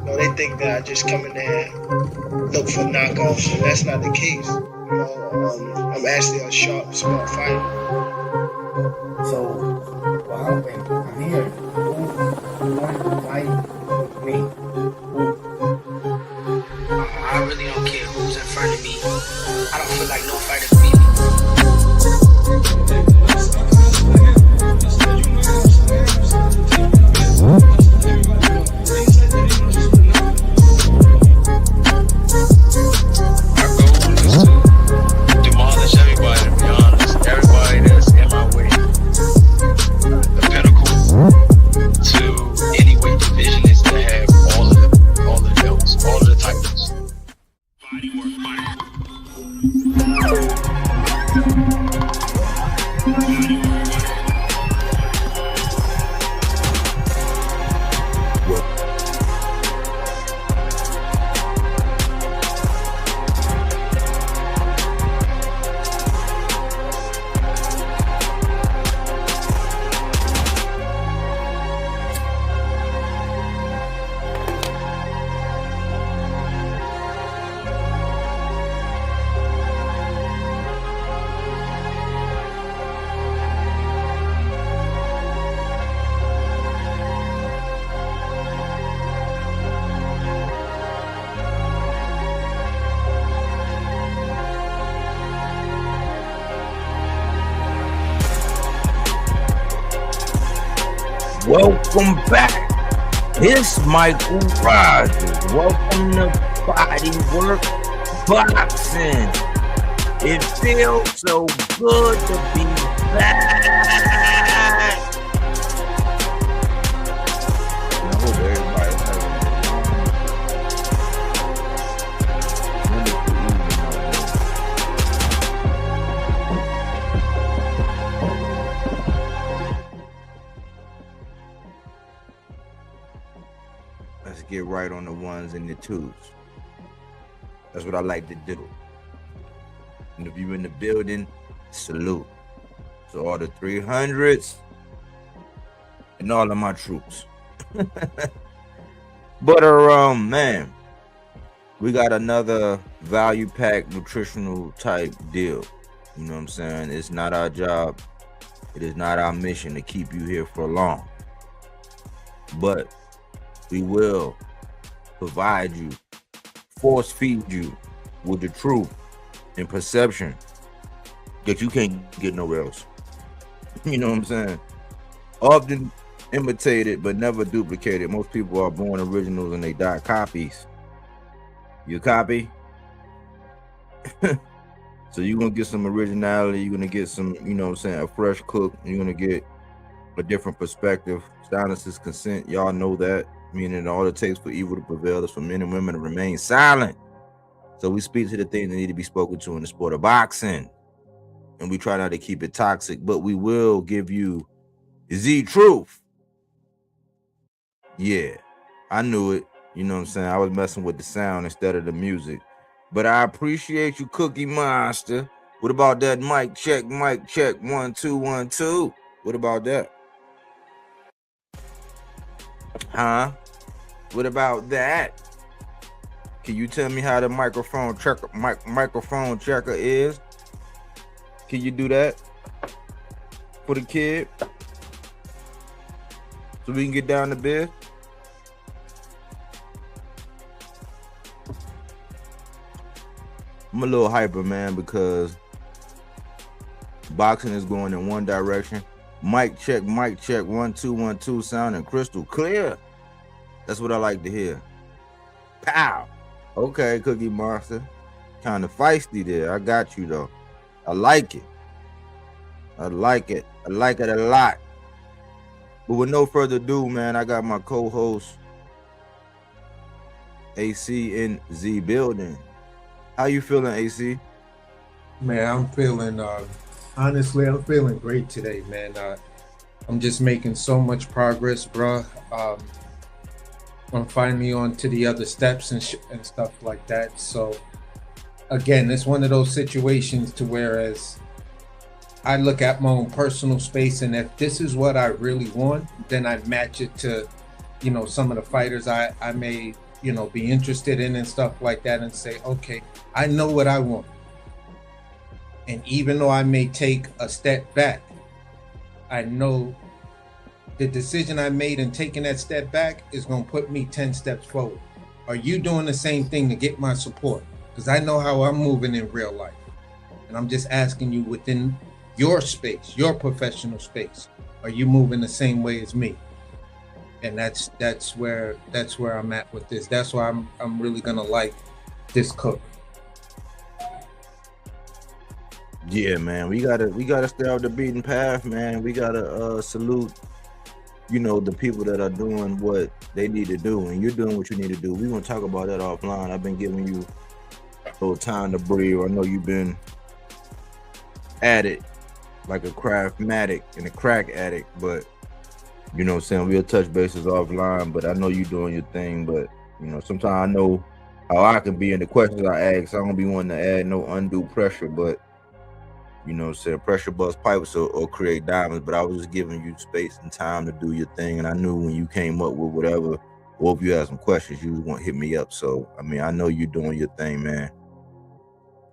know, they think that I just come in there and look for knockoffs, and that's not the case. You know, I'm actually a sharp, smart fighter. So, well, I'm here. Who wants to fight with me? I really don't care who's in front of me. I don't feel like no fighter beat me. Welcome back. It's Michael Rogers. Welcome to Bodywork Boxing. It feels so good to be back. I hope everybody's having Let's get right on the ones and the twos. That's what I like to do. And if you're in the building, salute. So all the 300s and all of my troops. But man, we got another value pack nutritional type deal. You know what I'm saying? It's not our job. It is not our mission to keep you here for long. But we will provide you, force feed you with the truth and perception that you can't get nowhere else. You know what I'm saying? Often imitated but never duplicated. Most people are born originals and they die copies. You copy? So you're gonna get some originality, you're gonna get some, you know what I'm saying, a fresh cook, you're gonna get a different perspective. Silence is consent, y'all know that. Meaning all it takes for evil to prevail is for men and women to remain silent. So we speak to the things that need to be spoken to in the sport of boxing. And we try not to keep it toxic, but we will give you the truth. Yeah, I knew it. You know what I'm saying? I was messing with the sound instead of the music. But I appreciate you, Cookie Monster. What about that mic check, 1 2 1 2? What about that? Huh? What about that? Can you tell me how the microphone checker is? Can you do that for the kid? So we can get down to bed? I'm a little hyper, man, because boxing is going in one direction. Mic check, 1 2 1 2, sounding crystal clear. That's what I like to hear. Pow. Okay, Cookie Monster. Kind of feisty there. I got you though. I like it. I like it. I like it a lot. But with no further ado, man, I got my co-host AC in the building. How you feeling, AC? Man, I'm feeling, honestly, I'm feeling great today, man. I'm just making so much progress, bro. I'm finally on to the other steps and stuff like that. So, again, it's one of those situations to whereas I look at my own personal space, and if this is what I really want, then I match it to, some of the fighters I may, be interested in and stuff like that, and say, okay, I know what I want. And even though I may take a step back, I know the decision I made in taking that step back is going to put me 10 steps forward. Are you doing the same thing to get my support? Because I know how I'm moving in real life. And I'm just asking you, within your space, your professional space, are you moving the same way as me? And that's where I'm at with this. That's why I'm really gonna like this cook. Yeah, man, we gotta stay off the beaten path, man. We gotta salute, the people that are doing what they need to do, and you're doing what you need to do. We're gonna talk about that offline. I've been giving you a little time to breathe. I know you've been at it like a craftmatic and a crack addict, but you know what I'm saying, we'll touch bases offline. But I know you're doing your thing, but sometimes I know how I can be in the questions I ask. I don't be wanting to add no undue pressure, but pressure bust pipes or create diamonds. But I was just giving you space and time to do your thing, and I knew when you came up with whatever, or if you had some questions, you was going to hit me up. So I mean, I know you're doing your thing, man.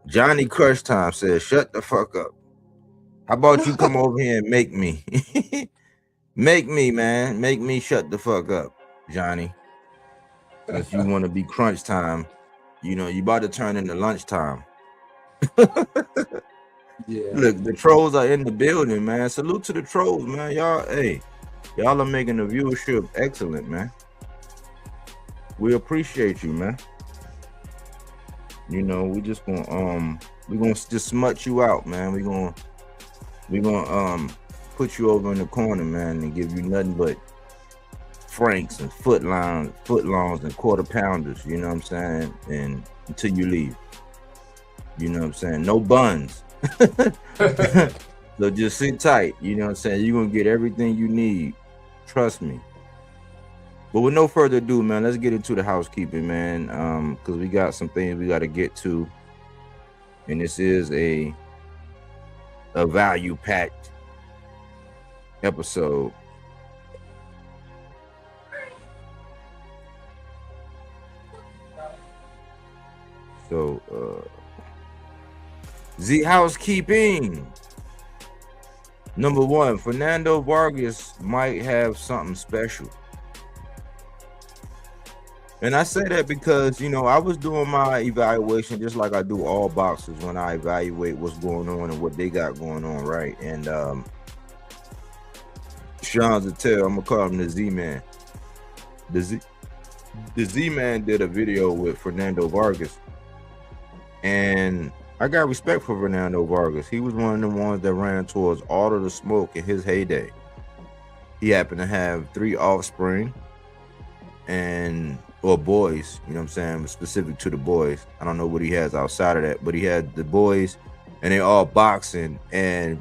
Johnny Crush Time says, shut the fuck up. How about you come over here and make me make me, man, make me shut the fuck up, Johnny. Since you want to be crunch time, you about to turn into lunchtime. Yeah. Look, the trolls are in the building, man. Salute to the trolls, man. Y'all are making the viewership excellent, man. We appreciate you, man. We just gonna just smut you out, man. We gonna put you over in the corner, man, and give you nothing but franks and footlongs and quarter pounders, you know what I'm saying? And until you leave. You know what I'm saying? No buns. So just sit tight, you know what I'm saying? You're gonna get everything you need. Trust me. But with no further ado, man, let's get into the housekeeping, man. Because we got some things we gotta get to. And this is a value packed episode. So the housekeeping. Number one, Fernando Vargas might have something special. And I say that because, I was doing my evaluation just like I do all boxers when I evaluate what's going on and what they got going on, right? And Sean Zattel, I'm going to call him the Z-Man. The Z-Man did a video with Fernando Vargas. And I got respect for Fernando Vargas. He was one of the ones that ran towards all of the smoke in his heyday. He happened to have 3 offspring or boys, you know what I'm saying, specific to the boys. I don't know what he has outside of that, but he had the boys and they all boxing. And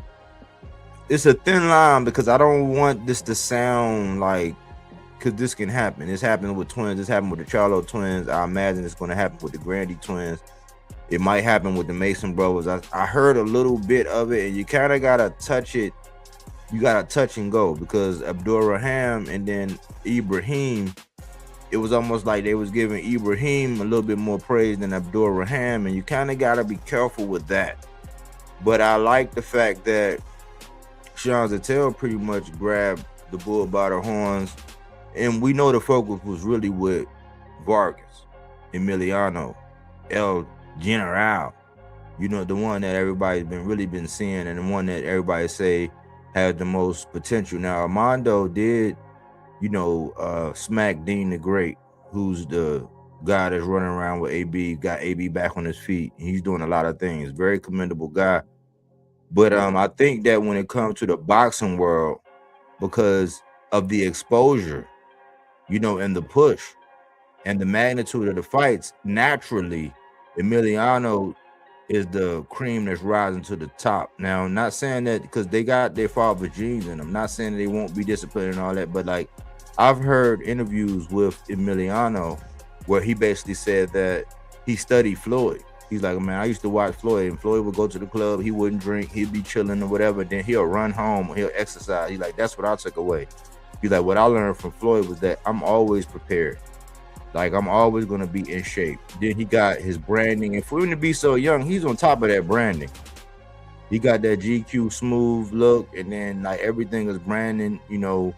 it's a thin line because I don't want this to sound like, because this can happen. This happened with twins. This happened with the Charlo twins. I imagine it's going to happen with the Grandy twins. It might happen with the Mason brothers. I heard a little bit of it, and you kind of got to touch it. You got to touch and go, because Abdul Raham and then Ibrahim, it was almost like they was giving Ibrahim a little bit more praise than Abdul Raham, and you kind of got to be careful with that. But I like the fact that Sean Zattel pretty much grabbed the bull by the horns, and we know the focus was really with Vargas, Emiliano, El General, the one that everybody's been seeing, and the one that everybody say has the most potential. Now, Armando did, smack Dean the Great, who's the guy that's running around with AB, got AB back on his feet. He's doing a lot of things. Very commendable guy. But I think that when it comes to the boxing world, because of the exposure, and the push and the magnitude of the fights, naturally, Emiliano is the cream that's rising to the top. Now, I'm not saying that because they got their father genes in them. I'm not saying that they won't be disciplined and all that, but like, I've heard interviews with Emiliano where he basically said that he studied Floyd. He He's like, man, I used to watch Floyd, and Floyd would go to the club. He wouldn't drink. He'd be chilling or whatever. Then he'll run home. He'll exercise. He's like, that's what I took away. He's like, what I learned from Floyd was that I'm always prepared. Like, I'm always going to be in shape. Then he got his branding. And for him to be so young, he's on top of that branding. He got that GQ smooth look. And then, like, everything is branding, you know,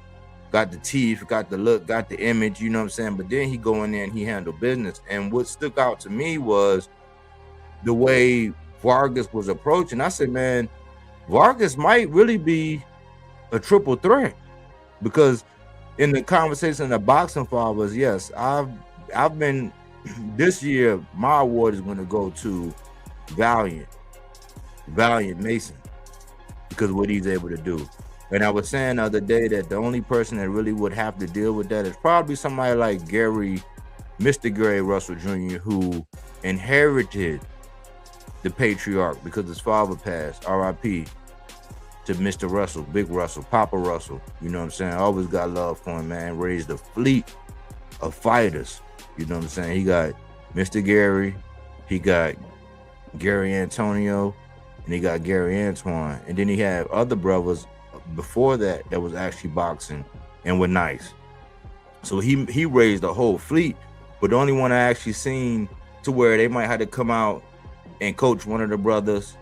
got the teeth, got the look, got the image, you know what I'm saying? But then he go in there and he handled business. And what stuck out to me was the way Vargas was approaching. I said, man, Vargas might really be a triple threat, because in the conversation of boxing fathers, yes, I've been this year, my award is going to go to Valiant Mason, because of what he's able to do. And I was saying the other day that the only person that really would have to deal with that is probably somebody like Mr. Gary Russell Jr., who inherited the patriarch because his father passed, R.I.P. to Mr. Russell, Big Russell, Papa Russell. You know what I'm saying? I always got love for him, man. Raised a fleet of fighters. You know what I'm saying? He got Mr. Gary, he got Gary Antonio, and he got Gary Antoine. And then he had other brothers before that was actually boxing and were nice. So he raised a whole fleet. But the only one I actually seen to where they might have to come out and coach one of the brothers,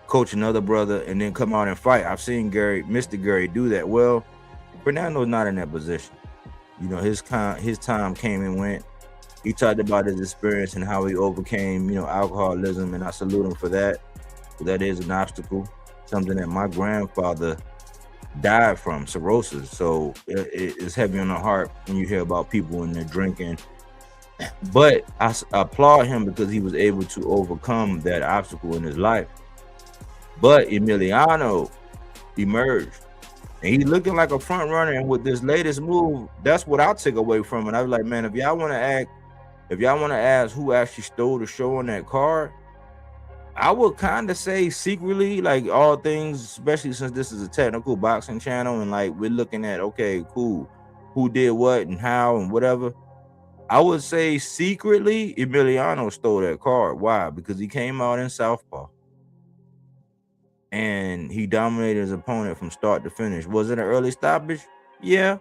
coach another brother, and then come out and fight. I've seen Mr. Gary do that. Well, Fernando's not in that position. You know, his time came and went. He talked about his experience and how he overcame, you know, alcoholism, and I salute him for that. That is an obstacle, something that my grandfather died from, cirrhosis. So it's heavy on the heart when you hear about people when they're drinking. But I applaud him because he was able to overcome that obstacle in his life. But Emiliano emerged, and he's looking like a front runner. And with this latest move, that's what I took away from it. I was like, man, if y'all want to ask who actually stole the show on that card, I would kind of say secretly, like all things, especially since this is a technical boxing channel and like we're looking at, okay, cool, who did what and how and whatever. I would say secretly Emiliano stole that card. Why? Because he came out in southpaw and he dominated his opponent from start to finish. Was it an early stoppage? Yeah,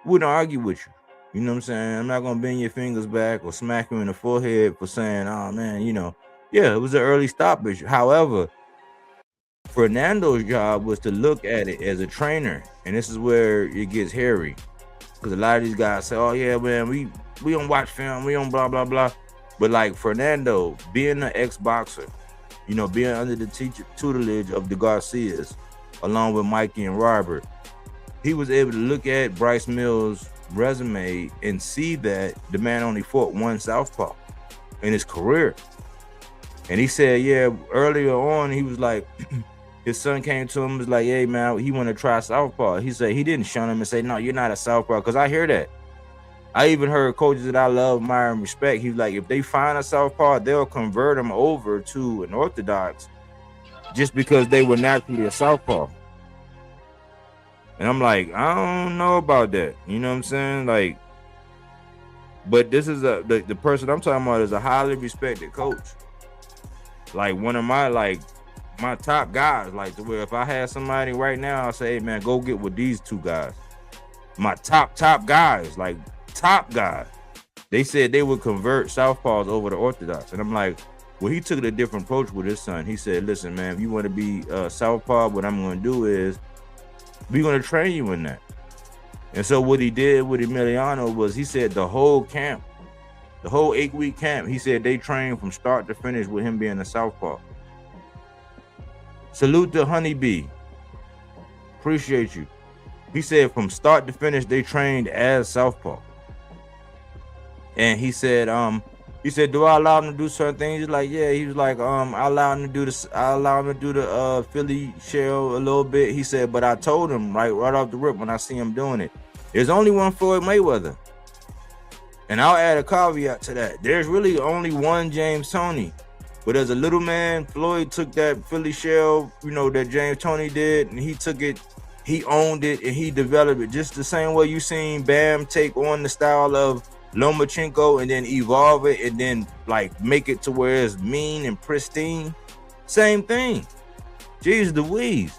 wouldn't argue with you. You know what I'm saying? I'm not gonna bend your fingers back or smack you in the forehead for saying, oh man, you know, yeah, it was an early stoppage. However, Fernando's job was to look at it as a trainer, and this is where it gets hairy, because a lot of these guys say, oh yeah, man, we don't watch film, we don't blah blah blah. But like Fernando, being an ex-boxer, you know, being under the tutelage of the Garcias, along with Mikey and Robert, he was able to look at Bryce Mills' resume and see that the man only fought one southpaw in his career. And he said, yeah, earlier on, he was like, his son came to him, was like, hey, man, he want to try southpaw. He said he didn't shun him and say, no, you're not a southpaw, because I hear that. I even heard coaches that I love, admire, and respect. He's like, if they find a southpaw, they'll convert him over to an orthodox just because they were naturally a southpaw. And I'm like, I don't know about that. You know what I'm saying? Like, but this is the person I'm talking about is a highly respected coach. Like one of my top guys, like to where if I had somebody right now, I'll say, hey man, go get with these two guys. My top guys, like top guys. They said they would convert southpaws over to orthodox. And I'm like, well, he took a different approach with his son. He said, listen, man, if you want to be southpaw, what I'm going to do is we're going to train you in that. And so what he did with Emiliano was he said the whole camp, the whole 8-week camp, he said they trained from start to finish with him being a southpaw. Salute to Honeybee. Appreciate you. He said from start to finish, they trained as southpaw. And he said, do I allow him to do certain things? He's like, yeah. He was like, I allow him to do this. I allow him to do the Philly shell a little bit. He said, but I told him right off the rip when I see him doing it, there's only one Floyd Mayweather. And I'll add a caveat to that. There's really only one James Toney. But as a little man, Floyd took that Philly shell, you know, that James Toney did, and he took it, he owned it, and he developed it just the same way you seen Bam take on the style of Lomachenko and then evolve it and then like make it to where it's mean and pristine. Same thing. Jeez Louise.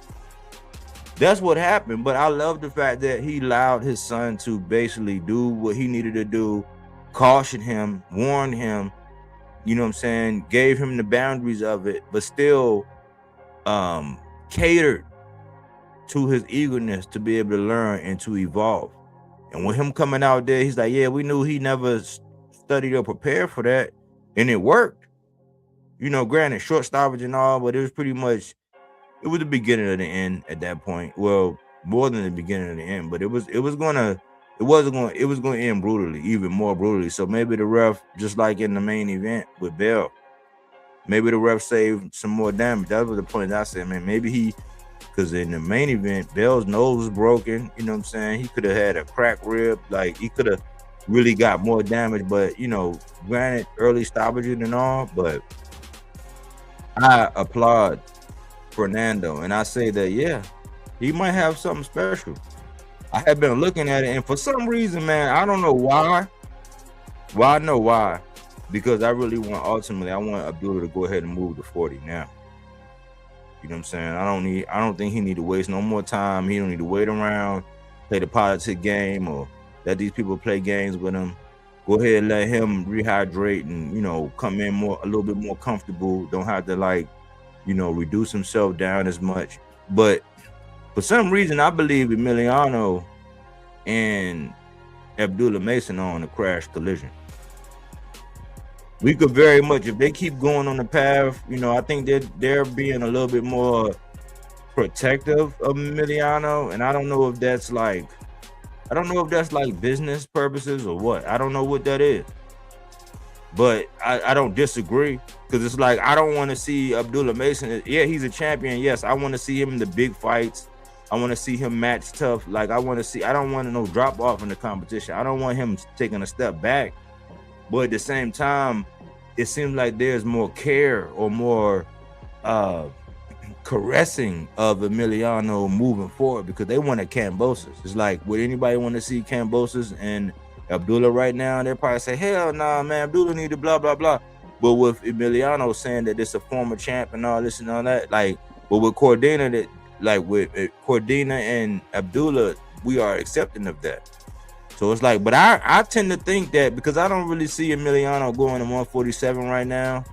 That's what happened. But I love the fact that he allowed his son to basically do what he needed to do, caution him, warn him, you know what I'm saying, gave him the boundaries of it, but still catered to his eagerness to be able to learn and to evolve. And with him coming out there, he's like, yeah, we knew he never studied or prepared for that. And it worked. You know, granted, short stoppage and all, but it was pretty much, it was the beginning of the end at that point. Well, more than the beginning of the end, but it was going to end brutally, even more brutally. So maybe the ref, just like in the main event with Bell, maybe the ref saved some more damage. That was the point I said, man, maybe because in the main event, Bell's nose was broken. You know what I'm saying? He could have had a cracked rib. Like, he could have really got more damage. But, you know, granted, early stoppages and all. But I applaud Fernando. And I say that, yeah, he might have something special. I have been looking at it. And for some reason, man, I don't know why. Well, I know why. Because I really want, ultimately, I want Abdullah to go ahead and move to 40 now. You know what I'm saying? I don't think he need to waste no more time. He don't need to wait around, play the politic game, or let these people play games with him. Go ahead and let him rehydrate and, you know, come in a little bit more comfortable. Don't have to, like, you know, reduce himself down as much. But for some reason, I believe Emiliano and Abdullah Mason are on a crash collision. We could very much, if they keep going on the path, you know, I think they're being a little bit more protective of Emiliano, and I don't know if that's like business purposes or what. I don't know what that is, but I don't disagree, because it's like, I don't want to see Abdullah Mason. Yeah, he's a champion. Yes, I want to see him in the big fights. I want to see him match tough. Like, I don't want no drop off in the competition. I don't want him taking a step back. But at the same time, it seems like there's more care or more caressing of Emiliano moving forward, because they wanted Kambosos. It's like, would anybody want to see Kambosos and Abdullah right now? They'll probably say, hell nah, man, Abdullah need to blah, blah, blah. But with Emiliano saying that it's a former champ and all this and all that, like, but with Cordina, and Abdullah, we are accepting of that. So it's like, but I tend to think that, because I don't really see Emiliano going to 147 right now.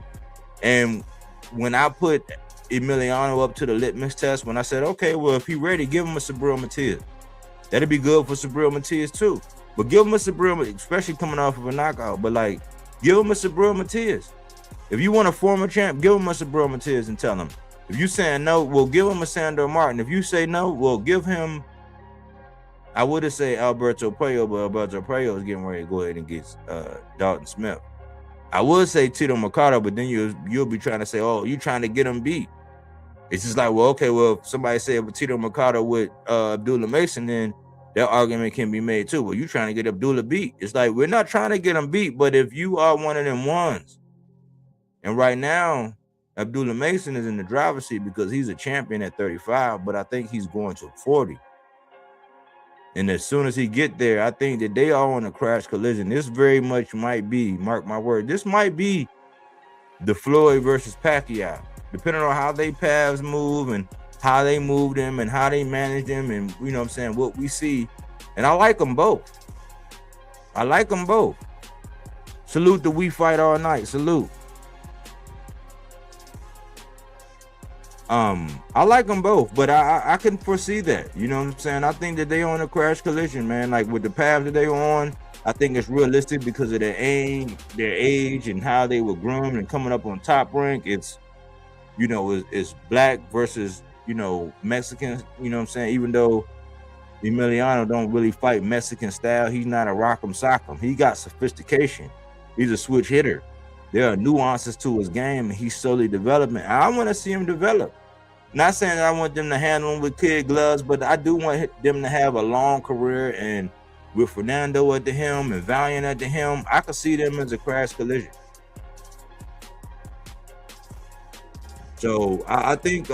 And when I put Emiliano up to the litmus test, when I said, okay, well, if he ready, give him a Subriel Matias. That'd be good for Subriel Matias too. But give him a Subriel, especially coming off of a knockout. But like, give him a Subriel Matias. If you want a former champ, give him a Subriel Matias and tell him. If you saying no, we'll give him a Sandor Martin. If you say no, we'll give him, I would have said Alberto Puello, but Alberto Puello is getting ready to go ahead and get Dalton Smith. I would say Tito Mercado, but then you'll be trying to say, oh, you trying to get him beat. It's just like, well, okay, well, if somebody said Tito Mercado with Abdullah Mason, then that argument can be made too. Well, you trying to get Abdullah beat. It's like, we're not trying to get him beat, but if you are one of them ones, and right now, Abdullah Mason is in the driver's seat because he's a champion at 35, but I think he's going to 40. And as soon as he get there, I think that they are on a crash collision. This very much might be, mark my word, this might be the Floyd versus Pacquiao, depending on how they paths move and how they move them and how they manage them, and you know what I'm saying, what we see. And I like them both. I like them both. Salute the We Fight All Night. Salute. I like them both, but I can foresee that. You know what I'm saying? I think that they on a crash collision, man. Like with the path that they were on, I think it's realistic because of their age and how they were groomed and coming up on Top Rank. It's, you know, it's black versus, you know, Mexicans. You know what I'm saying? Even though Emiliano don't really fight Mexican style, he's not a rock'em sock'em. He got sophistication. He's a switch hitter. There are nuances to his game, and he's slowly developing. I want to see him develop. Not saying that I want them to handle him with kid gloves, but I do want them to have a long career. And with Fernando at the helm and Valiant at the helm, I could see them as a crash collision. So I think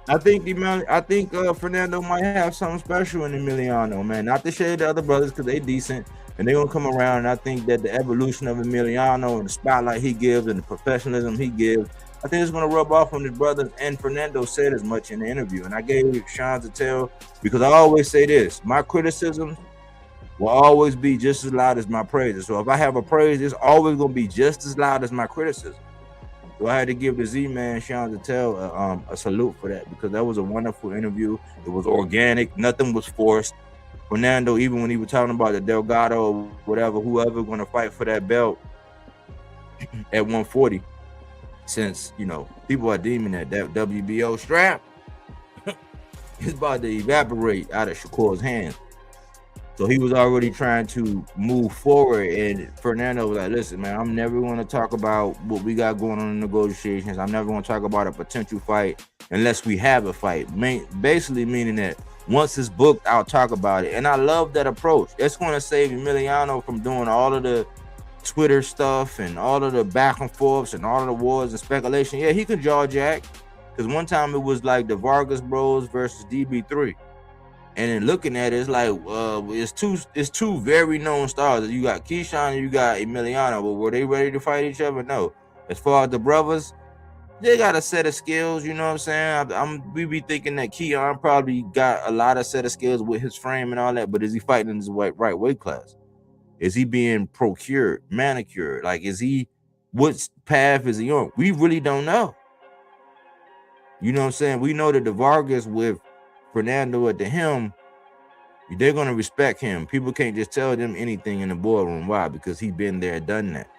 I think Fernando might have something special in Emiliano, man. Not to shade the other brothers because they decent and they're gonna come around. And I think that the evolution of Emiliano and the spotlight he gives and the professionalism he gives, I think it's gonna rub off on his brothers. And Fernando said as much in the interview. And I gave Sean to tell because I always say this: my criticisms will always be just as loud as my praises. So if I have a praise, it's always gonna be just as loud as my criticism. So I had to give the Z-Man Sean Tell a salute for that because that was a wonderful interview. It was organic, nothing was forced. Fernando, even when he was talking about the Delgado or whatever, whoever going to fight for that belt at 140, since people are deeming that WBO strap is about to evaporate out of Shakur's hands. So he was already trying to move forward, and Fernando was like, listen, man, I'm never going to talk about what we got going on in negotiations. I'm never going to talk about a potential fight unless we have a fight. Basically meaning that once it's booked, I'll talk about it. And I love that approach. It's going to save Emiliano from doing all of the Twitter stuff and all of the back and forths and all of the wars and speculation. Yeah, he could jaw jack because one time it was like the Vargas Bros versus DB3. And then looking at it, it's like it's two very known stars. You got Keyshawn and you got Emiliano, but were they ready to fight each other? No. As far as the brothers, they got a set of skills. You know what I'm saying? We be thinking that Keon probably got a lot of set of skills with his frame and all that, but is he fighting in his right weight class? Is he being procured, manicured? Like, what path is he on? We really don't know. You know what I'm saying? We know that the Vargas with Fernando at the helm, they're going to respect him. People can't just tell them anything in the boardroom. Why? Because he's been there, done that.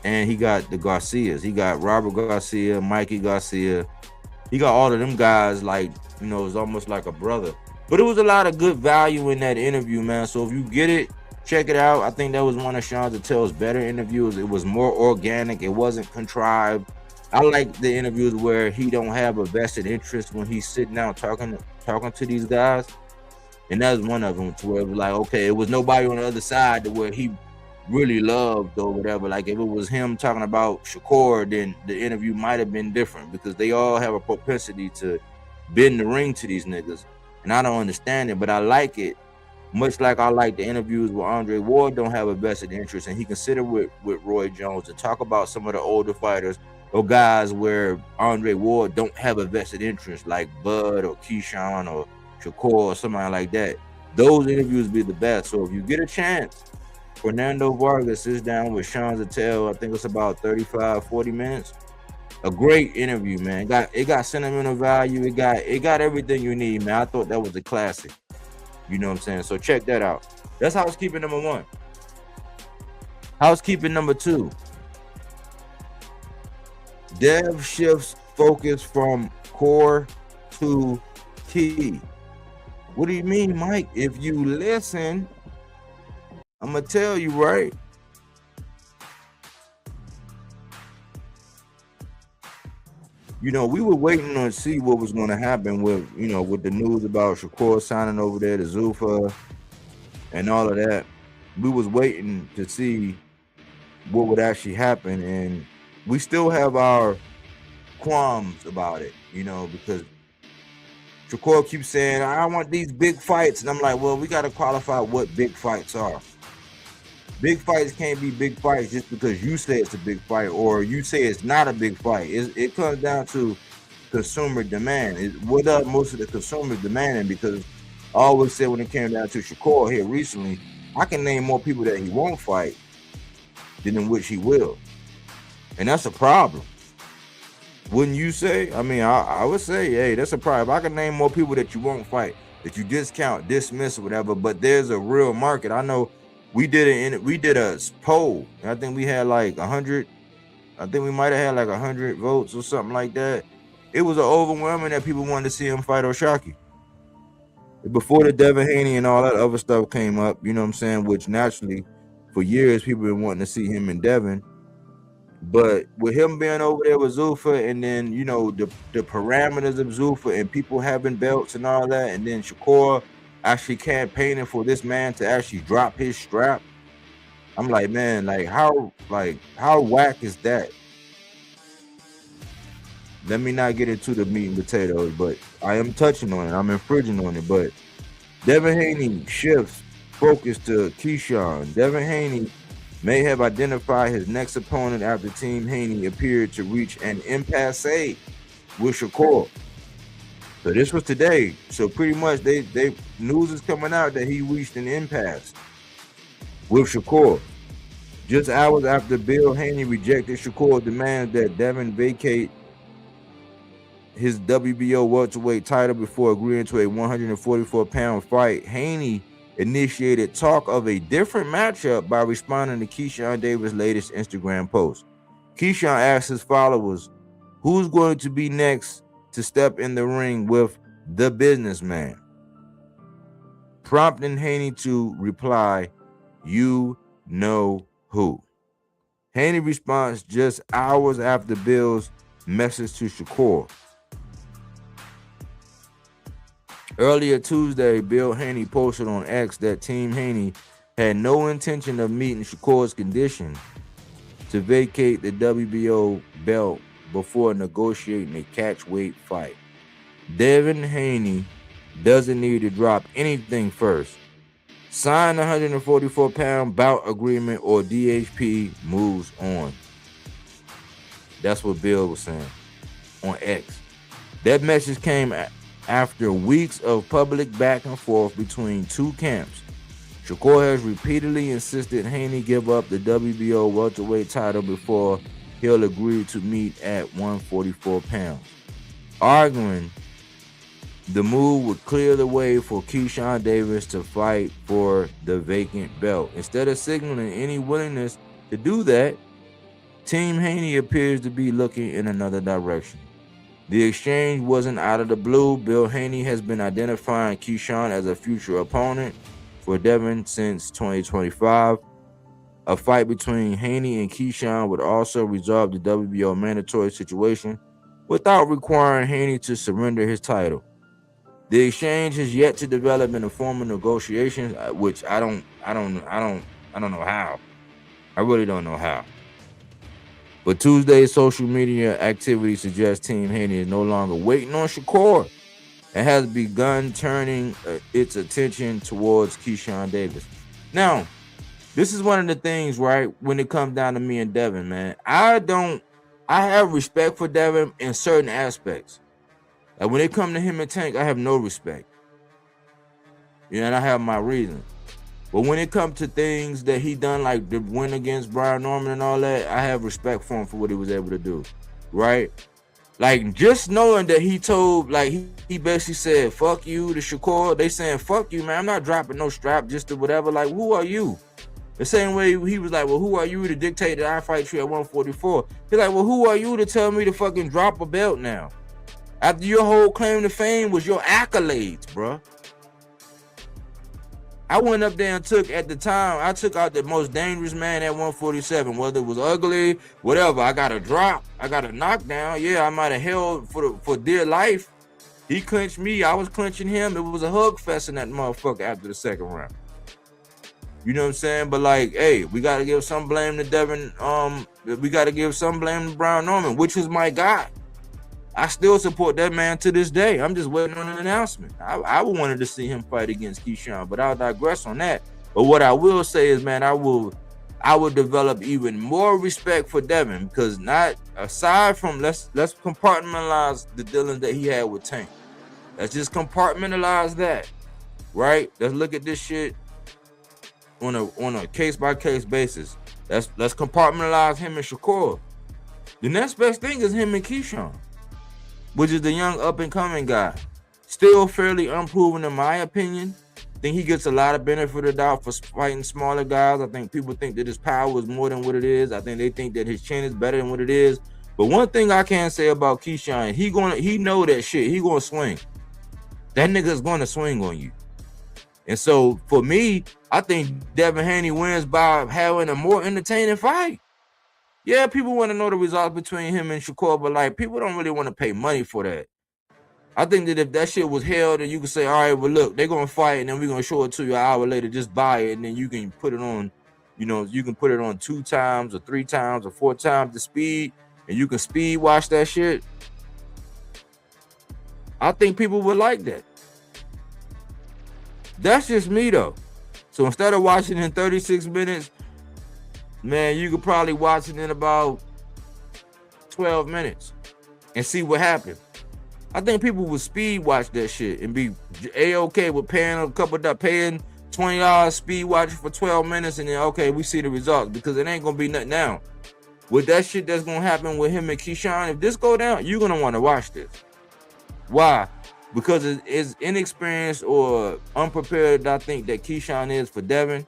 And he got the Garcias. He got Robert Garcia, Mikey Garcia. He got all of them guys like, it's almost like a brother. But it was a lot of good value in that interview, man. So if you get it, check it out. I think that was one of Sean Tell's better interviews. It was more organic. It wasn't contrived. I like the interviews where he don't have a vested interest when he's sitting down talking to these guys. And that's one of them to where it was like, okay, it was nobody on the other side to where he really loved or whatever. Like if it was him talking about Shakur, then the interview might have been different because they all have a propensity to bend the ring to these niggas. And I don't understand it, but I like it. Much like I like the interviews where Andre Ward don't have a vested interest and he can sit with Roy Jones to talk about some of the older fighters or guys where Andre Ward don't have a vested interest like Bud or Keyshawn or Shakur or somebody like that. Those interviews be the best. So if you get a chance, Fernando Vargas sits down with Sean Zattel. I think it's about 35-40 minutes. A great interview, man. It got sentimental value. It got everything you need, man. I thought that was a classic. You know what I'm saying? So check that out. That's housekeeping number 1. Housekeeping number 2. Dev shifts focus from core to key. What do you mean, Mike? If you listen, I'm going to tell you, right? We were waiting to see what was going to happen with the news about Shakur signing over there to Zuffa and all of that. We was waiting to see what would actually happen, and we still have our qualms about it, because Shakur keeps saying, I want these big fights. And I'm like, well, we got to qualify what big fights are. Big fights can't be big fights just because you say it's a big fight or you say it's not a big fight. It comes down to consumer demand. What are most of the consumers demanding? Because I always said when it came down to Shakur here recently, I can name more people that he won't fight than in which he will. And that's a problem. Wouldn't you say? I mean, I would say, hey, that's a problem. I can name more people that you won't fight, that you discount, dismiss, or whatever, but there's a real market. I know we did a poll. I think we had like 100. I think we might have had like 100 votes or something like that. It was overwhelming that people wanted to see him fight Oshaki. Before the Devin Haney and all that other stuff came up, you know what I'm saying? Which naturally, for years, people been wanting to see him and Devin. But with him being over there with Zuffa and then, the parameters of Zuffa and people having belts and all that, and then Shakur actually campaigning for this man to actually drop his strap. I'm like, man, how whack is that? let me not get into the meat and potatoes, but I am touching on it. I'm infringing on it. But Devin Haney shifts focus to Keyshawn. Devin Haney may have identified his next opponent after Team Haney appeared to reach an impasse with Shakur. So this was today. So pretty much they news is coming out that he reached an impasse with Shakur. Just hours after Bill Haney rejected Shakur's demand that Devin vacate his WBO welterweight title before agreeing to a 144-pound fight, Haney initiated talk of a different matchup by responding to Keyshawn Davis' latest Instagram post. Keyshawn asked his followers, who's going to be next to step in the ring with the businessman, prompting Haney to reply, you know who. Haney responds just hours after Bill's message to Shakur. Earlier Tuesday, Bill Haney posted on X that Team Haney had no intention of meeting Shakur's condition to vacate the WBO belt before negotiating a catchweight fight. Devin Haney doesn't need to drop anything first. Sign the 144-pound bout agreement or DHP moves on. That's what Bill was saying on X. That message came after weeks of public back and forth between two camps. Shakur has repeatedly insisted Haney give up the WBO welterweight title before he'll agree to meet at 144 pounds, arguing the move would clear the way for Keyshawn Davis to fight for the vacant belt. Instead of signaling any willingness to do that, Team Haney appears to be looking in another direction. The exchange wasn't out of the blue. Bill Haney has been identifying Keyshawn as a future opponent for Devin since 2025. A fight between Haney and Keyshawn would also resolve the WBO mandatory situation without requiring Haney to surrender his title. The exchange has yet to develop in the form of negotiations, which I don't know how. I really don't know how. But Tuesday's social media activity suggests Team Haney is no longer waiting on Shakur and has begun turning its attention towards Keyshawn Davis. Now, this is one of the things, right, when it comes down to me and Devin, man. I have respect for Devin in certain aspects. Like when it comes to him and Tank, I have no respect. And I have my reasons. But when it comes to things that he done, like the win against Brian Norman and all that, I have respect for him for what he was able to do, right? Like just knowing that he told, like he basically said, fuck you to Shakur. They saying, fuck you, man. I'm not dropping no strap just to whatever. Like, who are you? The same way he was like, well, who are you to dictate that I fight you at 144? He's like, well, who are you to tell me to fucking drop a belt now? After your whole claim to fame was your accolades, bro. I went up there and took out the most dangerous man at 147, whether it was ugly, whatever. I got a drop, I got a knockdown. Yeah, I might have held for dear life. He clinched me, I was clinching him. It was a hug fest in that motherfucker after the second round. You know what I'm saying? But like, hey, we got to give some blame to Devin. We got to give some blame to Brian Norman, which is my guy. I still support that man to this day. I'm just waiting on an announcement. I wanted to see him fight against Keyshawn, but I'll digress on that. But what I will say is, man, I will develop even more respect for Devin, because not aside from let's compartmentalize the dealings that he had with Tank. Let's just compartmentalize that, right? Let's look at this shit on a case by case basis. Let's compartmentalize him and Shakur. The next best thing is him and Keyshawn, which is the young up-and-coming guy. Still fairly unproven in my opinion. I think he gets a lot of benefit of the doubt for fighting smaller guys. I think people think that his power is more than what it is. I think they think that his chin is better than what it is. But one thing I can say about Keyshawn, he know that shit. He gonna swing. That nigga's gonna swing on you. And so for me, I think Devin Haney wins by having a more entertaining fight. Yeah, people want to know the results between him and Shakur, but like people don't really want to pay money for that. I think that if that shit was held and you could say, all right, well look, they're gonna fight and then we're gonna show it to you an hour later, just buy it, and then you can put it on, you can put it on 2 times or 3 times or 4 times the speed, and you can speed watch that shit. I think people would like that. That's just me though. So instead of watching in 36 minutes, man, you could probably watch it in about 12 minutes and see what happens. I think people would speed watch that shit and be A-okay with paying a couple of paying $20 speed watching for 12 minutes and then okay, we see the results because it ain't gonna be nothing now. With that shit that's gonna happen with him and Keyshawn, if this go down, you're gonna want to watch this. Why? Because it's inexperienced or unprepared. I think that Keyshawn is for Devin,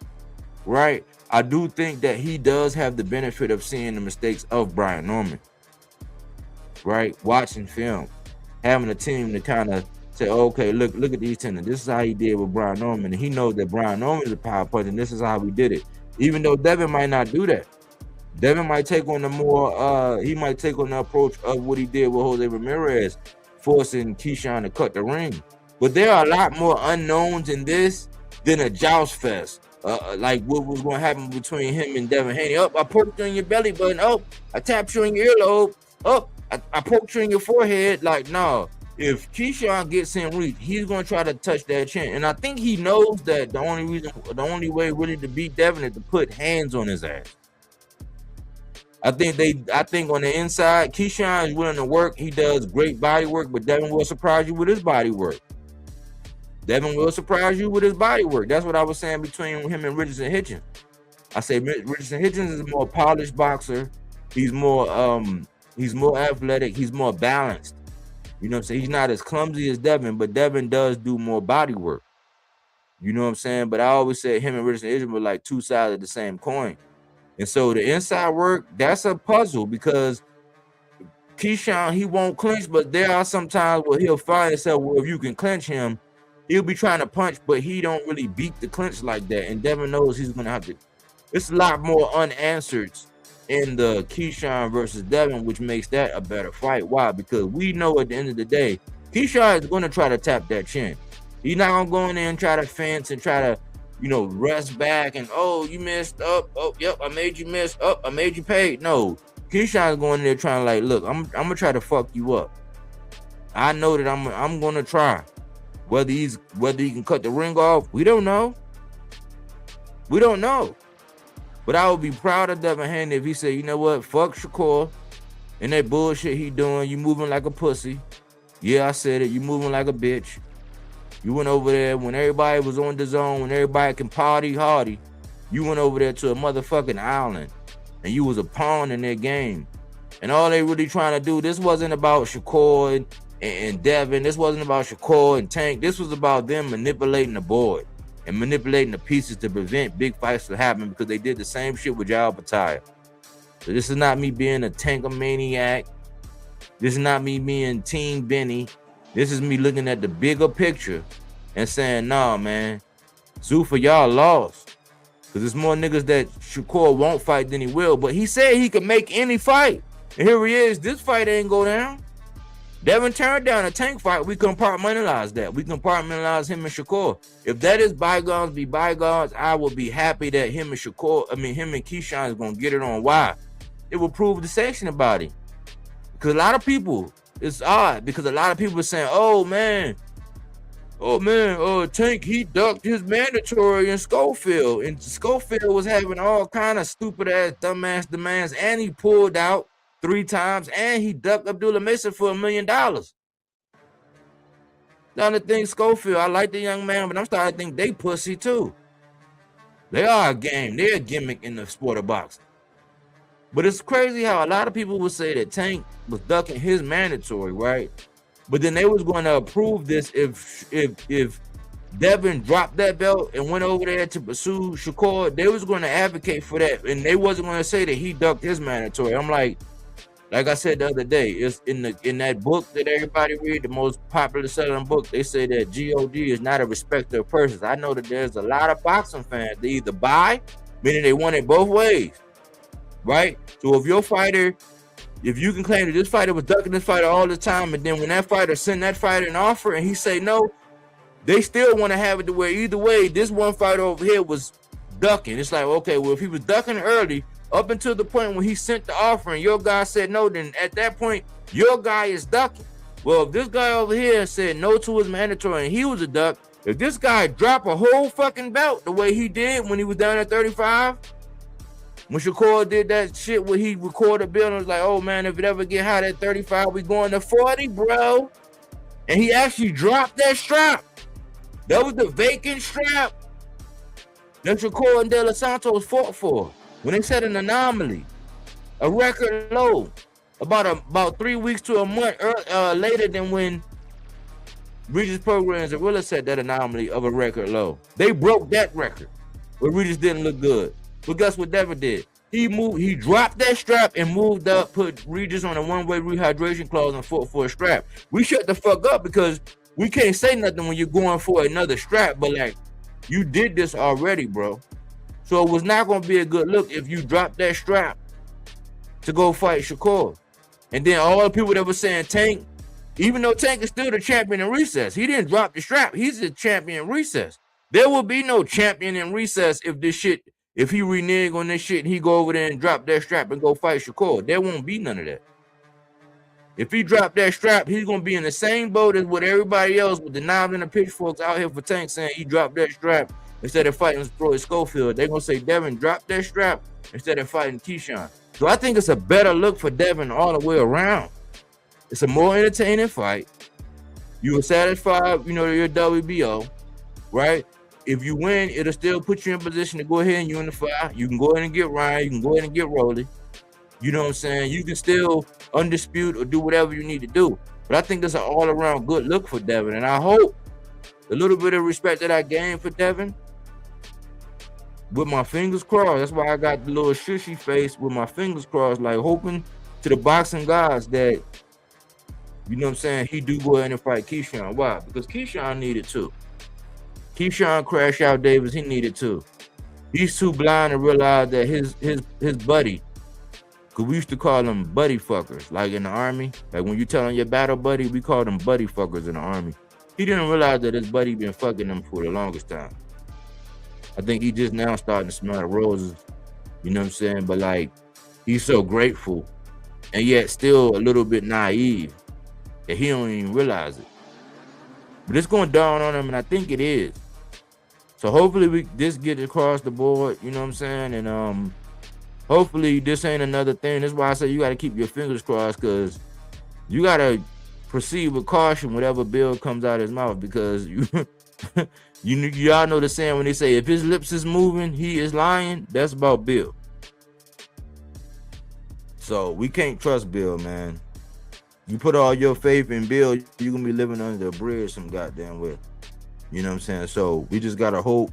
right? I do think that he does have the benefit of seeing the mistakes of Brian Norman, right? Watching film, having a team to kind of say, okay, look at these tendons. This is how he did with Brian Norman, and he knows that Brian Norman is a power puncher, and this is how we did it. Even though Devin might not do that, Devin might take on the more, he might take on the approach of what he did with Jose Ramirez, forcing Keyshawn to cut the ring. But there are a lot more unknowns in this than a joust fest. Like what was going to happen between him and Devin Haney. I poked you in your belly button. I tapped you in your earlobe. I poked you in your forehead. Like, no. If Keyshawn gets in reach, he's going to try to touch that chin. And I think he knows that the only way really to beat Devin is to put hands on his ass. I think on the inside, Keyshawn is willing to work. He does great body work, but Devin will surprise you with his body work. Devin will surprise you with his body work. That's what I was saying between him and Richardson Hitchens. I say Richardson Hitchens is a more polished boxer. He's more athletic. He's more balanced. You know what I'm saying? He's not as clumsy as Devin, but Devin does do more body work. You know what I'm saying? But I always say him and Richardson Hitchens were like two sides of the same coin. And so the inside work, that's a puzzle because Keyshawn, he won't clinch, but there are some times where he'll find himself where if you can clinch him, he'll be trying to punch, but he don't really beat the clinch like that. And Devin knows he's going to have to. It's a lot more unanswered in the Keyshawn versus Devin, which makes that a better fight. Why? Because we know at the end of the day, Keyshawn is going to try to tap that chin. He's not going to go in there and try to fence and try to, rest back and, you missed up. Oh, yep, I made you miss. Oh, I made you pay. No, Keyshawn's going in there trying to like, look, I'm going to try to fuck you up. I know that I'm going to try. Whether he can cut the ring off, we don't know. We don't know. But I would be proud of Devin Haney if he said, you know what, fuck Shakur and that bullshit he doing. You moving like a pussy. Yeah, I said it. You moving like a bitch. You went over there when everybody was on the zone, when everybody can party hardy. You went over there to a motherfucking island and you was a pawn in their game. And all they really trying to do, this wasn't about Shakur and Devin. This wasn't about Shakur and Tank. This was about them manipulating the board and manipulating the pieces to prevent big fights from happening because they did the same shit with Jal Pataya. So this is not me being a tankomaniac. This is not me being Team Benny. This is me looking at the bigger picture and saying, nah, man, Zuffa, y'all lost. Because there's more niggas that Shakur won't fight than he will. But he said he could make any fight. And here he is. This fight ain't go down. Devin turned down a Tank fight. We compartmentalize that. We compartmentalize him and Shakur. If that is bygones be bygones, I will be happy that him and Keyshawn is going to get it on. Why? It will prove the section about him. Because a lot of people, it's odd because a lot of people are saying, oh man, Tank, he ducked his mandatory in Schofield. And Schofield was having all kind of stupid ass, dumbass demands, and he pulled out 3 times, and he ducked Abdullah Mason for $1 million. Now the thing, Schofield, I like the young man, but I'm starting to think they pussy too. They are a game. They're a gimmick in the sport of boxing. But it's crazy how a lot of people would say that Tank was ducking his mandatory, right? But then they was going to approve this if Devin dropped that belt and went over there to pursue Shakur. They was going to advocate for that, and they wasn't going to say that he ducked his mandatory. I'm like I said the other day, it's in that book that everybody read, the most popular selling book. They say that God is not a respecter of persons. I know that there's a lot of boxing fans that either buy, meaning they want it both ways. Right? So if your fighter, if you can claim that this fighter was ducking this fighter all the time, and then when that fighter send that fighter an offer and he say no, they still want to have it to where either way, this one fighter over here was ducking. It's like, okay, well, if he was ducking early, up until the point when he sent the offer and your guy said no, then at that point, your guy is ducking. Well, if this guy over here said no to his mandatory and he was a duck, if this guy dropped a whole fucking belt the way he did when he was down at 35, when Shakur did that shit where he recorded Bill and was like, oh man, if it ever get hot at 35, we going to 40, bro. And he actually dropped that strap. That was the vacant strap that Shakur and De Los Santos fought for when they set an anomaly, a record low, about 3 weeks to a month later than when Regis Programs and Willa set that anomaly of a record low. They broke that record, but Regis didn't look good. But guess what Devin did? He dropped that strap and moved up, put Regis on a one-way rehydration clause and fought for a strap. We shut the fuck up because we can't say nothing when you're going for another strap, but like, you did this already, bro. So it was not going to be a good look if you dropped that strap to go fight Shakur. And then all the people that were saying Tank, even though Tank is still the champion in recess, he didn't drop the strap. He's the champion in recess. There will be no champion in recess if he renege on this shit and he go over there and drop that strap and go fight Shakur. There won't be none of that. If he dropped that strap, he's going to be in the same boat as with everybody else with the knives and the pitchforks out here for Tank saying he dropped that strap instead of fighting Floyd Schofield. They're going to say Devin dropped that strap instead of fighting Keyshawn. So I think it's a better look for Devin all the way around. It's a more entertaining fight. You were satisfied, your WBO, right? If you win, it'll still put you in position to go ahead and unify. You can go ahead and get Ryan. You can go ahead and get Rolly. You know what I'm saying? You can still undispute or do whatever you need to do. But I think that's an all-around good look for Devin. And I hope the little bit of respect that I gained for Devin, with my fingers crossed, that's why I got the little shushy face with my fingers crossed, like hoping to the boxing gods that, you know what I'm saying, he do go ahead and fight Keyshawn. Why? Because Keyshawn needed to. Keyshawn crashed out Davis, he needed to. He's too blind to realize that his buddy, because we used to call them buddy fuckers, like in the Army. Like when you tell him your battle buddy, we call them buddy fuckers in the Army. He didn't realize that his buddy been fucking him for the longest time. I think he just now starting to smell the roses, you know what I'm saying? But like, he's so grateful and yet still a little bit naive that he don't even realize it. But it's going down on him, and I think it is. So hopefully we just get across the board, you know what I'm saying? And hopefully this ain't another thing. That's why I say you got to keep your fingers crossed, because you got to proceed with caution whatever bill comes out of his mouth, because y'all know the saying when they say if his lips is moving, he is lying. That's about Bill. So we can't trust Bill, man. You put all your faith in Bill, you're gonna be living under the bridge some goddamn way. You know what I'm saying? So we just gotta hope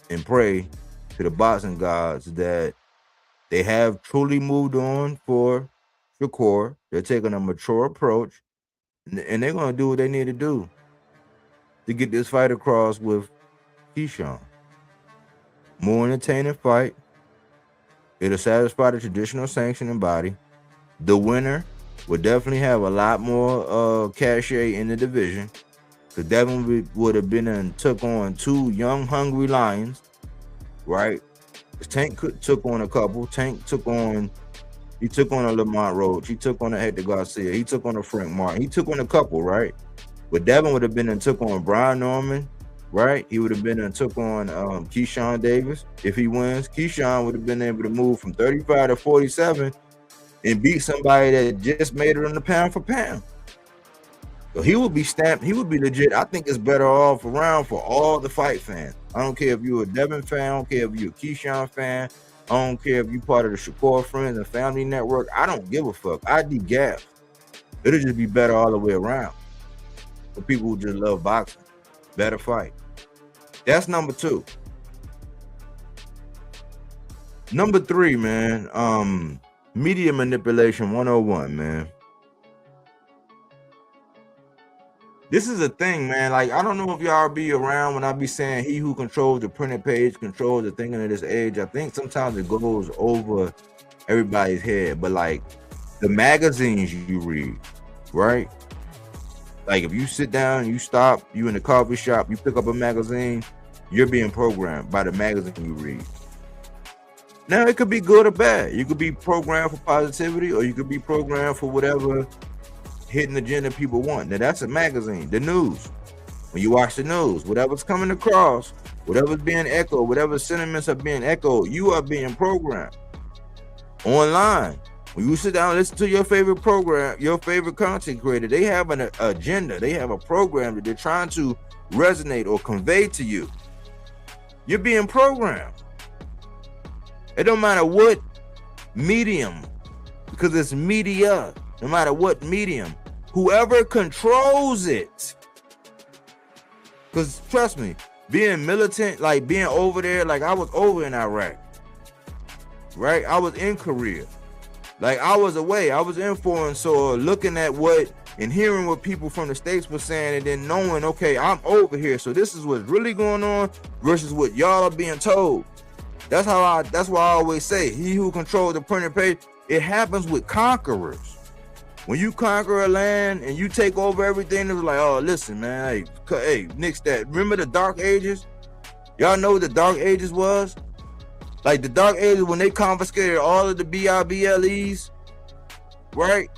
and pray to the boxing gods that they have truly moved on for Shakur. They're taking a mature approach, and they're gonna do what they need to do to get this fight across with Keyshawn. More entertaining fight. It'll satisfy the traditional sanctioning body. The winner would definitely have a lot more cachet in the division, because Devin would have been and took on two young, hungry lions, right? Tank took on a couple. He took on a Lamont Roach. He took on a Hector Garcia. He took on a Frank Martin. He took on a couple, right? But Devin would have been and took on Brian Norman, right? He would have been and took on Keyshawn Davis. If he wins, Keyshawn would have been able to move from 35 to 47 and beat somebody that just made it on the pound for pound. So he would be stamped. He would be legit. I think it's better off around for all the fight fans. I don't care if you're a Devin fan. I don't care if you're a Keyshawn fan. I don't care if you're part of the Shakur Friends and Family Network. I don't give a fuck. I'd be gassed. It'll just be better all the way around. For people who just love boxing. Better fight. That's number 2. Number 3, man. Media manipulation 101, man. This is a thing, man. Like, I don't know if y'all be around when I be saying he who controls the printed page controls the thinking of this age. I think sometimes it goes over everybody's head. But like the magazines you read, right? Like if you sit down, you stop, you in the coffee shop, you pick up a magazine, you're being programmed by the magazine you read. Now it could be good or bad. You could be programmed for positivity, or you could be programmed for whatever hidden agenda people want. Now that's a magazine. The news. When you watch the news, whatever's coming across, whatever's being echoed, whatever sentiments are being echoed, you are being programmed. Online, when you sit down and listen to your favorite program, your favorite content creator, they have an agenda. They have a program that they're trying to resonate or convey to you. You're being programmed. It don't matter what medium, because it's media. No matter what medium, whoever controls it. Because trust me, being militant, like being over there, like I was over in Iraq, right? I was in Korea. Like I was away, I was in foreign soil, looking at what and hearing what people from the States were saying, and then knowing, okay, I'm over here, so this is what's really going on versus what y'all are being told. That's why I always say, he who controls the printed page, it happens with conquerors. When you conquer a land and you take over everything, it was like, oh, listen, man, hey, nix that. Remember the Dark Ages? Y'all know what the Dark Ages was? Like the Dark Ages, when they confiscated all of the BIBLEs, right?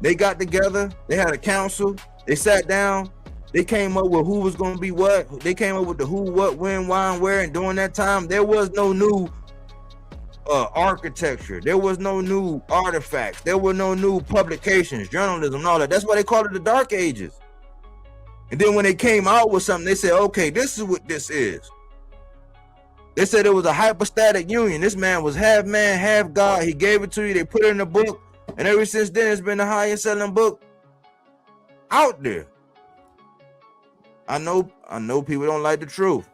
They got together, they had a council, they sat down, they came up with who was going to be what. They came up with the who, what, when, why, and where. And during that time, there was no new architecture. There was no new artifacts. There were no new publications, journalism, and all that. That's why they called it the Dark Ages. And then when they came out with something, they said, okay, this is what this is. They said it was a hypostatic union. This man was half man, half God. He gave it to you. They put it in a book. And ever since then, it's been the highest selling book out there. I know people don't like the truth.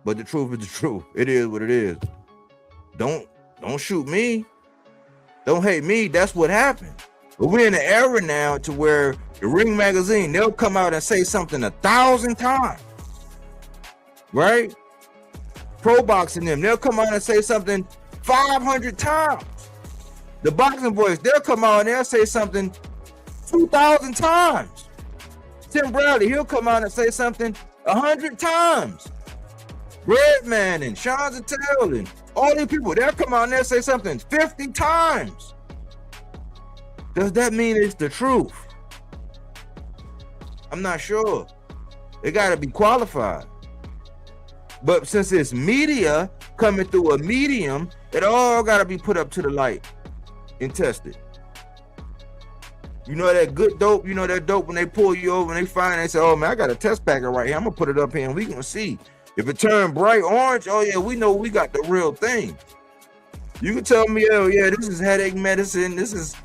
But the truth is the truth. It is what it is. Don't shoot me. Don't hate me. That's what happened. But we're in an era now to where the Ring magazine, they'll come out and say something 1,000 times. Right? Pro boxing them, they'll come out and say something 500 times. The Boxing Voice, they'll come out and they'll say something 2,000 times. Tim Bradley, he'll come out and say something 100 times. Redman and Sean Zattel and all these people, they'll come out and they'll say something 50 times. Does that mean it's the truth? I'm not sure. They got to be qualified. But since it's media coming through a medium, it all got to be put up to the light and tested. You know that good dope, you know that dope when they pull you over and they find it, they say, oh man, I got a test packet right here. I'm gonna put it up here and we gonna see. If it turned bright orange, oh yeah, we know we got the real thing. You can tell me, oh yeah, this is headache medicine, this is,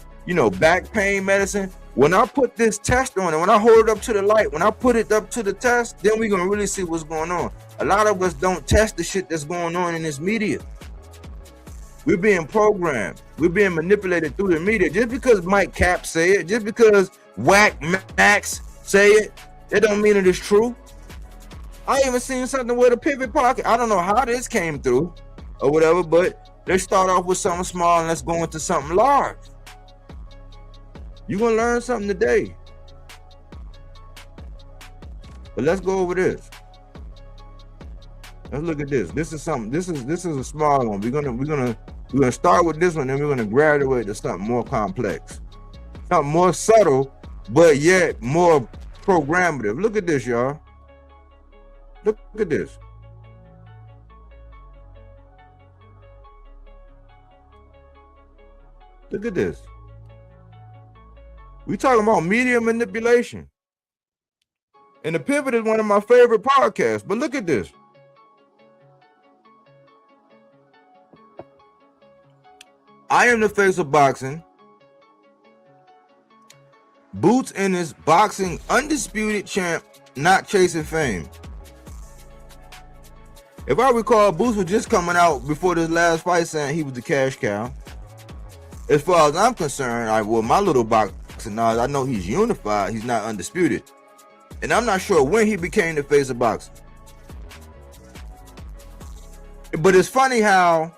back pain medicine. When I put this test on it, when I hold it up to the light, when I put it up to the test, then we're gonna really see what's going on. A lot of us don't test the shit that's going on in this media. We're being programmed. We're being manipulated through the media. Just because Mike Cap say it, just because Whack Max say it, it don't mean it is true. I even seen something with a pivot pocket. I don't know how this came through or whatever, but they start off with something small and let's go into something large. You're gonna learn something today. But let's go over this. Let's look at this. This is something. This is a small one. We're gonna start with this one, and we're gonna graduate to something more complex, something more subtle, but yet more programmative. Look at this, y'all. Look at this. Look at this. We talking about media manipulation, and the Pivot is one of my favorite podcasts. But look at this. I am the face of boxing. Boots in his boxing undisputed champ, not chasing fame. If I recall, Boots was just coming out before this last fight saying he was the cash cow. As far as I'm concerned, my little boxing knowledge, I know he's unified. He's not undisputed. And I'm not sure when he became the face of boxing. But it's funny how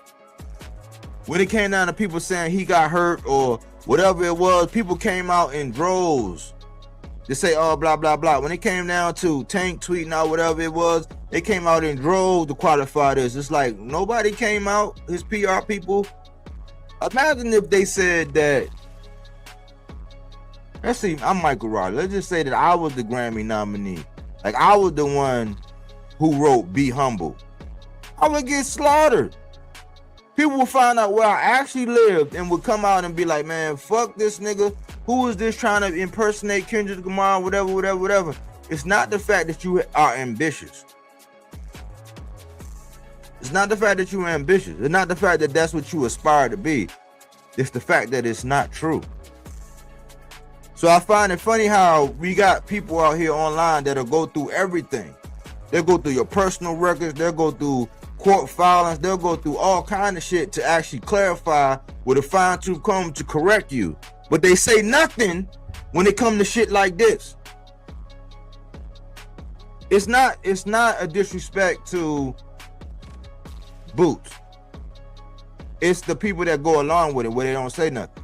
when it came down to people saying he got hurt or whatever it was, people came out in droves to say, oh, blah, blah, blah. When it came down to Tank tweeting out whatever it was, they came out in droves to qualify this. It's like nobody came out, his PR people. Imagine if they said that let's see, I'm Michael Rodgers. Let's just say that I was the Grammy nominee. Like, I was the one who wrote Be Humble. I would get slaughtered. People would find out where I actually lived and would come out and be like, man, fuck this nigga. Who is this trying to impersonate Kendrick Lamar, whatever. It's not the fact that you are ambitious. It's not the fact that you're ambitious. It's not the fact that that's what you aspire to be. It's the fact that it's not true. So I find it funny how we got people out here online that'll go through everything. They'll go through your personal records. They'll go through court filings. They'll go through all kind of shit to actually clarify with a fine-tooth comb to correct you. But they say nothing when it comes to shit like this. It's not a disrespect to Boots. It's the people that go along with it where they don't say nothing.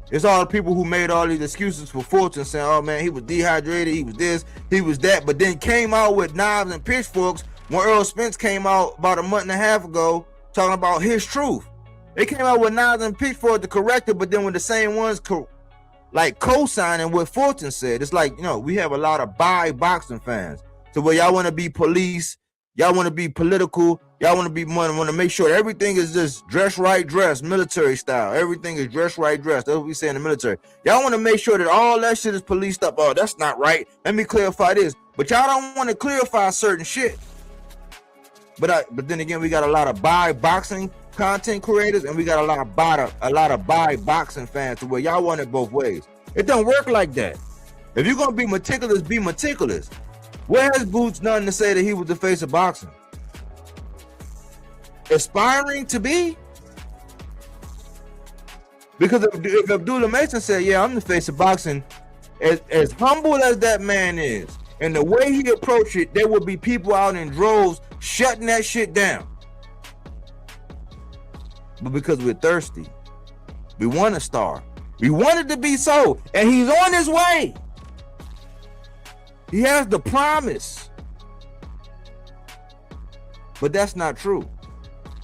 It's all the people who made all these excuses for Fortune, saying, oh man, he was dehydrated, he was this, he was that, but then came out with knives and pitchforks when Earl Spence came out about a month and a half ago talking about his truth. They came out with knives and pitchforks to correct it, but then when the same ones co-signing what Fortune said, it's like, you know, we have a lot of boxing fans. So where y'all want to be police, y'all want to be political, y'all want to make sure everything is just dress right, military style. Everything is dress right, dress. That's what we say in the military. Y'all want to make sure that all that shit is policed up. Oh, that's not right. Let me clarify this. But y'all don't want to clarify certain shit. But then again, we got a lot of boxing content creators, and we got a lot of boxing fans to where y'all want it both ways. It don't work like that. If you're gonna be meticulous, be meticulous. Where has Boots done to say that he was the face of boxing? Aspiring to be? Because if Abdullah Mason said, yeah, I'm the face of boxing, as humble as that man is, and the way he approached it, there would be people out in droves shutting that shit down. But because we're thirsty, we want a star. We want it to be so, and he's on his way. He has the promise. But that's not true.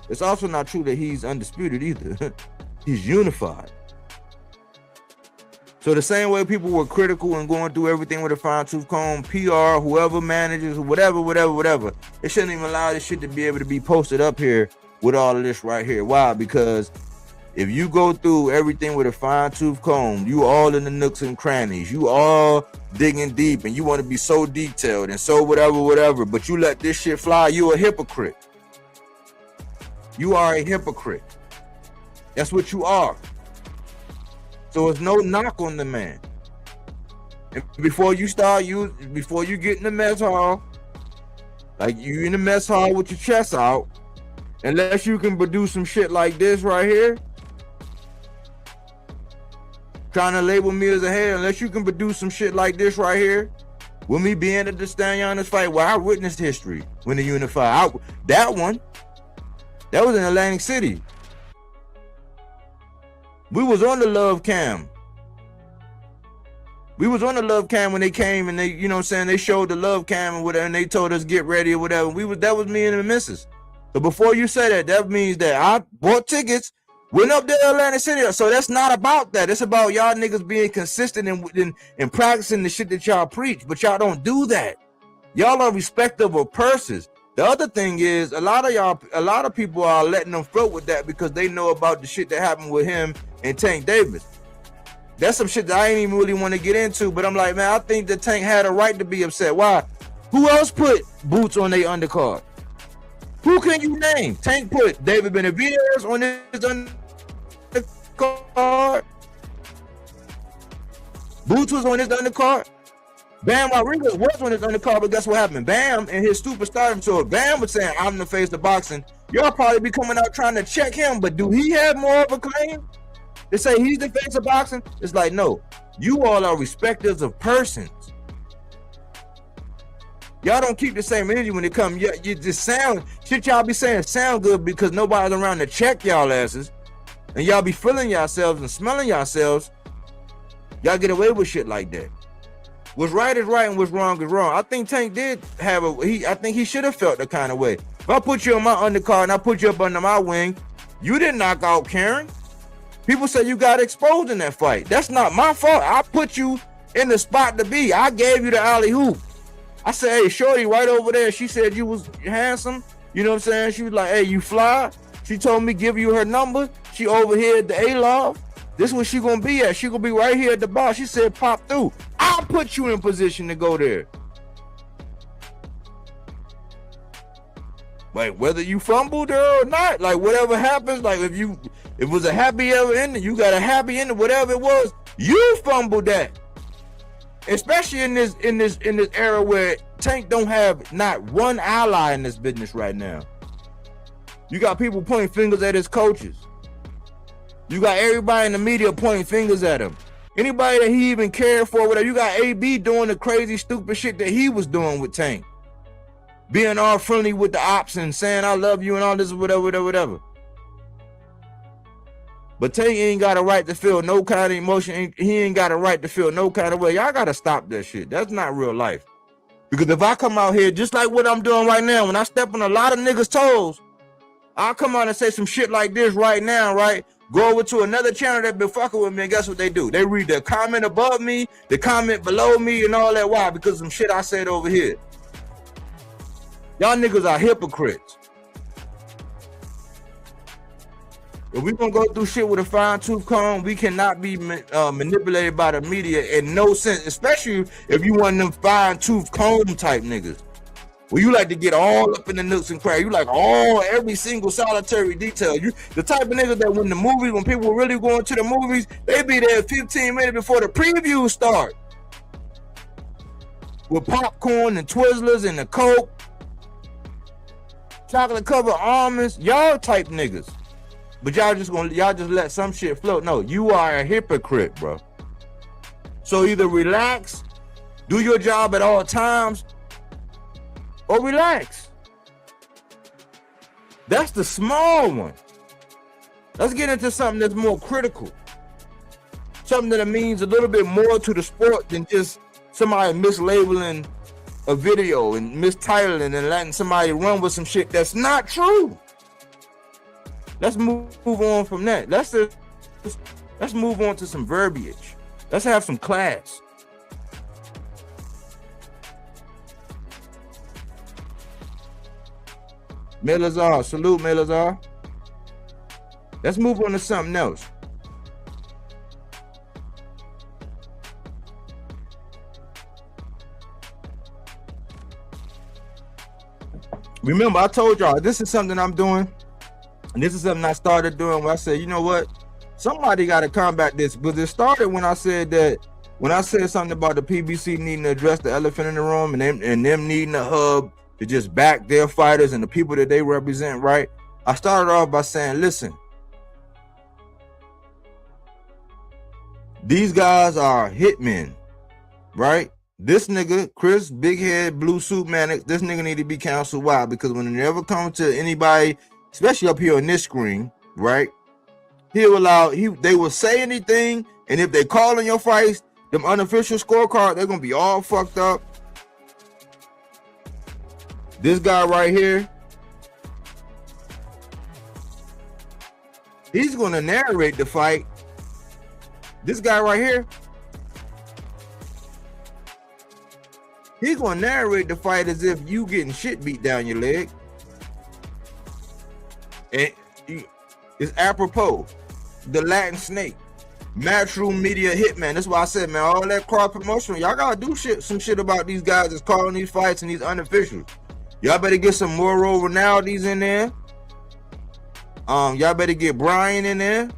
It's also not true that he's undisputed either. He's unified. So the same way people were critical and going through everything with a fine-tooth comb, PR, whoever manages, whatever, they shouldn't even allow this shit to be able to be posted up here with all of this right here. Why? Because if you go through everything with a fine-tooth comb, you all in the nooks and crannies, you all digging deep, and you want to be so detailed and so whatever, but you let this shit fly, you a hypocrite. You are a hypocrite. That's what you are. So it's no knock on the man. And before you get in the mess hall, like you in the mess hall with your chest out, unless you can produce some shit like this right here, trying to label me as a hater, unless you can produce some shit like this right here, with me being at the stand on this fight, well, I witnessed history when the unified. That was in Atlantic City. We was on the love cam. We was on the love cam when they came and they, you know what I'm saying, they showed the love cam and whatever, and they told us get ready or whatever. That was me and the missus. So before you say that means that I bought tickets, went up there to Atlantic City. So that's not about that. It's about y'all niggas being consistent and practicing the shit that y'all preach. But y'all don't do that. Y'all are respective of purses. The other thing is, a lot of people are letting them float with that because they know about the shit that happened with him and Tank Davis. That's some shit that I ain't even really want to get into, but I'm like, man, I think that Tank had a right to be upset. Why? Who else put Boots on their undercard? Who can you name? Tank put David Benavidez on his undercard. Boots was on his undercard. Bam Rodriguez was on his undercard, but guess what happened? Bam and his superstardom. So if Bam was saying, I'm the face of boxing, y'all probably be coming out trying to check him, but do he have more of a claim? They say he's the face of boxing. It's like, no, you all are respecters of persons. Y'all don't keep the same energy when it comes. You just sound, shit y'all be saying sound good because nobody's around to check y'all asses. And y'all be feeling yourselves and smelling yourselves. Y'all get away with shit like that. What's right is right and what's wrong is wrong. I think Tank did have I think he should have felt the kind of way. If I put you on my undercard and I put you up under my wing, you didn't knock out Karen. People say you got exposed in that fight. That's not my fault. I put you in the spot to be. I gave you the alley hoop. I said, hey, shorty, right over there. She said you was handsome. You know what I'm saying? She was like, hey, you fly. She told me give you her number. She over here at the A-Love. This is where she gonna be at. She gonna be right here at the bar. She said, pop through. I'll put you in position to go there. Like, whether you fumbled her or not, like, whatever happens, like, if it was a happy ever ending, you got a happy ending, whatever it was, you fumbled that. Especially in this era where Tank don't have not one ally in this business right now. You got people pointing fingers at his coaches. You got everybody in the media pointing fingers at him. Anybody that he even cared for, whatever. You got AB doing the crazy, stupid shit that he was doing with Tank. Being all friendly with the ops and saying I love you and all this, whatever. But Tank ain't got a right to feel no kind of emotion. He ain't got a right to feel no kind of way. Y'all gotta stop that shit. That's not real life. Because if I come out here just like what I'm doing right now, when I step on a lot of niggas' toes, I'll come out and say some shit like this right now, right? Go over to another channel that been fucking with me, and guess what they do? They read the comment above me, the comment below me, and all that. Why? Because of some shit I said over here. Y'all niggas are hypocrites. If we gonna go through shit with a fine-tooth comb, we cannot be manipulated by the media in no sense, especially if you one of them fine-tooth comb type niggas. Well, you like to get all up in the nooks and crannies. You like every single solitary detail. You the type of niggas that when people really going to the movies, they be there 15 minutes before the previews start. With popcorn and Twizzlers and the Coke. Chocolate covered almonds, y'all type niggas. But y'all just let some shit float. No, you are a hypocrite, bro. So either relax, do your job at all times, or relax. That's the small one. Let's get into something that's more critical. Something that means a little bit more to the sport than just somebody mislabeling a video and mistitling and letting somebody run with some shit that's not true. Let's move on from that. Let's move on to some verbiage. Let's have some class. Melazar, salute Melazar. Let's move on to something else. Remember, I told y'all this is something I'm doing, and this is something I started doing when I said, you know what, somebody got to combat this. Because it started when I said something about the PBC needing to address the elephant in the room and them needing a hub to just back their fighters and the people that they represent, right? I started off by saying, listen, these guys are hitmen, right? This nigga, Chris, big head, blue suit Mannix, this nigga need to be counseled. Why? Because when it ever comes to anybody, especially up here on this screen, right? They will say anything, and if they call in your fights, them unofficial scorecard, they're gonna be all fucked up. This guy right here, he's gonna narrate the fight. This guy right here, he's gonna narrate the fight as if you getting shit beat down your leg. And it's apropos. The Latin snake. Matchroom media hitman. That's why I said, man, all that cross promotion, y'all gotta do some shit about these guys that's calling these fights and these unofficials. Y'all better get some Moro Ronaldis in there. Y'all better get Brian in there.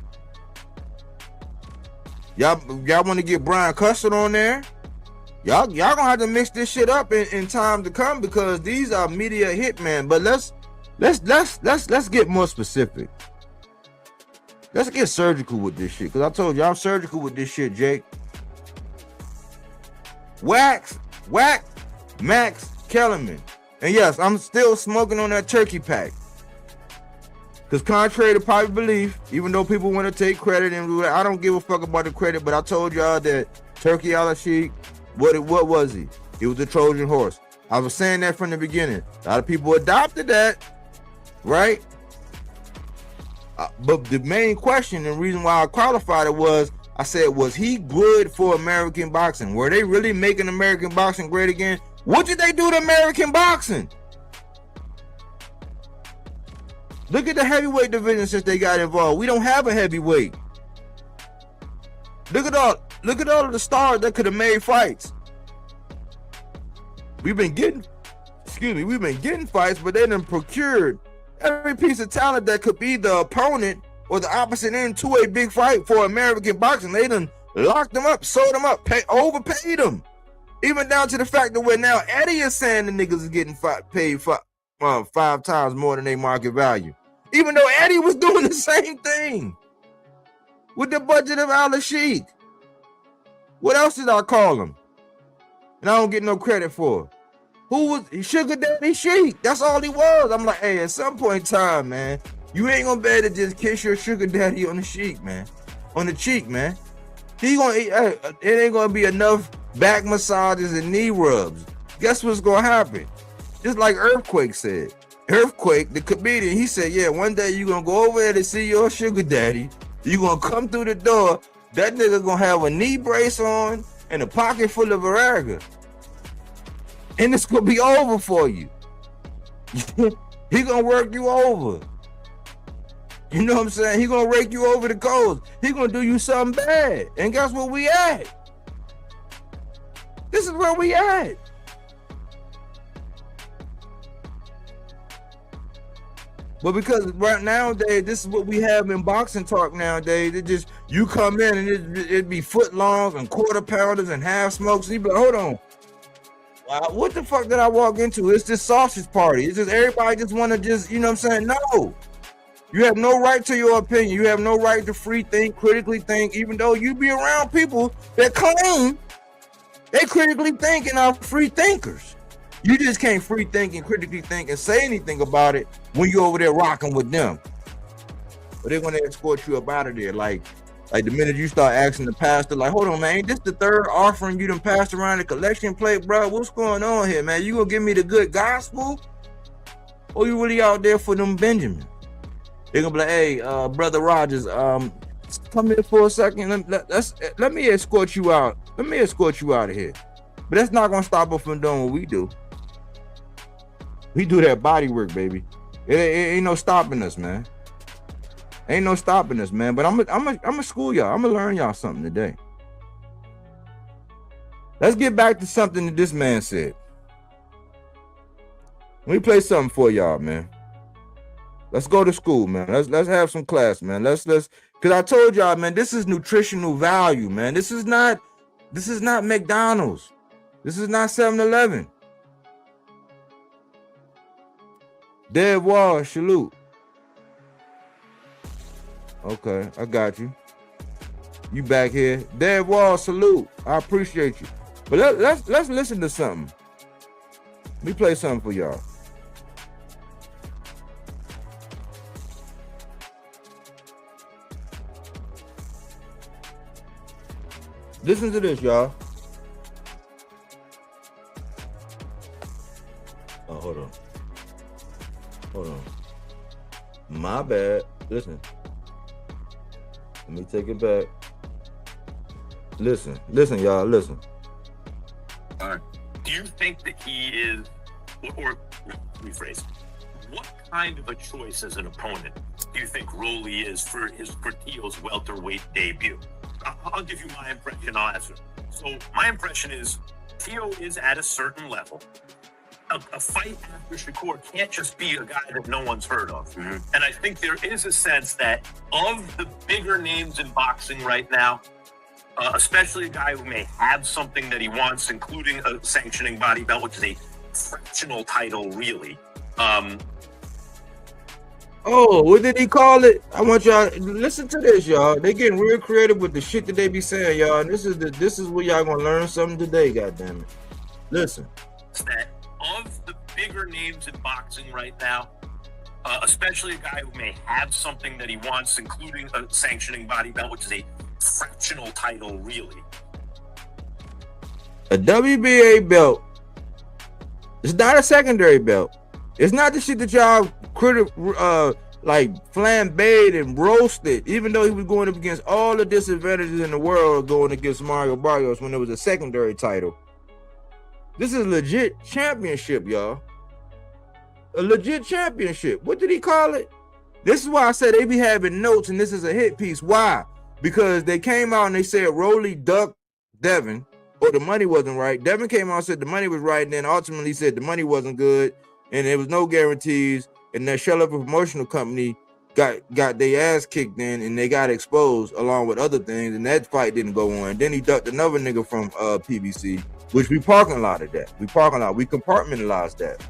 Y'all want to get Brian Custer on there. Y'all gonna have to mix this shit up in time to come, because these are media hitmen. But let's get more specific. Let's get surgical with this shit, because I told you I'm surgical with this shit, Jake. Whack Max Kellerman. And yes, I'm still smoking on that turkey pack. Because contrary to popular belief, even though people want to take credit, and I don't give a fuck about the credit, but I told y'all that Turkey Al-Sheikh, what was he? He was a Trojan horse. I was saying that from the beginning. A lot of people adopted that, right? But the main question and reason why I qualified it was, I said, was he good for American boxing? Were they really making American boxing great again? What did they do to American boxing? Look at the heavyweight division since they got involved. We don't have a heavyweight. Look at all of the stars that could have made fights. We've been getting fights, but they done procured every piece of talent that could be the opponent or the opposite end to a big fight for American boxing. They done locked them up, sold them up, overpaid them. Even down to the fact that where now Eddie is saying the niggas is getting paid 5 times more than their market value. Even though Eddie was doing the same thing with the budget of Al-Sheikh. What else did I call him? And I don't get no credit for. Who was Sugar Daddy Sheik? That's all he was. I'm like, hey, at some point in time, man, you ain't gonna be able to just kiss your sugar daddy on the cheek, man. On the cheek, man. It ain't gonna be enough back massages and knee rubs. Guess what's gonna happen? Just like Earthquake said. Earthquake, the comedian, he said, yeah, one day you're gonna go over there to see your sugar daddy. You're gonna come through the door. That nigga gonna have a knee brace on and a pocket full of Viagra. And it's gonna be over for you. He gonna work you over. You know what I'm saying? He gonna rake you over the coals. He gonna do you something bad. And guess where we at? This is where we at. But because right nowadays, this is what we have in boxing talk nowadays. It just, you come in and it'd be foot longs and quarter pounders and half smokes. And you be like, hold on. What the fuck did I walk into? It's this sausage party. It's just everybody just want to just, you know what I'm saying? No. You have no right to your opinion. You have no right to free think, critically think, even though you be around people that claim they critically think and are free thinkers. You just can't free think and critically think and say anything about it when you're over there rocking with them. But they're going to escort you up out of there. Like the minute you start asking the pastor, like, hold on, man, ain't this the third offering you done passed around the collection plate, bro? What's going on here, man? You gonna give me the good gospel? Or you really out there for them Benjamin? They're gonna be like, hey, Brother Rogers, come here for a second. Let me escort you out. Let me escort you out of here. But that's not gonna stop us from doing what we do. We do that body work, baby. It ain't no stopping us, man. Ain't no stopping us, man. But I'm a school y'all. I'm gonna learn y'all something today. Let's get back to something that this man said. Let me play something for y'all, man. Let's go to school, man. Let's have some class, man. Let's because I told y'all, man, this is nutritional value, man. This is not McDonald's. This is not 7-Eleven. Dead wall, salute. Okay, I got you. You back here. Dead wall, salute. I appreciate you. But let's listen to something. Let me play something for y'all. Listen to this, y'all. Oh, hold on. Hold on. My bad. Listen. Let me take it back. Listen, y'all, listen. Do you think that he is, or rephrase, what kind of a choice as an opponent do you think Rolly is for Teal's welterweight debut? I'll give you my impression, I'll answer. So my impression is Teal is at a certain level. A fight after Shakur can't just be a guy that no one's heard of. Mm-hmm. And I think there is a sense that of the bigger names in boxing right now, especially a guy who may have something that he wants, including a sanctioning body belt, which is a fractional title, really. Oh, what did he call it? I want y'all listen to this, y'all. They getting real creative with the shit that they be saying, y'all. And this is where y'all gonna learn something today, goddammit. Listen. That of the bigger names in boxing right now, especially a guy who may have something that he wants, including a sanctioning body belt, which is a fractional title, really. A WBA belt. It's not a secondary belt. It's not the shit that y'all like flambéed and roasted, even though he was going up against all the disadvantages in the world going against Mario Barrios when it was a secondary title. This is a legit championship, y'all. A legit championship. What did he call it? This is why I said they be having notes, and this is a hit piece. Why? Because they came out and they said Rolly ducked Devin, or the money wasn't right. Devin came out and said the money was right, and then ultimately said the money wasn't good, and there was no guarantees, and that Shell Up Promotional Company got their ass kicked in, and they got exposed along with other things, and that fight didn't go on. Then he ducked another nigga from PBC, which we parking lot of that. We compartmentalized that.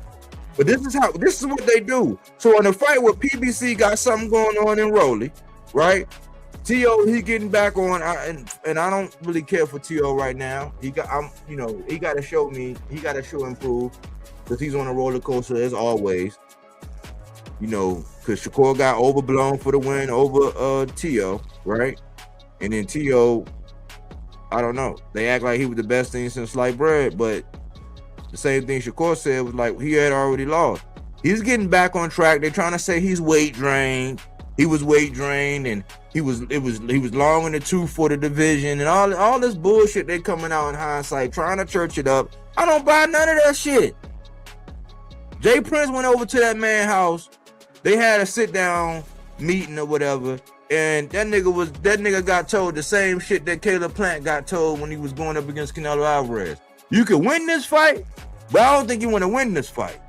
But this is what they do. So in a fight where PBC got something going on in Rolly, right? T.O. he getting back on, and I don't really care for T.O. right now. He got to show improve, because he's on a roller coaster as always. Because Shakur got overblown for the win over T.O., right? And then T.O., I don't know. They act like he was the best thing since sliced bread, but the same thing Shakur said was like he had already lost. He's getting back on track. They're trying to say he's weight drained. He was weight drained, and he was long in the tooth for the division, and all this bullshit. They coming out in hindsight trying to church it up. I don't buy none of that shit. Jay Prince went over to that man's house. They had a sit down meeting or whatever, and that nigga got told the same shit that Caleb Plant got told when he was going up against Canelo Alvarez. You can win this fight, but I don't think you want to win this fight.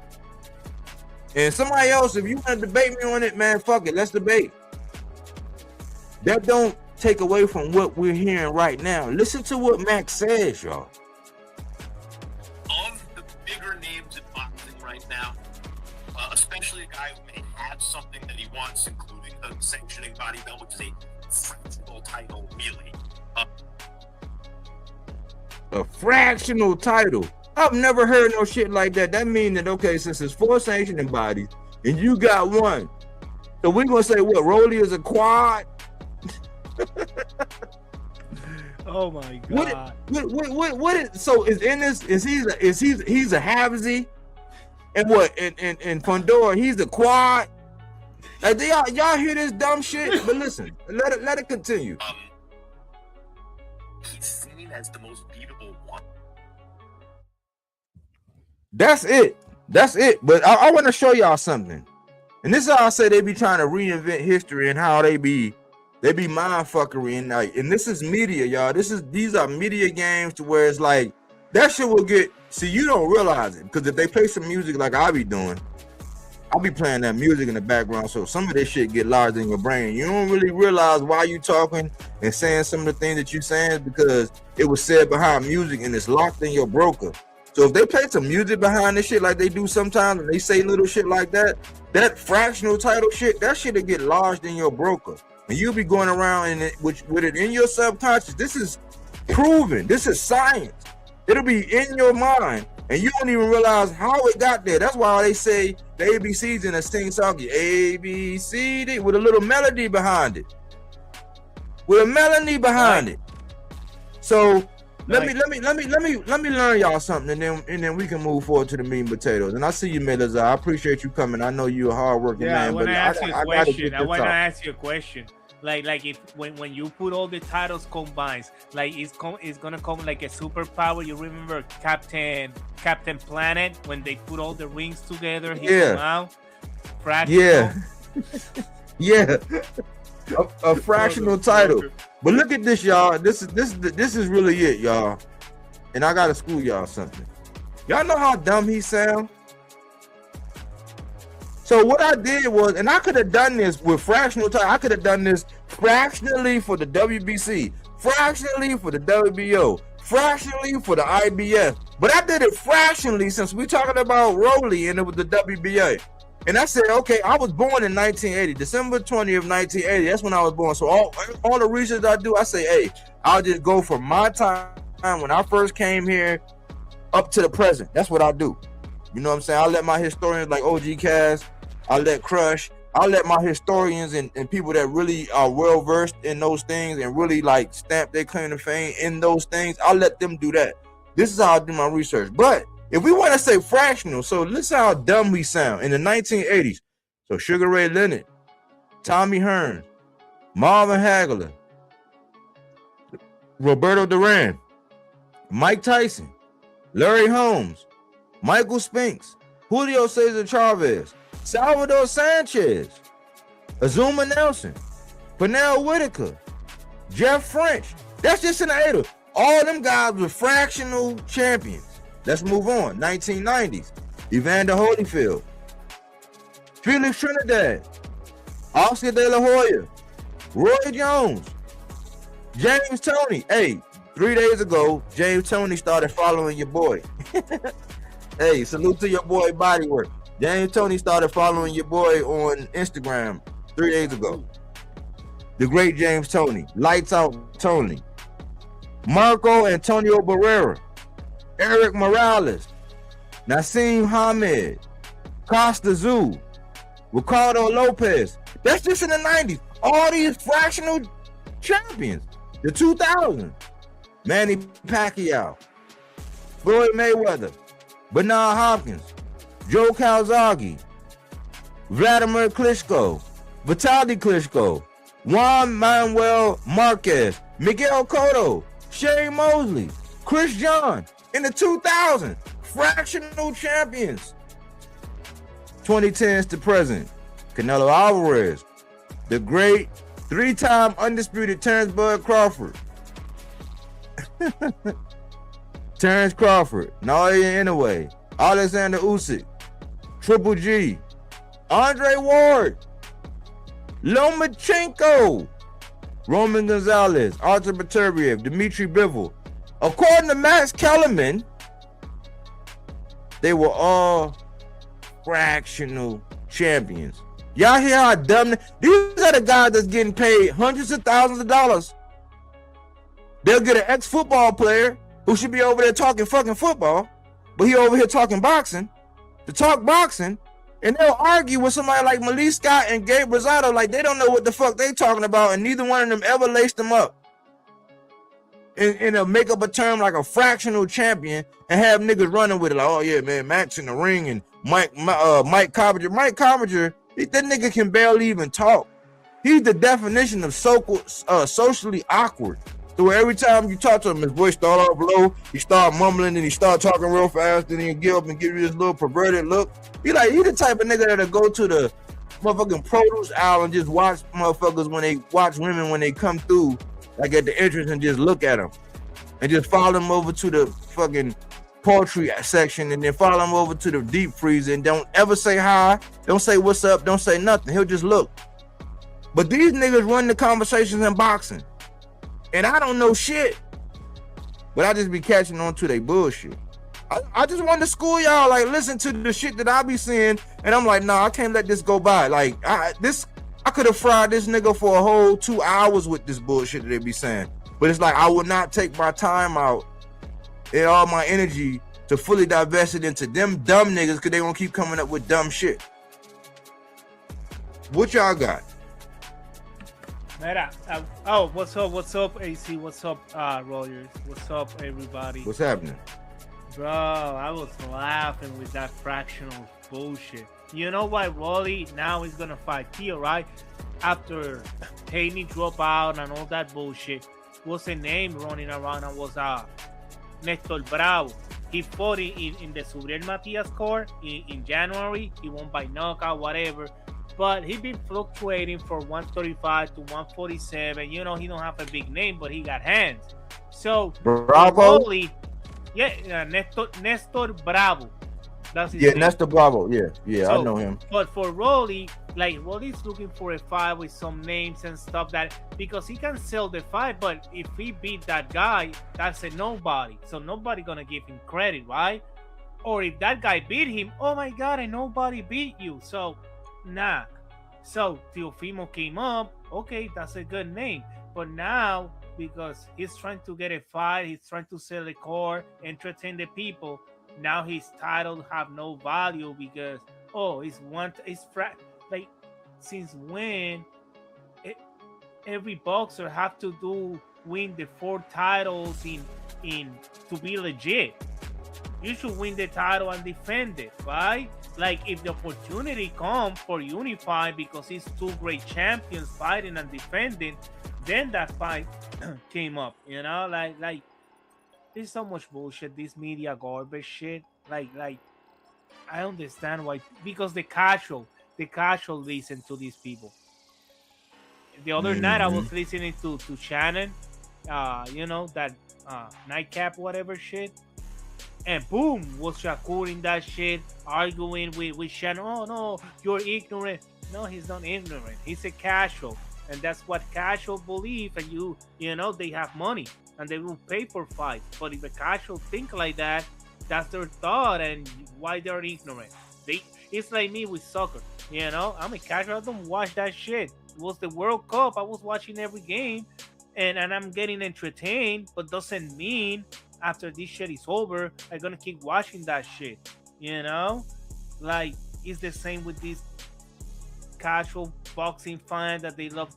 And somebody else, if you want to debate me on it, man, fuck it, let's debate. That don't take away from what we're hearing right now. Listen to what Max says, y'all. Of the bigger names in boxing right now, especially a guy who may have something that he wants, including a sanctioning body belt, which is a fractional title, really. A fractional title. I've never heard no shit like that. That means that, okay, since it's 4 sanctioning bodies and you got one, so we're gonna say what? Rolly is a quad. Oh my god! What is so? Is in this? Is he's a halvesy, and what? And Fondora, he's a quad. Like, y'all hear this dumb shit? But listen, let it continue. He's seen as the most beatable one. That's it. But I want to show y'all something. And this is how I say they be trying to reinvent history and how they be mind fuckery and this is media, y'all. These are media games to where it's like that shit will get. See, you don't realize it because if they play some music like I be doing, I'll be playing that music in the background, so some of this shit get lodged in your brain. You don't really realize why you talking and saying some of the things that you saying because it was said behind music and it's locked in your broker. So if they play some music behind this shit like they do sometimes and they say little shit like that fractional title shit, that shit will get lodged in your broker. And you'll be going around with it in your subconscious. This is proven. This is science. It'll be in your mind. And you don't even realize how it got there. That's why they say the ABCs in a sing-songy. A, B, C, D, with a little melody behind it. With a melody behind it. So let me learn y'all something, and then we can move forward to the meat and potatoes. And I see you, Melazar. I appreciate you coming. I know you're a hardworking man. I want to ask you a question. I want to ask you a question. Like if when you put all the titles combined, like it's gonna come like a superpower. You remember Captain Planet when they put all the rings together? He come out. Fractional. Yeah. A fractional title. But look at this, y'all. This is really it, y'all. And I gotta school y'all something. Y'all know how dumb he sound? So what I did was, and I could have done this with fractional title. I could have done this fractionally for the WBC, fractionally for the WBO, fractionally for the IBF. But I did it fractionally since we're talking about Rolly and it was the WBA. And I said, okay, I was born in 1980, December 20th, 1980. That's when I was born. So all the research I do, I say, hey, I'll just go from my time when I first came here up to the present. That's what I do. You know what I'm saying? I'll let my historians like OG Cass, I'll let Crush, I'll let my historians and people that really are well-versed in those things and really like stamp their claim to fame in those things, I'll let them do that. This is how I do my research. But if we want to say fractional, so listen how dumb we sound in the 1980s. So Sugar Ray Leonard, Tommy Hearns, Marvin Hagler, Roberto Duran, Mike Tyson, Larry Holmes, Michael Spinks, Julio Cesar Chavez, Salvador Sanchez, Azuma Nelson, Pernell Whitaker, Jeff French. That's just in the 80s. All them guys were fractional champions. Let's move on. 1990s. Evander Holyfield, Felix Trinidad, Oscar De La Hoya, Roy Jones, James Toney. Hey, 3 days ago, James Toney started following your boy. Hey, salute to your boy Bodywork. James Toney started following your boy on Instagram 3 days ago. The great James Toney. Lights Out Tony. Marco Antonio Barrera. Eric Morales. Nassim Hamed. Costa Zoo. Ricardo Lopez. That's just in the 90s. All these fractional champions. The 2000s. Manny Pacquiao. Floyd Mayweather. Bernard Hopkins. Joe Calzaghe. Vladimir Klitschko. Vitaly Klitschko. Juan Manuel Marquez. Miguel Cotto. Shane Mosley. Chris John. In the 2000s. Fractional champions. 2010s to present. Canelo Alvarez. The great 3-time undisputed Terrence Bud Crawford. Terrence Crawford. Naoya Inoue. Alexander Usyk. Triple G. Andre Ward. Lomachenko. Roman Gonzalez. Artur Beterbiev. Dmitry Bivol. According to Max Kellerman, they were all fractional champions. Y'all hear how dumb these are the guys that's getting paid hundreds of thousands of dollars. They'll get an ex-football player who should be over there talking fucking football, but he over here talking boxing, to talk boxing, and they'll argue with somebody like Malik Scott and Gabe Rosado like they don't know what the fuck they talking about, and neither one of them ever laced them up. And they'll make up a term like a fractional champion and have niggas running with it like, oh yeah, man, Max in the ring and Mike Coppinger. Mike Coppinger, that nigga can barely even talk. He's the definition of socially awkward. So every time you talk to him, his voice start off low, he start mumbling, and he start talking real fast, and he'll get up and give you this little perverted look. He the type of nigga that'll go to the motherfucking produce aisle and just watch motherfuckers when they watch women when they come through, like at the entrance, and just look at them. And just follow them over to the fucking poultry section, and then follow them over to the deep freezer, and don't ever say hi, don't say what's up, don't say nothing. He'll just look. But these niggas run the conversations in boxing. And I don't know shit, but I just be catching on to their bullshit. I just wanted to school y'all, like, listen to the shit that I be seeing, and I'm like, nah, I can't let this go by. Like, I could have fried this nigga for a whole 2 hours with this bullshit that they be saying. But it's like, I would not take my time out and all my energy to fully divest it into them dumb niggas, because they gonna keep coming up with dumb shit. What y'all got? What's up, AC? What's up, Rollers? What's up, everybody? What's happening? Bro, I was laughing with that fractional bullshit. You know why Rolly now is gonna fight Tio, right? After Haney drop out and all that bullshit, what's the name running around and was Nestor Bravo. He fought in the Subriel Matias court in January. He won by knockout, whatever. But he been fluctuating from 135 to 147. You know, he don't have a big name, but he got hands. So Bravo. Rolly, Nestor Bravo. That's his name. Nestor Bravo. Yeah, so, I know him. But for Rolly, like, Rolly's looking for a fight with some names and stuff, that because he can sell the fight, but if he beat that guy, that's a nobody. So nobody gonna give him credit, right? Or if that guy beat him, oh my god, and nobody beat you. So nah. So Teofimo came up. Okay, that's a good name. But now, because he's trying to get a fight, he's trying to sell the core, entertain the people. Now his title have no value because like, since when every boxer have to win the 4 titles in to be legit? you should win the title and defend it, right? Like if the opportunity comes for Unify because it's two great champions fighting and defending, then that fight came up, like there's so much bullshit, this media garbage shit. Like I understand why, because the casual listen to these people. The other night I Mm-hmm. was listening to Shannon, that nightcap whatever shit, and boom was Shakur in that shit arguing with Shannon. Oh no, you're ignorant. No, he's not ignorant. He's a casual, and that's what casual believe. And they have money and they will pay for fights. But if a casual think like that, that's their thought, and why they're ignorant. It's like me with soccer. I'm a casual. I don't watch that shit. It was the World Cup. I was watching every game, and I'm getting entertained. But doesn't mean after this shit is over, I'm gonna keep watching that shit. You know, like it's the same with these casual boxing fans that they love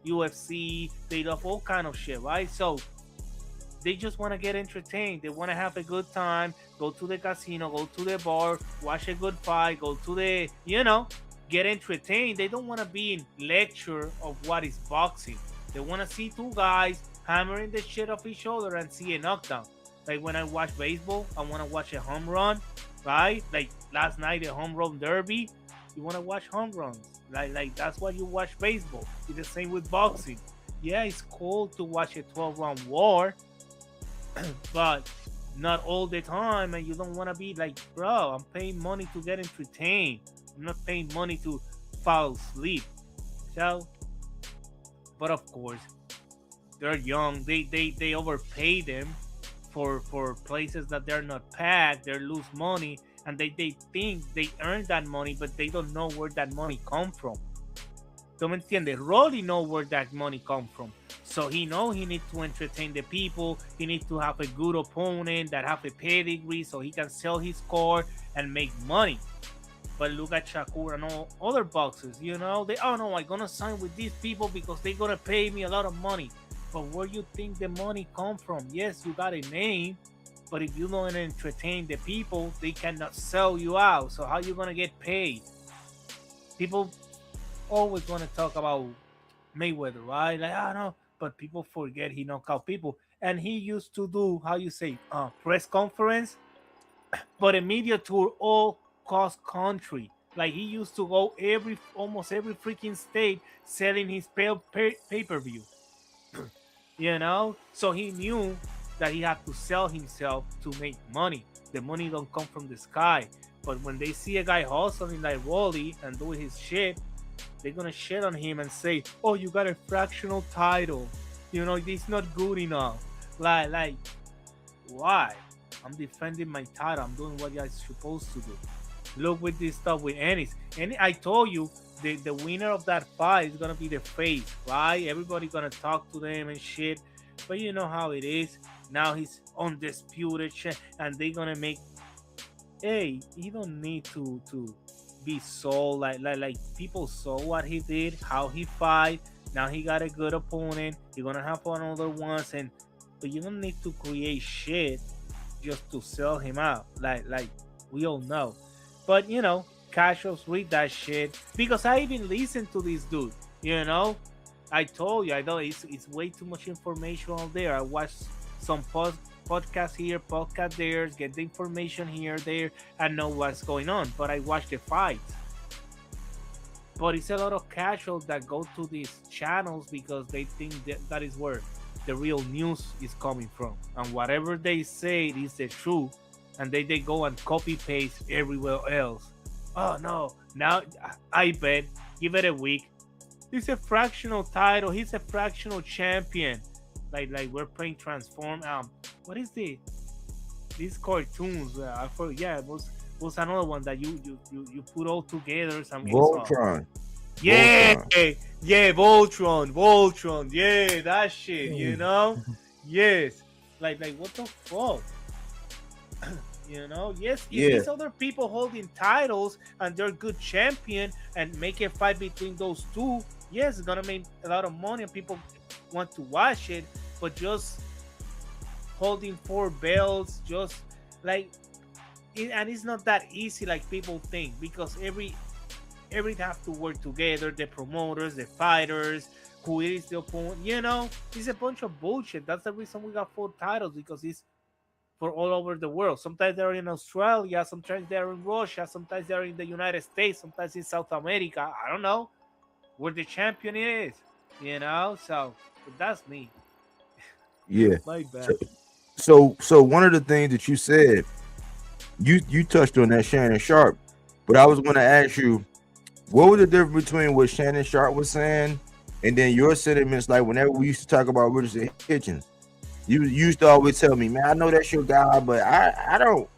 UFC. They love all kind of shit, right? So they just want to get entertained. They want to have a good time. Go to the casino, go to the bar, watch a good fight, go to get entertained. They don't want to be in lecture of what is boxing. They want to see two guys hammering the shit off each other and see a knockdown. Like when I watch baseball, I want to watch a home run, right? Like last night, a home run derby. You want to watch home runs. Like that's why you watch baseball. It's the same with boxing. Yeah, it's cool to watch a 12-round war, but not all the time. And you don't want to be like, bro, I'm paying money to get entertained. I'm not paying money to fall asleep. So, but of course, they're young. They overpay them for places that they're not packed. They lose money, and they think they earn that money, but they don't know where that money come from. ¿Tú me entiendes? Rolly know where that money come from. So he know he needs to entertain the people. He needs to have a good opponent that have a pedigree so he can sell his car and make money. But look at Shakur and all other boxers, they, oh no, I'm gonna sign with these people because they're gonna pay me a lot of money. But where you think the money come from? Yes, you got a name, but if you don't entertain the people, they cannot sell you out. So how you gonna get paid? People always gonna talk about Mayweather, right? Like, I don't know, but people forget he knocked out people. And he used to do, how you say, press conference, but a media tour all cross country. Like he used to go almost every freaking state selling his pay-per-view. So he knew that he had to sell himself to make money. The money don't come from the sky. But when they see a guy hustling like Wally and doing his shit, they're gonna shit on him and say, "Oh, you got a fractional title. This not good enough." Like, why? I'm defending my title. I'm doing what I'm supposed to do. Look with this stuff with Ennis. And I told you, the winner of that fight is gonna be the face, right? Everybody gonna talk to them and shit. But you know how it is. Now he's undisputed shit, and they're gonna make. Hey, you don't need to be sold like people saw what he did, how he fight. Now he got a good opponent. You're gonna have another ones, but you don't need to create shit just to sell him out. Like we all know. But casuals read that shit because I even listen to this dude. I told you, I know it's way too much information out there. I watch some podcast here, podcast there, get the information here, there, and know what's going on. But I watch the fights. But it's a lot of casuals that go to these channels because they think that is where the real news is coming from. And whatever they say is the truth. And they go and copy paste everywhere else. Oh no, now I bet, give it a week. He's a fractional title, he's a fractional champion. Like we're playing Transform. What is these cartoons? I forgot. Yeah, it was another one that you put all together. Some Voltron. Yeah, Voltron. yeah, Voltron. Yeah, that shit. Yes. Like what the fuck? Yes, if these other people holding titles and they're good champion and make a fight between those two, yes, it's gonna make a lot of money and people want to watch it. But just holding 4 belts, just like and it's not that easy like people think, because every have to work together. The promoters, the fighters, who is the opponent. It's a bunch of bullshit. That's the reason we got 4 titles, because it's for all over the world. Sometimes they're in Australia, sometimes they're in Russia, sometimes they're in the United States, sometimes in South America. I don't know where the champion is. So but that's me. Yeah. My bad. So one of the things that you said, you touched on that Shannon Sharp, but I was going to ask you, what was the difference between what Shannon Sharp was saying and then your sentiments? Like whenever we used to talk about Richardson Hitchens, you used to always tell me, man, I know that's your guy, but I don't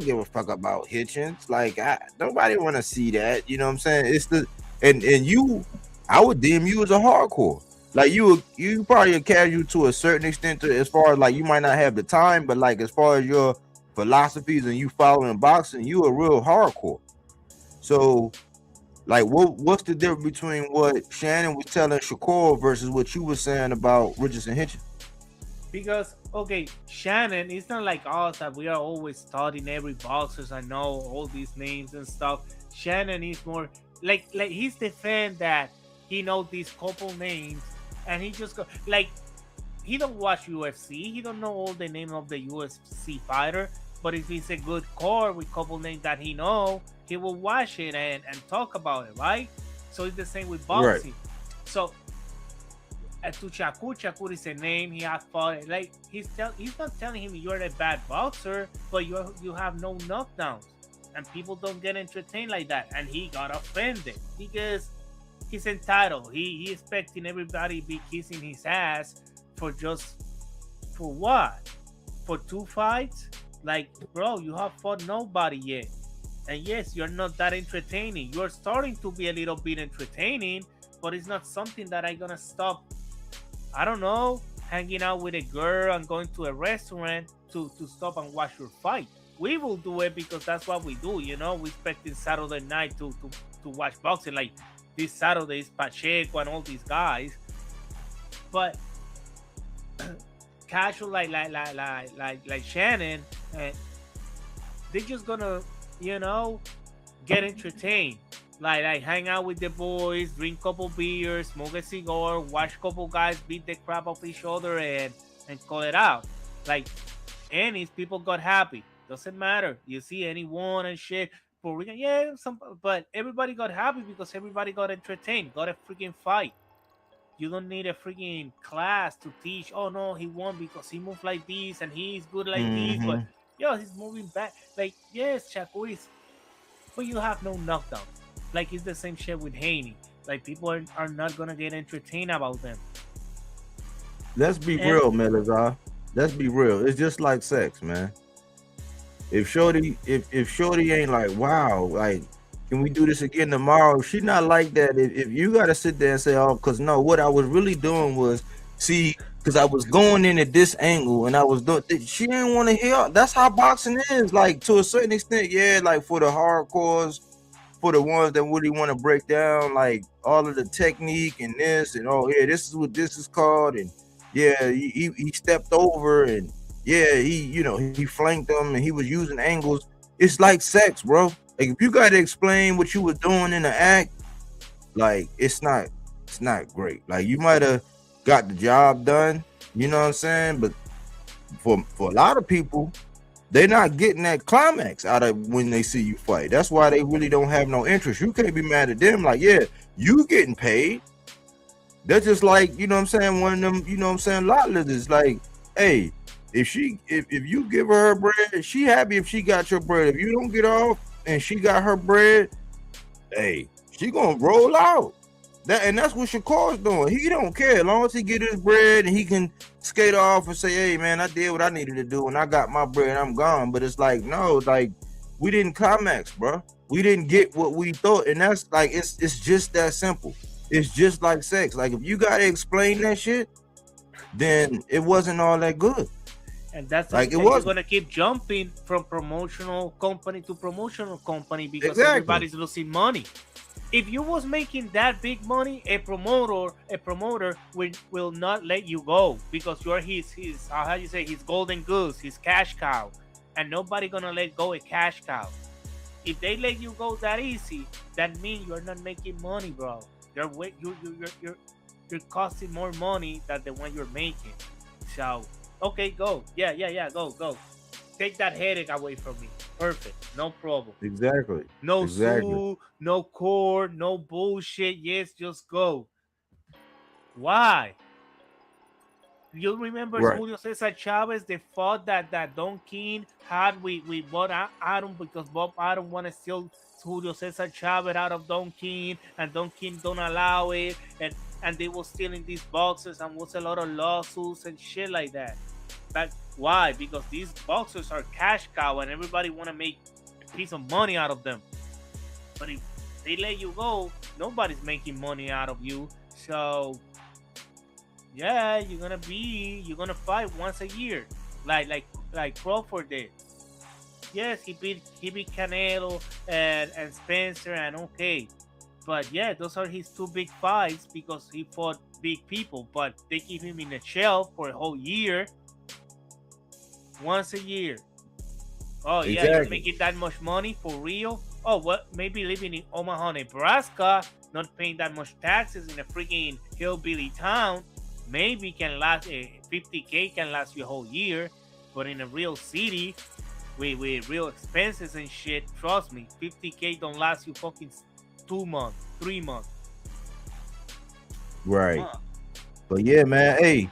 give a fuck about Hitchens. Like nobody want to see that. You know what I'm saying? It's the and you, I would deem you as a hardcore. Like you probably a casual to a certain extent, as far as like you might not have the time, but like as far as your philosophies and you following boxing, you a real hardcore. So like what's the difference between what Shannon was telling Shakur versus what you were saying about Richardson Hitchens? Because Shannon, it's not like us that we are always studying every boxers. I know all these names and stuff. Shannon is more like he's the fan that he knows these couple names, and he just go like he don't watch UFC. He don't know all the name of the UFC fighter. But if it's a good card with couple names that he know, he will watch it and talk about it, right? So it's the same with boxing. Right. So to Shakur is a name. He has fought. Like he's not telling him you're a bad boxer, but you have no knockdowns, and people don't get entertained like that. And he got offended because he's entitled. He expecting everybody to be kissing his ass for what? For 2 fights? Like, bro, you have fought nobody yet. And yes, you're not that entertaining. You're starting to be a little bit entertaining, but it's not something that I'm gonna stop, I don't know, hanging out with a girl and going to a restaurant to stop and watch your fight. We will do it because that's what we do, we expecting Saturday night to watch boxing. Like this Saturday is Pacheco and all these guys. But casual like Shannon, and they're just gonna get entertained, like hang out with the boys, drink couple beers, smoke a cigar, watch couple guys beat the crap of each other and call it out. Like any people got happy, doesn't matter, you see anyone and shit, but everybody got happy because everybody got entertained, got a freaking fight. You don't need a freaking class to teach. Oh no, he won because he moved like this and he's good like this. But he's moving back. Like yes, Shakur is, but you have no knockdown. Like it's the same shit with Haney. Like people are not gonna get entertained about them. Let's be real, Melazar. Let's be real. It's just like sex, man. If Shorty ain't like, wow, like, can we do this again tomorrow? She not like that. If you gotta sit there and say, oh, because no, what I was really doing was, see, because I was going in at this angle and I was doing, she didn't want to hear. That's how boxing is, like to a certain extent. Yeah, like for the hardcores, for the ones that really want to break down like all of the technique and this and oh yeah, this is what this is called, and yeah, he stepped over and yeah, he flanked them and he was using angles. It's like sex, bro. Like if you gotta explain what you were doing in the act, like it's not great. Like you might have got the job done, you know what I'm saying? But for a lot of people, they're not getting that climax out of when they see you fight. That's why they really don't have no interest. You can't be mad at them. Like, yeah, you getting paid. They're just like, you know what I'm saying, one of them, you know what I'm saying, lot lizards. Like, hey, if you give her bread, she happy if she got your bread. If you don't get off and she got her bread, hey, she gonna roll out. And that's what Shakur's doing. He don't care as long as he get his bread and he can skate off and say, hey man, I did what I needed to do and I got my bread, I'm gone. But it's like, no, like we didn't climax, bro. We didn't get what we thought. And that's like, it's just that simple. It's just like sex. Like if you gotta explain that shit, then it wasn't all that good. And that's like it was. You're gonna keep jumping from promotional company to promotional company because everybody's losing money. If you was making that big money, a promoter will not let you go because you're his how you say, his golden goose, his cash cow. and nobody gonna let go a cash cow. If they let you go that easy, that means you're not making money, bro. You're costing more money than the one you're making. So okay, go. Yeah, go. Take that headache away from me. Perfect. No problem. Exactly. No Exactly. sue, no court, no bullshit. Yes, just go. Why? You remember Right. Julio Cesar Chavez, the fault that Don King had with Bob Arum, because Bob Arum want to steal Julio Cesar Chavez out of Don King, and Don King don't allow it, and they was stealing these boxers, and was a lot of lawsuits and shit like that. But why? Because these boxers are cash cow, and everybody want to make a piece of money out of them. But if they let you go, nobody's making money out of you. So yeah, you're gonna fight once a year, like Crawford did. Yes, he beat Canelo and Spencer, and okay, but yeah, those are his two big fights because he fought big people. But they keep him in the shelf for a whole year, once a year. Oh yeah, Exactly. you're making that much money for real? Oh, what? Maybe living in Omaha, Nebraska, not paying that much taxes in a freaking hillbilly town. Maybe can last 50K can last you a whole year, but in a real city with real expenses and shit, trust me, 50K don't last you fucking 2 months, 3 months. Right. But yeah, man. Hey,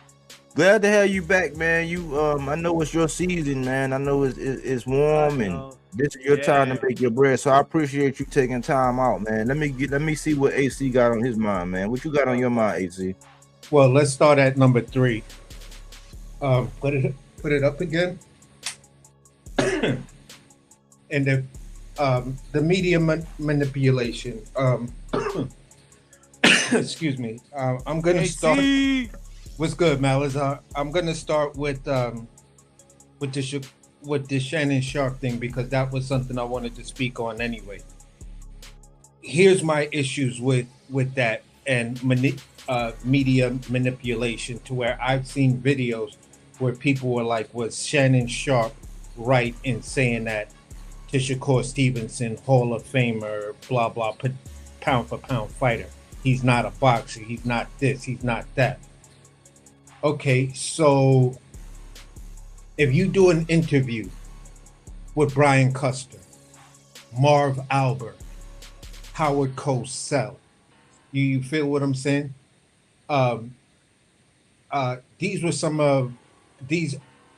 glad to have you back, man. You I know it's your season, man. I know it's warm, and this is your time to make your bread. So I appreciate you taking time out, man. Let me see what AC got on his mind, man. What you got on your mind, AC? Well, let's start at number 3. Put it up again. And the media manipulation. Excuse me. I'm gonna start. What's good, Malice? I'm gonna start with the Shannon Sharp thing, because that was something I wanted to speak on anyway. Here's my issues with that and media manipulation, to where I've seen videos where people were like, was Shannon Sharp right in saying that to Shakur Stevenson, Hall of Famer, blah, blah, pound for pound fighter? He's not a boxer. He's not this. He's not that. Okay, so if you do an interview with Brian Custer, Marv Albert, Howard Cosell, you feel what I'm saying? These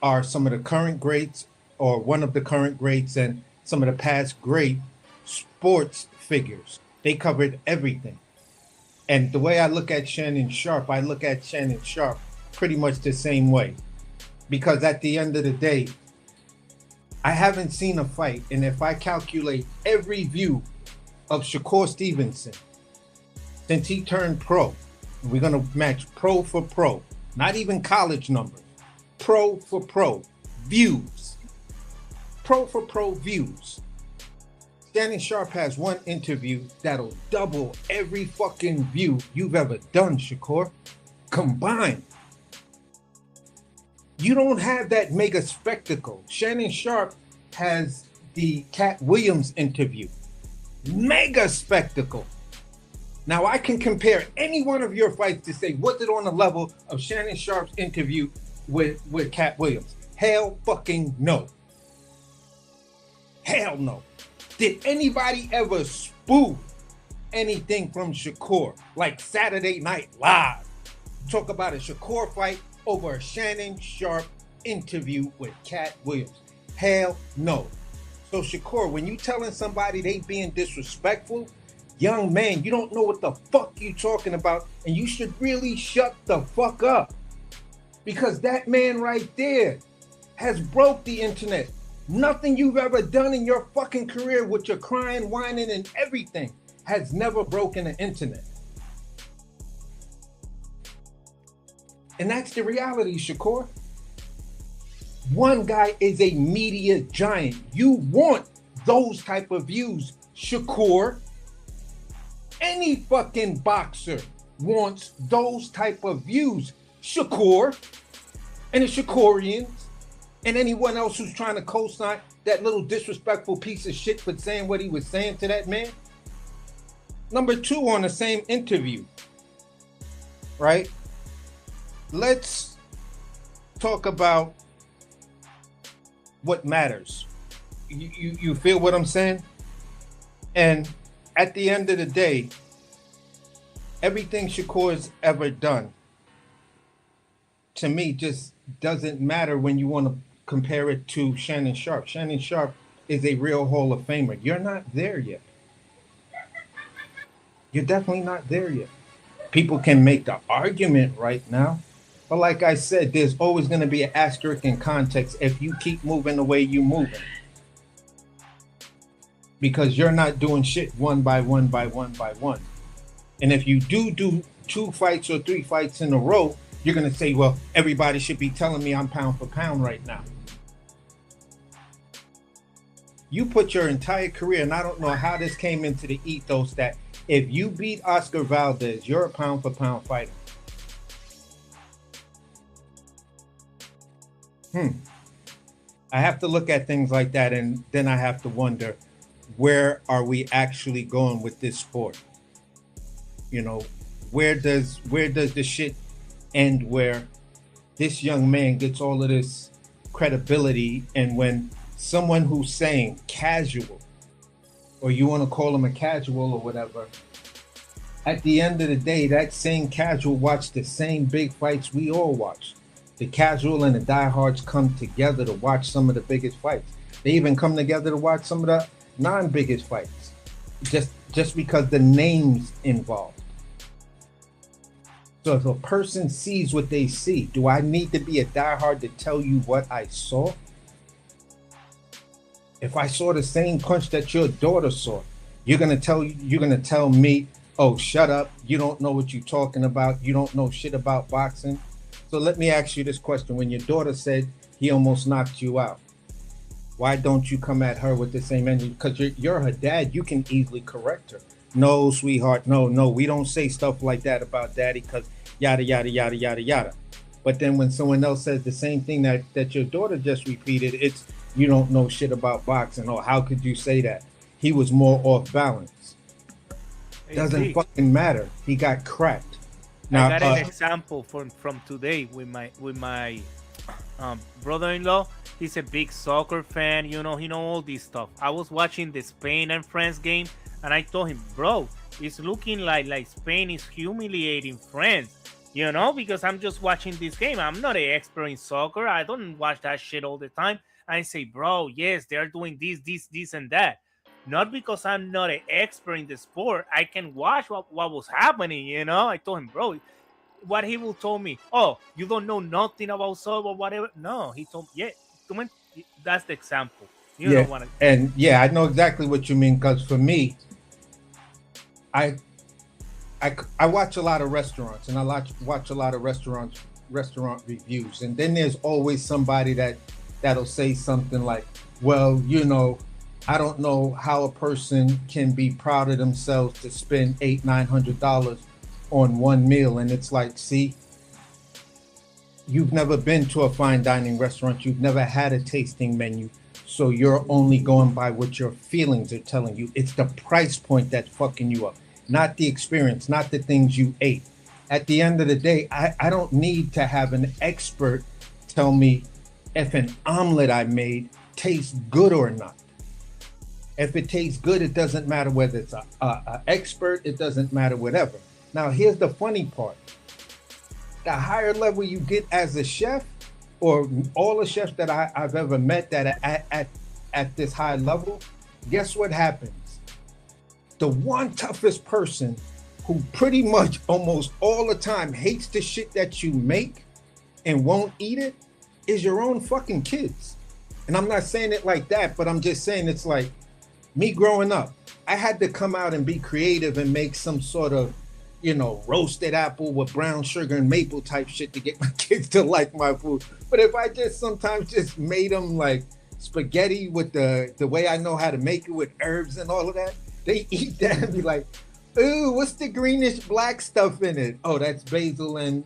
are some of the current greats, or one of the current greats, and some of the past great sports figures. They covered everything. And the way I look at Shannon Sharp pretty much the same way. Because at the end of the day, I haven't seen a fight, and if I calculate every view of Shakur Stevenson since he turned pro, we're going to match pro for pro, not even college numbers, pro for pro views. Pro for pro views. Shannon Sharp has one interview that'll double every fucking view you've ever done, Shakur, combined. You don't have that mega spectacle. Shannon Sharp has the Cat Williams interview. Mega spectacle. Now I can compare any one of your fights to say, was it on the level of Shannon Sharp's interview with Cat Williams? Hell fucking no. Hell no. Did anybody ever spoof anything from Shakur, like Saturday Night Live? Talk about a Shakur fight over a Shannon Sharp interview with Cat Williams. Hell no. So Shakur, when you telling somebody they being disrespectful, young man, you don't know what the fuck you talking about, and you should really shut the fuck up. Because that man right there has broke the internet. Nothing you've ever done in your fucking career with your crying, whining, and everything has never broken the internet. And that's the reality, Shakur. One guy is a media giant. You want those type of views, Shakur. Any fucking boxer wants those type of views, Shakur. And the Shakurians, And anyone else who's trying to co-sign that little disrespectful piece of shit for saying what he was saying to that man. Number two, on the same interview, right? Let's talk about what matters. You feel what I'm saying? And at the end of the day, everything Shakur's ever done, to me, just doesn't matter when you want to compare it to Shannon Sharpe. Shannon Sharpe is a real Hall of Famer. You're not there yet. You're definitely not there yet. People can make the argument right now, but like I said, there's always going to be an asterisk in context if you keep moving the way you're moving. Because you're not doing shit one by one by one by one. And if you do 2 fights or 3 fights in a row, you're going to say, well, everybody should be telling me I'm pound for pound right now. You put your entire career, and I don't know how this came into the ethos, that if you beat Oscar Valdez, you're a pound for pound fighter. I have to look at things like that, and then I have to wonder, where are we actually going with this sport? You know, where does the shit end where this young man gets all of this credibility, and when someone who's saying casual, or you want to call him a casual or whatever, at the end of the day, that same casual watched the same big fights we all watch. The casual and the diehards come together to watch some of the biggest fights. They even come together to watch some of the non-biggest fights, just because the names involved. So if a person sees what they see, do I need to be a diehard to tell you what I saw? If I saw the same punch that your daughter saw, you're gonna tell me, oh, shut up, you don't know what you're talking about, you don't know shit about boxing. So let me ask you this question. When your daughter said he almost knocked you out, why don't you come at her with the same energy? Because you're her dad, you can easily correct her. No, sweetheart, no, we don't say stuff like that about daddy, because yada, yada, yada, yada, yada. But then when someone else says the same thing that your daughter just repeated, it's, you don't know shit about boxing. Oh, how could you say that? He was more off balance. Doesn't fucking matter. He got cracked. Now, I got an example from today with my brother-in-law. He's a big soccer fan. You know, he know all this stuff. I was watching the Spain and France game, and I told him, bro, it's looking like Spain is humiliating France. You know, because I'm just watching this game. I'm not an expert in soccer. I don't watch that shit all the time. I say, bro, yes, they're doing this, and that. Not because I'm not an expert in the sport. I can watch what was happening, you know? I told him, bro, what he will told me, oh, you don't know nothing about soccer or whatever. No, he told me, yeah, that's the example. You don't want to. And yeah, I know exactly what you mean, because for me, I watch a lot of restaurants, and I watch a lot of restaurant reviews. And then there's always somebody that'll say something like, well, you know, I don't know how a person can be proud of themselves to spend $800-900 on one meal. And it's like, see, you've never been to a fine dining restaurant. You've never had a tasting menu. So you're only going by what your feelings are telling you. It's the price point that's fucking you up, not the experience, not the things you ate. At the end of the day, I don't need to have an expert tell me if an omelet I made tastes good or not. If it tastes good, it doesn't matter whether it's a expert, it doesn't matter whatever. Now, here's the funny part. The higher level you get as a chef, or all the chefs that I've ever met that are at this high level, guess what happens? The one toughest person who pretty much almost all the time hates the shit that you make and won't eat it is your own fucking kids. And I'm not saying it like that, but I'm just saying it's like me growing up. I had to come out and be creative and make some sort of, you know, roasted apple with brown sugar and maple type shit to get my kids to like my food. But if I just sometimes just made them like spaghetti with the way I know how to make it with herbs and all of that, they eat that and be like, ooh, what's the greenish black stuff in it? Oh, that's basil and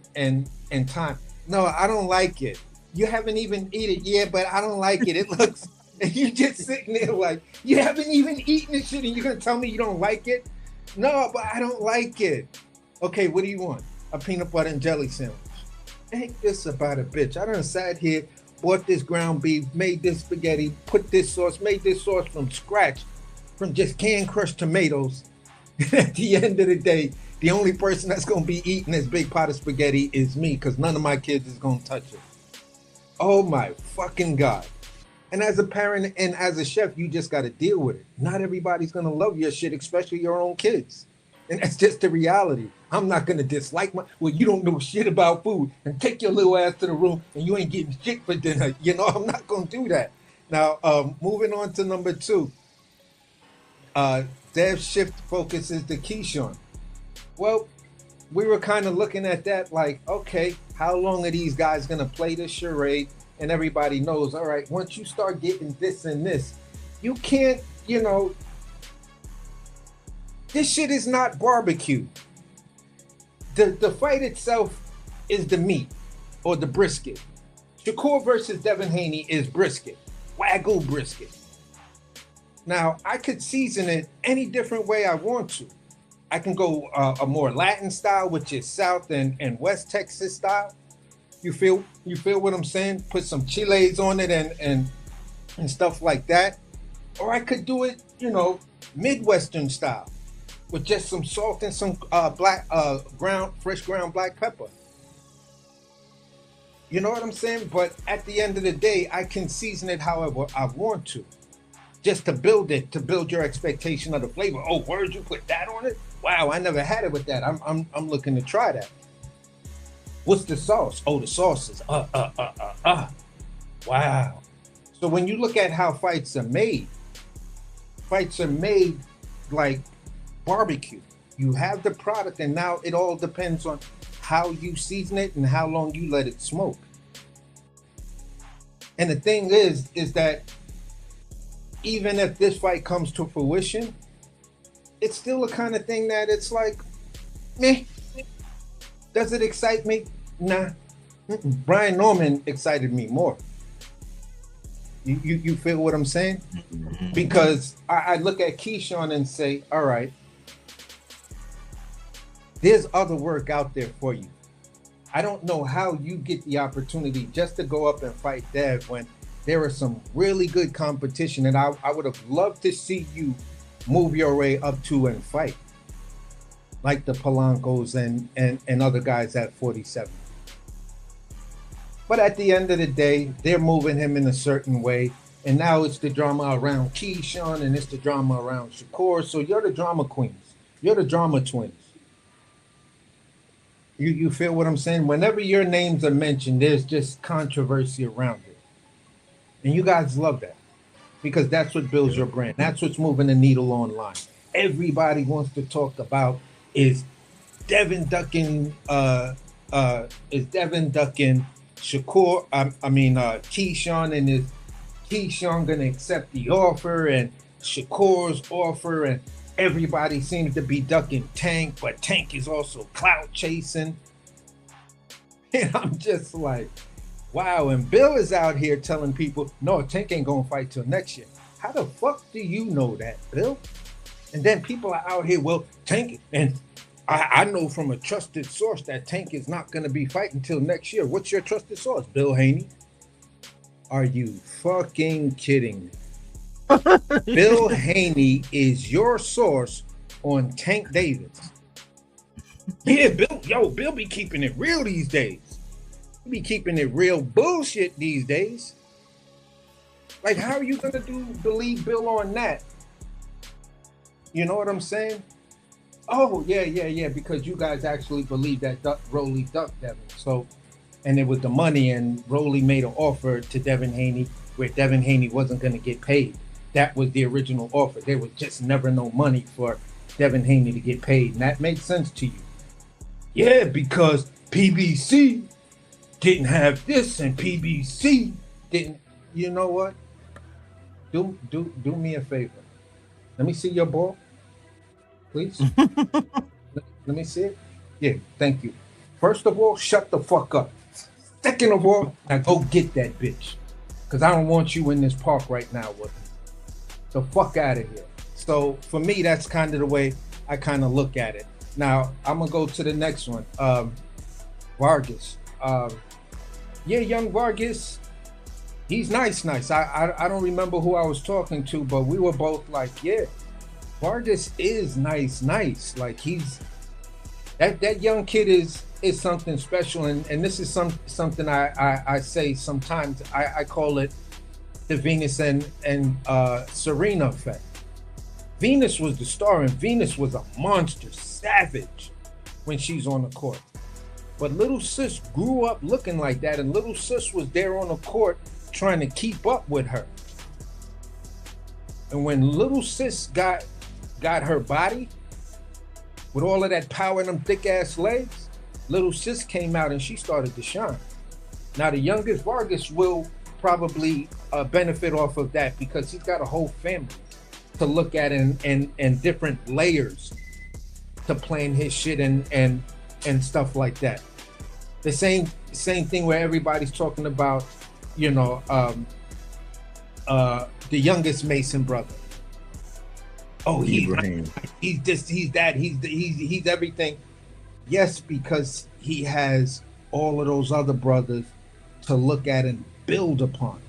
thyme. No, I don't like it. You haven't even eaten it. Yeah, but I don't like it. It looks, and you just sitting there like, you haven't even eaten this shit and you're going to tell me you don't like it? No, but I don't like it. Okay, what do you want? A peanut butter and jelly sandwich. Ain't this about a bitch? I done sat here, bought this ground beef, made this spaghetti, put this sauce, made this sauce from scratch, from just canned crushed tomatoes. At the end of the day, the only person that's going to be eating this big pot of spaghetti is me, because none of my kids is going to touch it. Oh my fucking God. And as a parent and as a chef, you just got to deal with it. Not everybody's going to love your shit, especially your own kids. And that's just the reality. I'm not going to dislike well, you don't know shit about food, and take your little ass to the room and you ain't getting shit for dinner. You know, I'm not going to do that. Now, moving on to number 2. Dev shift focuses the Keyshawn. Well, we were kind of looking at that like, okay, how long are these guys going to play this charade? And everybody knows, all right, once you start getting this and this, you can't, you know, this shit is not barbecue. The fight itself is the meat or the brisket. Shakur versus Devin Haney is brisket, Wagyu brisket. Now, I could season it any different way I want to. I can go a more Latin style, which is South and West Texas style. You feel what I'm saying? Put some chiles on it and stuff like that. Or I could do it, you know, Midwestern style with just some salt and some fresh ground black pepper. You know what I'm saying? But at the end of the day, I can season it however I want to, just to build your expectation of the flavor. Oh, word, you put that on it? Wow, I never had it with that. I'm looking to try that. What's the sauce? Oh, the sauce is Wow. So when you look at how fights are made like barbecue. You have the product, and now it all depends on how you season it and how long you let it smoke. And the thing is that even if this fight comes to fruition, it's still a kind of thing that it's like, meh. Does it excite me? Nah. Brian Norman excited me more. You feel what I'm saying? Because I look at Keyshawn and say, all right, there's other work out there for you. I don't know how you get the opportunity just to go up and fight Dev when there is some really good competition, and I would have loved to see you move your way up to and fight like the Polancos and other guys at 47. But at the end of the day, they're moving him in a certain way, and now it's the drama around Keyshawn and it's the drama around Shakur. So you're the drama queens. You're the drama twins. You feel what I'm saying? Whenever your names are mentioned, there's just controversy around it. And you guys love that because that's what builds your brand. That's what's moving the needle online. Everybody wants to talk about is Devin ducking Shakur, Keyshawn, and is Keyshawn gonna accept the offer and Shakur's offer, and everybody seems to be ducking Tank, but Tank is also clout chasing. And I'm just like, wow. And Bill is out here telling people, no, Tank ain't gonna fight till next year. How the fuck do you know that, Bill? And then people are out here, well, Tank, and I know from a trusted source that Tank is not gonna be fighting till next year. What's your trusted source, Bill Haney? Are you fucking kidding me? Bill Haney is your source on Tank Davis. Yeah, Bill be keeping it real these days. He be keeping it real bullshit these days. Like, how are you gonna believe Bill on that? You know what I'm saying? Oh, yeah, because you guys actually believe that Rolly ducked Devin. So, and it was the money, and Rolly made an offer to Devin Haney where Devin Haney wasn't gonna get paid. That was the original offer. There was just never no money for Devin Haney to get paid. And that made sense to you. Yeah, because PBC didn't have this and PBC didn't. You know what? Do me a favor. Let me see your ball, please. Let me see it. Yeah, thank you. First of all, shut the fuck up. Second of all, now go get that bitch. Because I don't want you in this park right now with me. The fuck out of here. So for me, that's kind of the way I kind of look at it. Now, I'm going to go to the next one. Vargas. Yeah, young Vargas, he's nice. I don't remember who I was talking to, but we were both like, yeah, Vargas is nice. Like he's, that young kid is something special. And this is something I say sometimes. I call it the Venus and Serena effect. Venus was the star, and Venus was a monster, savage when she's on the court. But little sis grew up looking like that, and little sis was there on the court trying to keep up with her. And when little sis got her body with all of that power and them thick ass legs, little sis came out and she started to shine. Now the youngest Vargas will probably benefit off of that because he's got a whole family to look at and different layers to plan his shit and stuff like that. The same thing where everybody's talking about, you know, the youngest Mason brother. Oh, he's everything. Yes, because he has all of those other brothers to look at and build upon.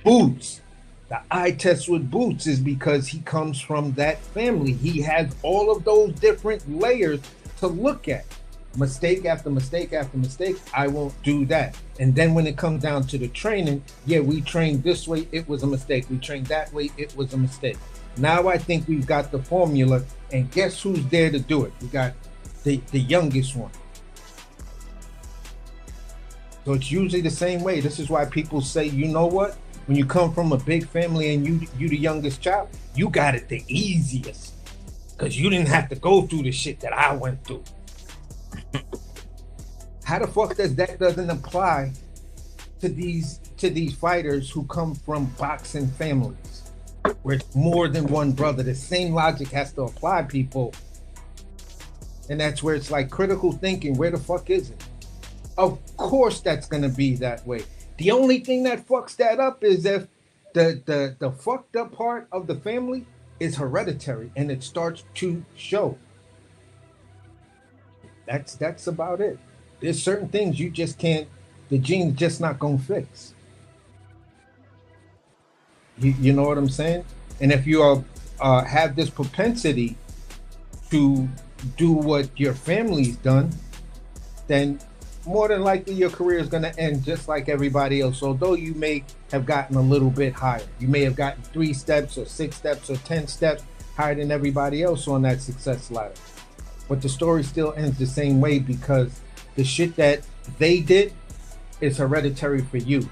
Boots. The eye test with Boots is because he comes from that family. He has all of those different layers to look at. Mistake after mistake after mistake, I won't do that. And then when it comes down to the training, yeah, we trained this way, it was a mistake. We trained that way, it was a mistake. Now I think we've got the formula, and guess who's there to do it? We got the youngest one. So it's usually the same way. This is why people say, you know what? When you come from a big family and you the youngest child, you got it the easiest. Because you didn't have to go through the shit that I went through. How the fuck doesn't apply to these fighters who come from boxing families where it's more than one brother? The same logic has to apply, people. And that's where it's like critical thinking. Where the fuck is it? Of course that's gonna be that way. The only thing that fucks that up is if the fucked up part of the family is hereditary and it starts to show. That's about it. There's certain things you just can't, the gene's just not gonna fix. You know what I'm saying? And if you have this propensity to do what your family's done, then more than likely your career is going to end just like everybody else. Although you may have gotten a little bit higher. You may have gotten 3 steps or 6 steps or 10 steps higher than everybody else on that success ladder. But the story still ends the same way because the shit that they did is hereditary for you.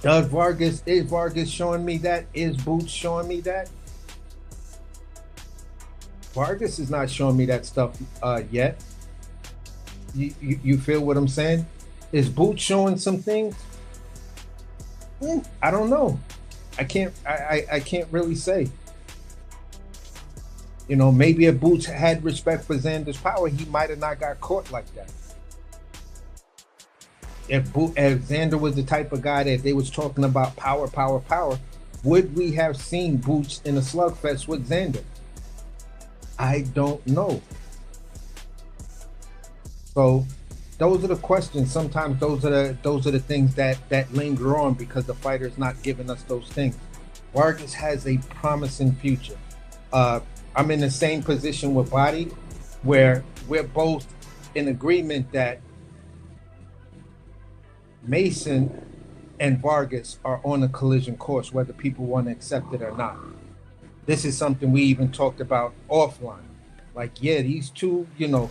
Is Vargas showing me that? Is Boots showing me that? Vargas is not showing me that stuff yet. You feel what I'm saying? Is Boots showing some things? I don't know. I can't really say. You know, maybe if Boots had respect for Xander's power, he might have not got caught like that. If Xander was the type of guy that they was talking about power, would we have seen Boots in a slugfest with Xander? I don't know. So those are the questions. Sometimes those are the things that linger on because the fighter's not giving us those things. Vargas has a promising future. I'm in the same position with Body, where we're both in agreement that Mason and Vargas are on a collision course, whether people want to accept it or not. This is something we even talked about offline. Like, yeah, these two, you know,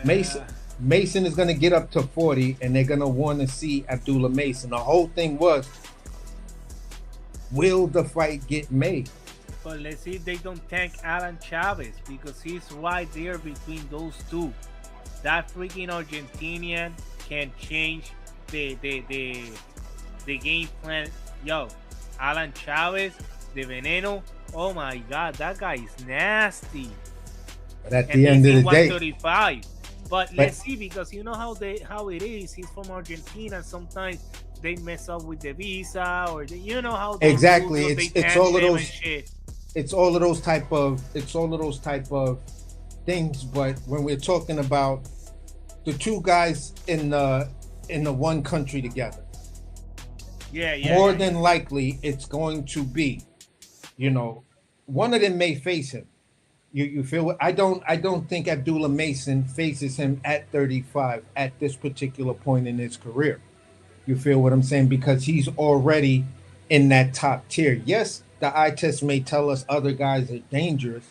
yeah. Mason is going to get up to 40 and they're going to want to see Abdullah Mason. The whole thing was, will the fight get made? But let's see if they don't tank Alan Chavez because he's right there between those two. That freaking Argentinian can change the game plan. Yo, Alan Chavez, the Veneno. Oh my God, that guy is nasty. But at the end of the day, But let's see, because you know how it is. He's from Argentina. Sometimes they mess up with the visa, or you know how those exactly. rules, It's all of and those. shit. It's all of those type of. It's all of those type of things. But when we're talking about the two guys in the one country together, more than likely it's going to be, one of them may face him. You feel? I don't think Abdullah Mason faces him at 35 at this particular point in his career. You feel what I'm saying? Because he's already in that top tier. Yes, the eye test may tell us other guys are dangerous,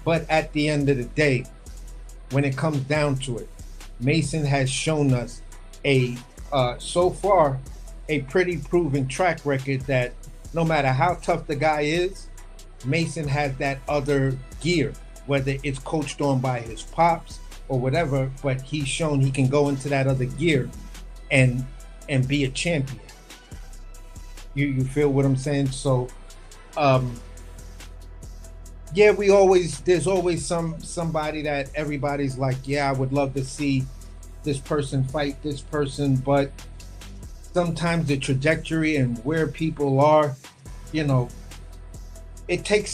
but at the end of the day, when it comes down to it, Mason has shown us so far a pretty proven track record that no matter how tough the guy is, Mason has that other gear, whether it's coached on by his pops or whatever, but he's shown he can go into that other gear and be a champion. You feel what I'm saying? So there's always somebody that everybody's like, yeah, I would love to see this person fight this person, but sometimes the trajectory and where people are, it takes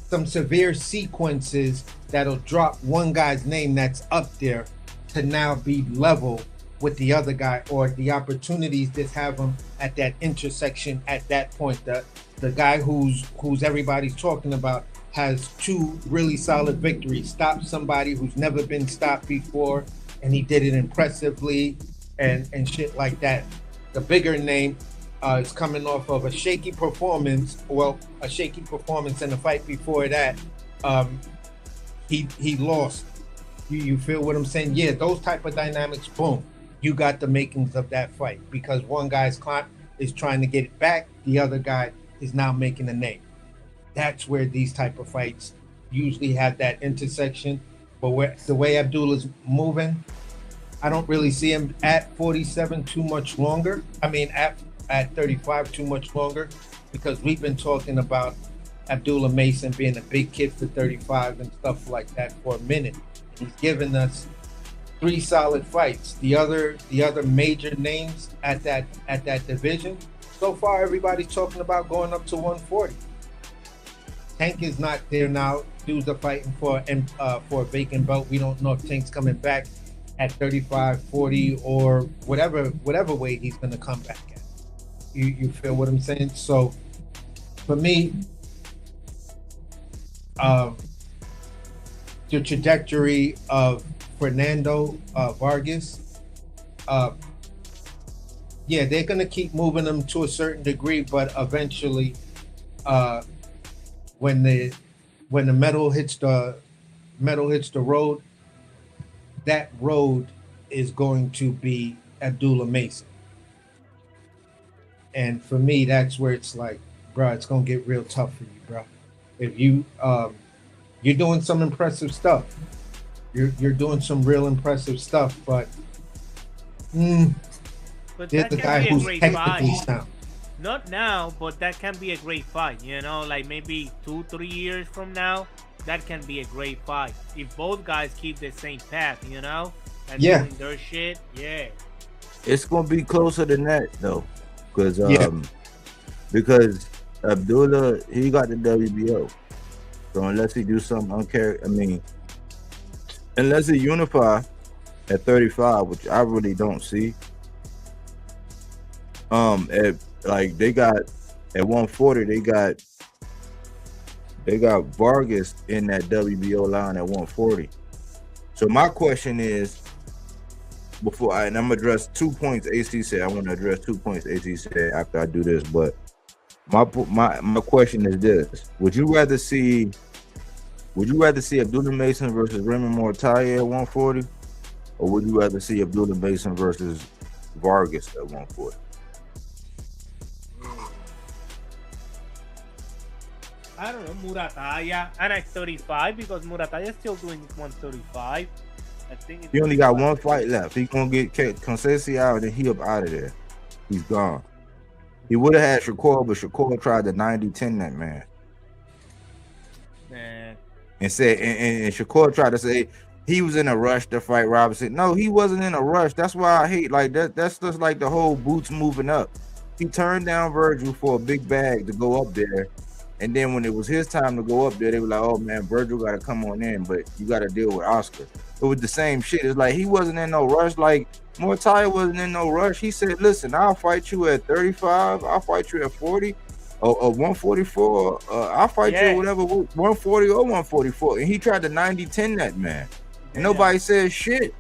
some severe sequences that'll drop one guy's name that's up there to now be level with the other guy, or the opportunities that have him at that intersection at that point. The guy who's everybody's talking about has two really solid victories, stopped somebody who's never been stopped before, and he did it impressively and shit like that. The bigger name is coming off of a shaky performance. Well, a shaky performance in the fight before that. He lost. You feel what I'm saying? Yeah, those type of dynamics, boom. You got the makings of that fight, because one guy's is trying to get it back, the other guy is now making a name. That's where these type of fights usually have that intersection. But the way Abdullah's moving, I don't really see him at 47 too much longer. I mean, at 35 too much longer, because we've been talking about Abdullah Mason being a big kid for 35 and stuff like that for a minute. And he's given us 3 solid fights. The other major names at that division, so far everybody's talking about going up to 140. Tank is not there now. Dudes are fighting for a vacant belt. We don't know if Tank's coming back at 35, 40, or whatever weight he's going to come back at. You feel what I'm saying? So for me, the trajectory of Fernando Vargas, they're going to keep moving them to a certain degree, but eventually, when the metal hits the road, that road is going to be Abdullah Mason. And for me, that's where it's like, bro, it's gonna get real tough for you, bro. If you're doing some impressive stuff, you're doing some real impressive stuff, but there's the guy who's technically sound. Not now, but that can be a great fight. Like maybe 2-3 years from now, that can be a great fight if both guys keep the same path, and doing their shit. Yeah, it's gonna be closer than that though, because Abdullah, he got the WBO, so unless he do something unless he unify at 35, which I really don't see. They got at 140, they got Vargas in that WBO line at 140. So my question is, and I'm gonna address 2 points AC said. I want to address 2 points AC said after I do this. But my question is this: Would you rather see Abdullah Mason versus Raymond Mortaye at 140, or would you rather see Abdullah Mason versus Vargas at 140? I don't know, Murataya, and at 35, because Murataya is still doing 135. I think he only got one fight left. He gonna get Conceição out, and he up out of there. He's gone. He would have had Shakur, but Shakur tried to 90-10 that man. Man. and said, and Shakur tried to say he was in a rush to fight Robinson. No, he wasn't in a rush. That's why I hate like that. That's just like the whole Boots moving up. He turned down Virgil for a big bag to go up there. And then when it was his time to go up there, they were like, oh man, Virgil got to come on in, but you got to deal with Oscar. It was the same shit. It's like he wasn't in no rush. Like Mortai wasn't in no rush. He said, listen, I'll fight you at 35. I'll fight you at 40 or 144. I'll fight you at whatever, 140 or 144. And he tried to 90-10 that man. And nobody said shit.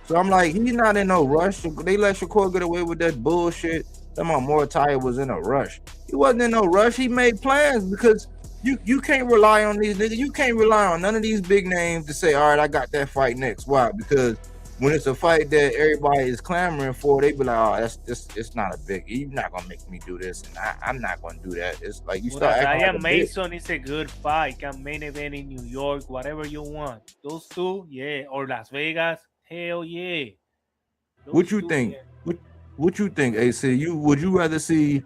So I'm like, he's not in no rush. They let Shakur get away with that bullshit. Talking about Mortai was in a rush. He wasn't in no rush. He made plans because you can't rely on these niggas. You can't rely on none of these big names to say, all right, I got that fight next. Why? Because when it's a fight that everybody is clamoring for, they be like, oh, it's not a big. You're not gonna make me do this, and I'm not gonna do that. It's like you start acting like a Mason bitch. is a good fight. Can main event in New York, whatever you want. Those two, yeah, or Las Vegas, hell yeah. What you think? What you think, AC? Would you rather see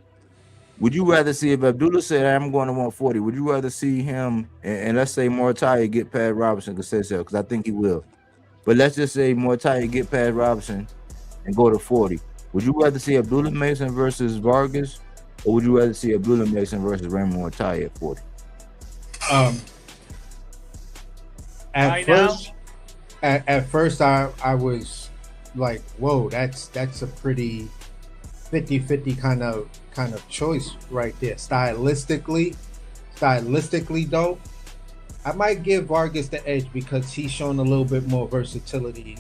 if Abdullah said I'm going to 140? Would you rather see him and let's say Mortai get past Robinson because I think he will. But let's just say Mortai get past Robinson and go to 40. Would you rather see Abdullah Mason versus Vargas, or would you rather see Abdullah Mason versus Raymond Mortai at 40? At first I was like, whoa, that's a pretty 50-50 kind of choice right there. Stylistically though, I might give Vargas the edge because he's shown a little bit more versatility.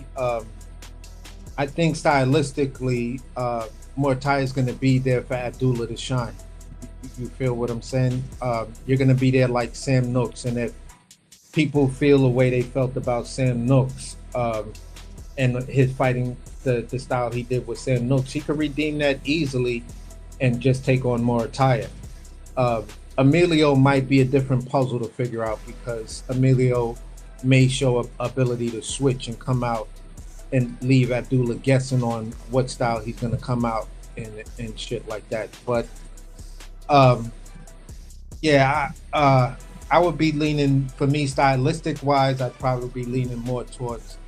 I think stylistically, Mortai is going to be there for Abdullah to shine. You feel what I'm saying? You're going to be there like Sam Nooks, and if people feel the way they felt about Sam Nooks and his fighting, the style he did with Sam Nooks, he could redeem that easily and just take on Mortai. Emilio might be a different puzzle to figure out because Emilio may show an ability to switch and come out and leave Abdullah guessing on what style he's going to come out and shit like that. But I would be leaning, for me, stylistic wise, I'd probably be leaning more towards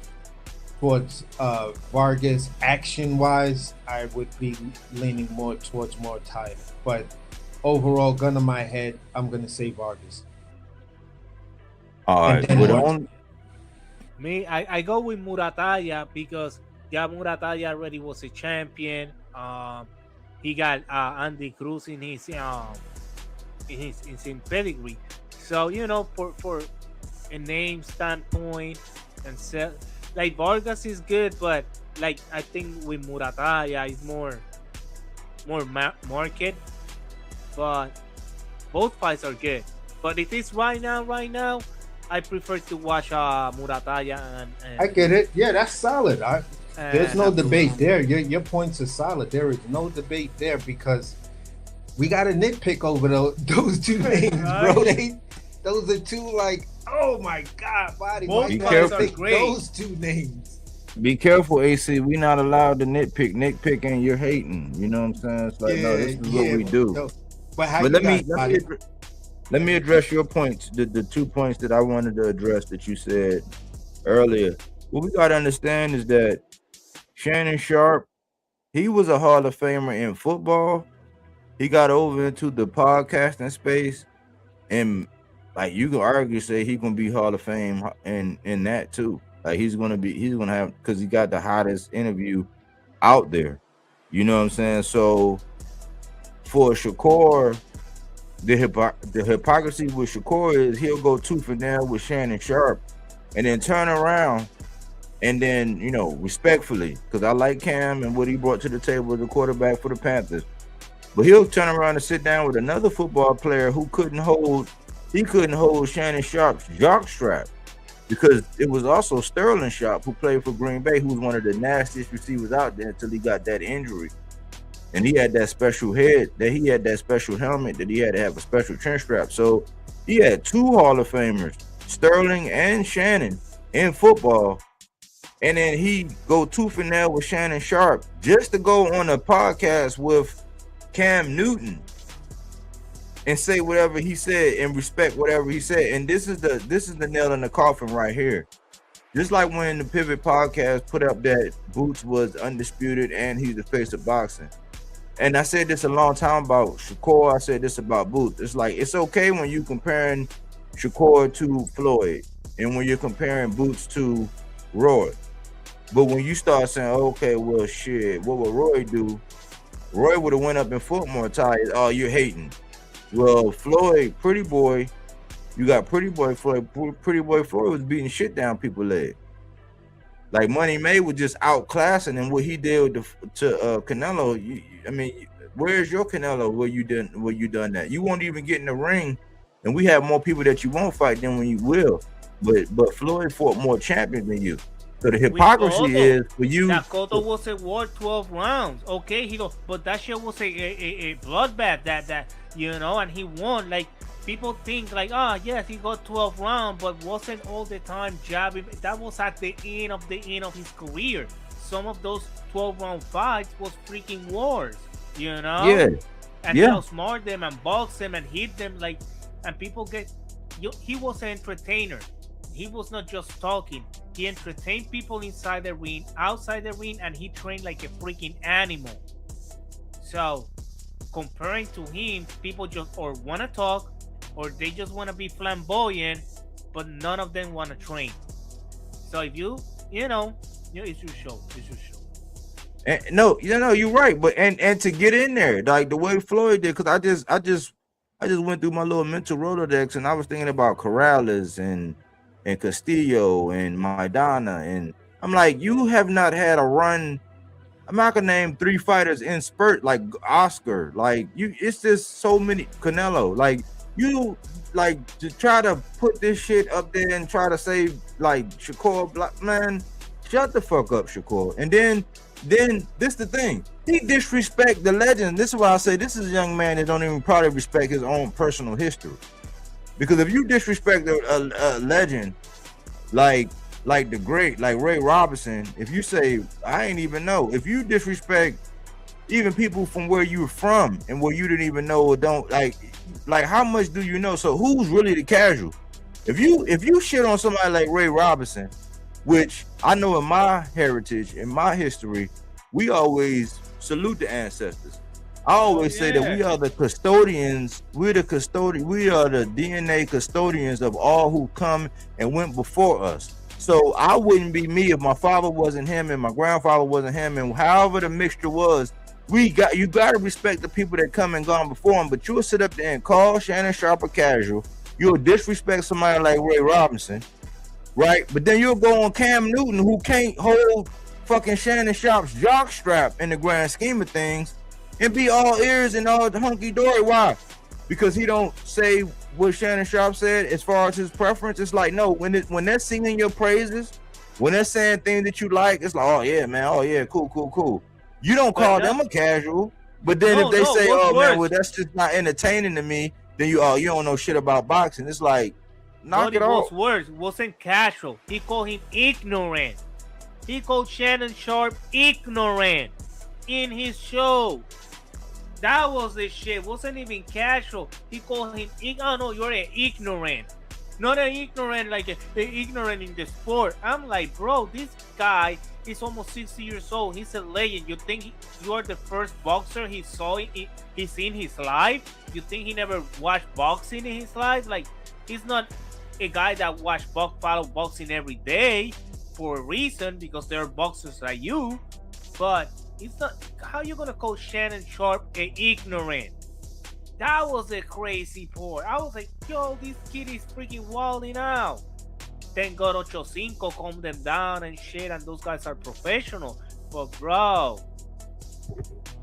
Vargas. Action wise, I would be leaning more towards Mortai. But overall, gun to my head, I'm gonna say Vargas. All right. Me, I go with Murataya because Murataya already was a champion. He got Andy Cruz in his pedigree. So for a name standpoint, and like Vargas is good, but like I think with Murataya is more market. But both fights are good. But if it's right now, I prefer to watch Murataya and I get it. Yeah, that's solid. There's no debate there. Your points are solid. There is no debate there because we got to nitpick over those two names, bro. Those are two, like, oh my God, body. Both fights are great. Those two names. Be careful, AC. We're not allowed to nitpick. Nitpicking, you're hating. You know what I'm saying? It's like, no, this is what we do. No. But let me address your points, the 2 points that I wanted to address that you said earlier. What we got to understand is that Shannon Sharp, he was a Hall of Famer in football. He got over into the podcasting space, and like you can argue, say he gonna be Hall of Fame in that too. Like he's gonna have, because he got the hottest interview out there. You know what I'm saying? So for Shakur, the hypocrisy with Shakur is he'll go tooth and nail with Shannon Sharp and then turn around and then, respectfully, because I like Cam and what he brought to the table as a quarterback for the Panthers, but he'll turn around and sit down with another football player who couldn't hold Shannon Sharp's jockstrap, because it was also Sterling Sharp who played for Green Bay, who was one of the nastiest receivers out there until he got that injury. And he had that special head, that he had that special helmet, that he had to have a special chin strap. So he had 2 Hall of Famers, Sterling and Shannon, in football. And then he go tooth and nail with Shannon Sharp just to go on a podcast with Cam Newton and say whatever he said and respect whatever he said. And this is the nail in the coffin right here. Just like when the Pivot Podcast put up that Boots was undisputed and he's the face of boxing. And I said this a long time about Shakur. I said this about Boots. It's like, it's okay when you comparing Shakur to Floyd and when you're comparing Boots to Roy. But when you start saying, okay, well, shit, what would Roy do? Roy would have went up in foot more tired. Oh, you're hating. Well, Floyd, Pretty Boy, you got Pretty Boy Floyd. Pretty Boy Floyd was beating shit down people's leg. Like Money May was just outclassing, and what he did to Canelo. I mean, where's your Canelo? Where you done that? You won't even get in the ring, and we have more people that you won't fight than when you will. But Floyd fought more champions than you. So the hypocrisy is for you. That Cotto was a war 12 rounds. Okay, but that shit was a bloodbath that and he won. Like, people think like, yes, he got 12 rounds, but wasn't all the time jabbing. That was at the end of his career. Some of those 12 round fights was freaking wars, Yeah. And he outsmart them and box them and hit them and people he was an entertainer. He was not just talking. He entertained people inside the ring, outside the ring, and he trained like a freaking animal. So, comparing to him, people just or want to talk, or they just want to be flamboyant, but none of them want to train. So if it's your show. It's your show. And, no, you're right. But and to get in there, like the way Floyd did, because I just went through my little mental Rolodex, and I was thinking about Corrales and Castillo and Maidana, and I'm like, you have not had a run. I'm not gonna name 3 fighters in spurt like Oscar. Like it's just so many. Canelo, like you, like to try to put this shit up there and try to say like Shakur, man, shut the fuck up, Shakur. And then this the thing. He disrespect the legend. This is why I say this is a young man that don't even probably respect his own personal history. Because if you disrespect a legend like the great, like Ray Robinson, if you say, I ain't even know, if you disrespect even people from where you're from and where you didn't even know or don't, like how much do you know? So who's really the casual? If you shit on somebody like Ray Robinson, which I know in my heritage, in my history, we always salute the ancestors. I always say that we are the custodians. We are the DNA custodians of all who come and went before us. So I wouldn't be me if my father wasn't him and my grandfather wasn't him, and however the mixture was. You got to respect the people that come and gone before him. But you'll sit up there and call Shannon Sharp a casual. You'll disrespect somebody like Ray Robinson, right? But then you'll go on Cam Newton, who can't hold fucking Shannon Sharp's jock strap in the grand scheme of things, and be all ears and all hunky-dory. Why? Because he don't say what Shannon Sharp said as far as his preference. It's like, no, when they're singing your praises, when they're saying things that you like, it's like, oh yeah, man, oh yeah, cool. You don't call them a casual. But then if they say, oh man, well that's just not entertaining to me, then you don't know shit about boxing. It's like, knock it off. What's worse, wasn't casual. He called him ignorant. He called Shannon Sharp ignorant in his show. That was the shit. Wasn't even casual. He called him, no, you're an ignorant. Not an ignorant like ignorant in the sport. I'm like, bro, this guy is almost 60 years old. He's a legend. You think you are the first boxer he's seen his life? You think he never watched boxing in his life? Like, he's not a guy that follow boxing every day for a reason, because there are boxers like you. But it's not. How you gonna call Shannon Sharp a ignorant? That was a crazy part. I was like, yo, this kid is freaking wilding out. Thank God 8-5 calmed them down and shit, and those guys are professional. But bro,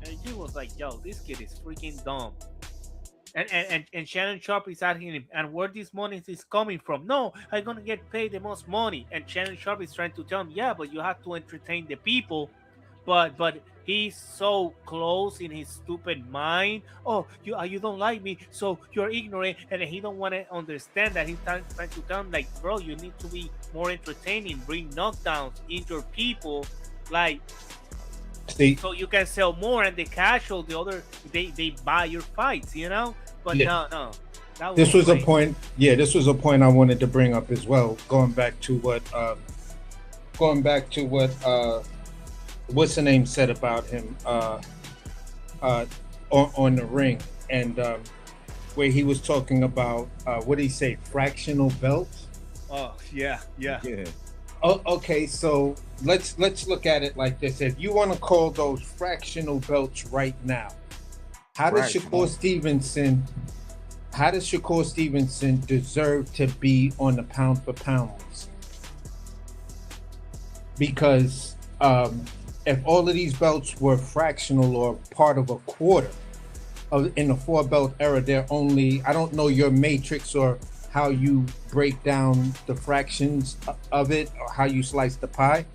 and he was like, yo, this kid is freaking dumb. And Shannon Sharp is asking him, and where this money is coming from? No, I'm gonna get paid the most money. And Shannon Sharp is trying to tell him, yeah, but you have to entertain the people. But he's so close in his stupid mind. Oh, you don't like me, so you're ignorant, and he don't want to understand that. He's trying to tell him, like, bro, you need to be more entertaining, bring knockdowns, injure people, like, so you can sell more. And the casual, the other, they buy your fights, but Yeah. no. This was a crazy. point. Yeah, this was a point I wanted to bring up as well. Going back to what what's the name said about him on the ring, and where he was talking about what did he say, fractional belts. Oh yeah. Yeah. Oh, okay, so let's look at it like this. If you want to call those fractional belts right now, how does Shakur Stevenson deserve to be on the pound for pound list? Because if all of these belts were fractional or part of a quarter in the 4-belt era, they're only, I don't know your matrix or how you break down the fractions of it or how you slice the pie,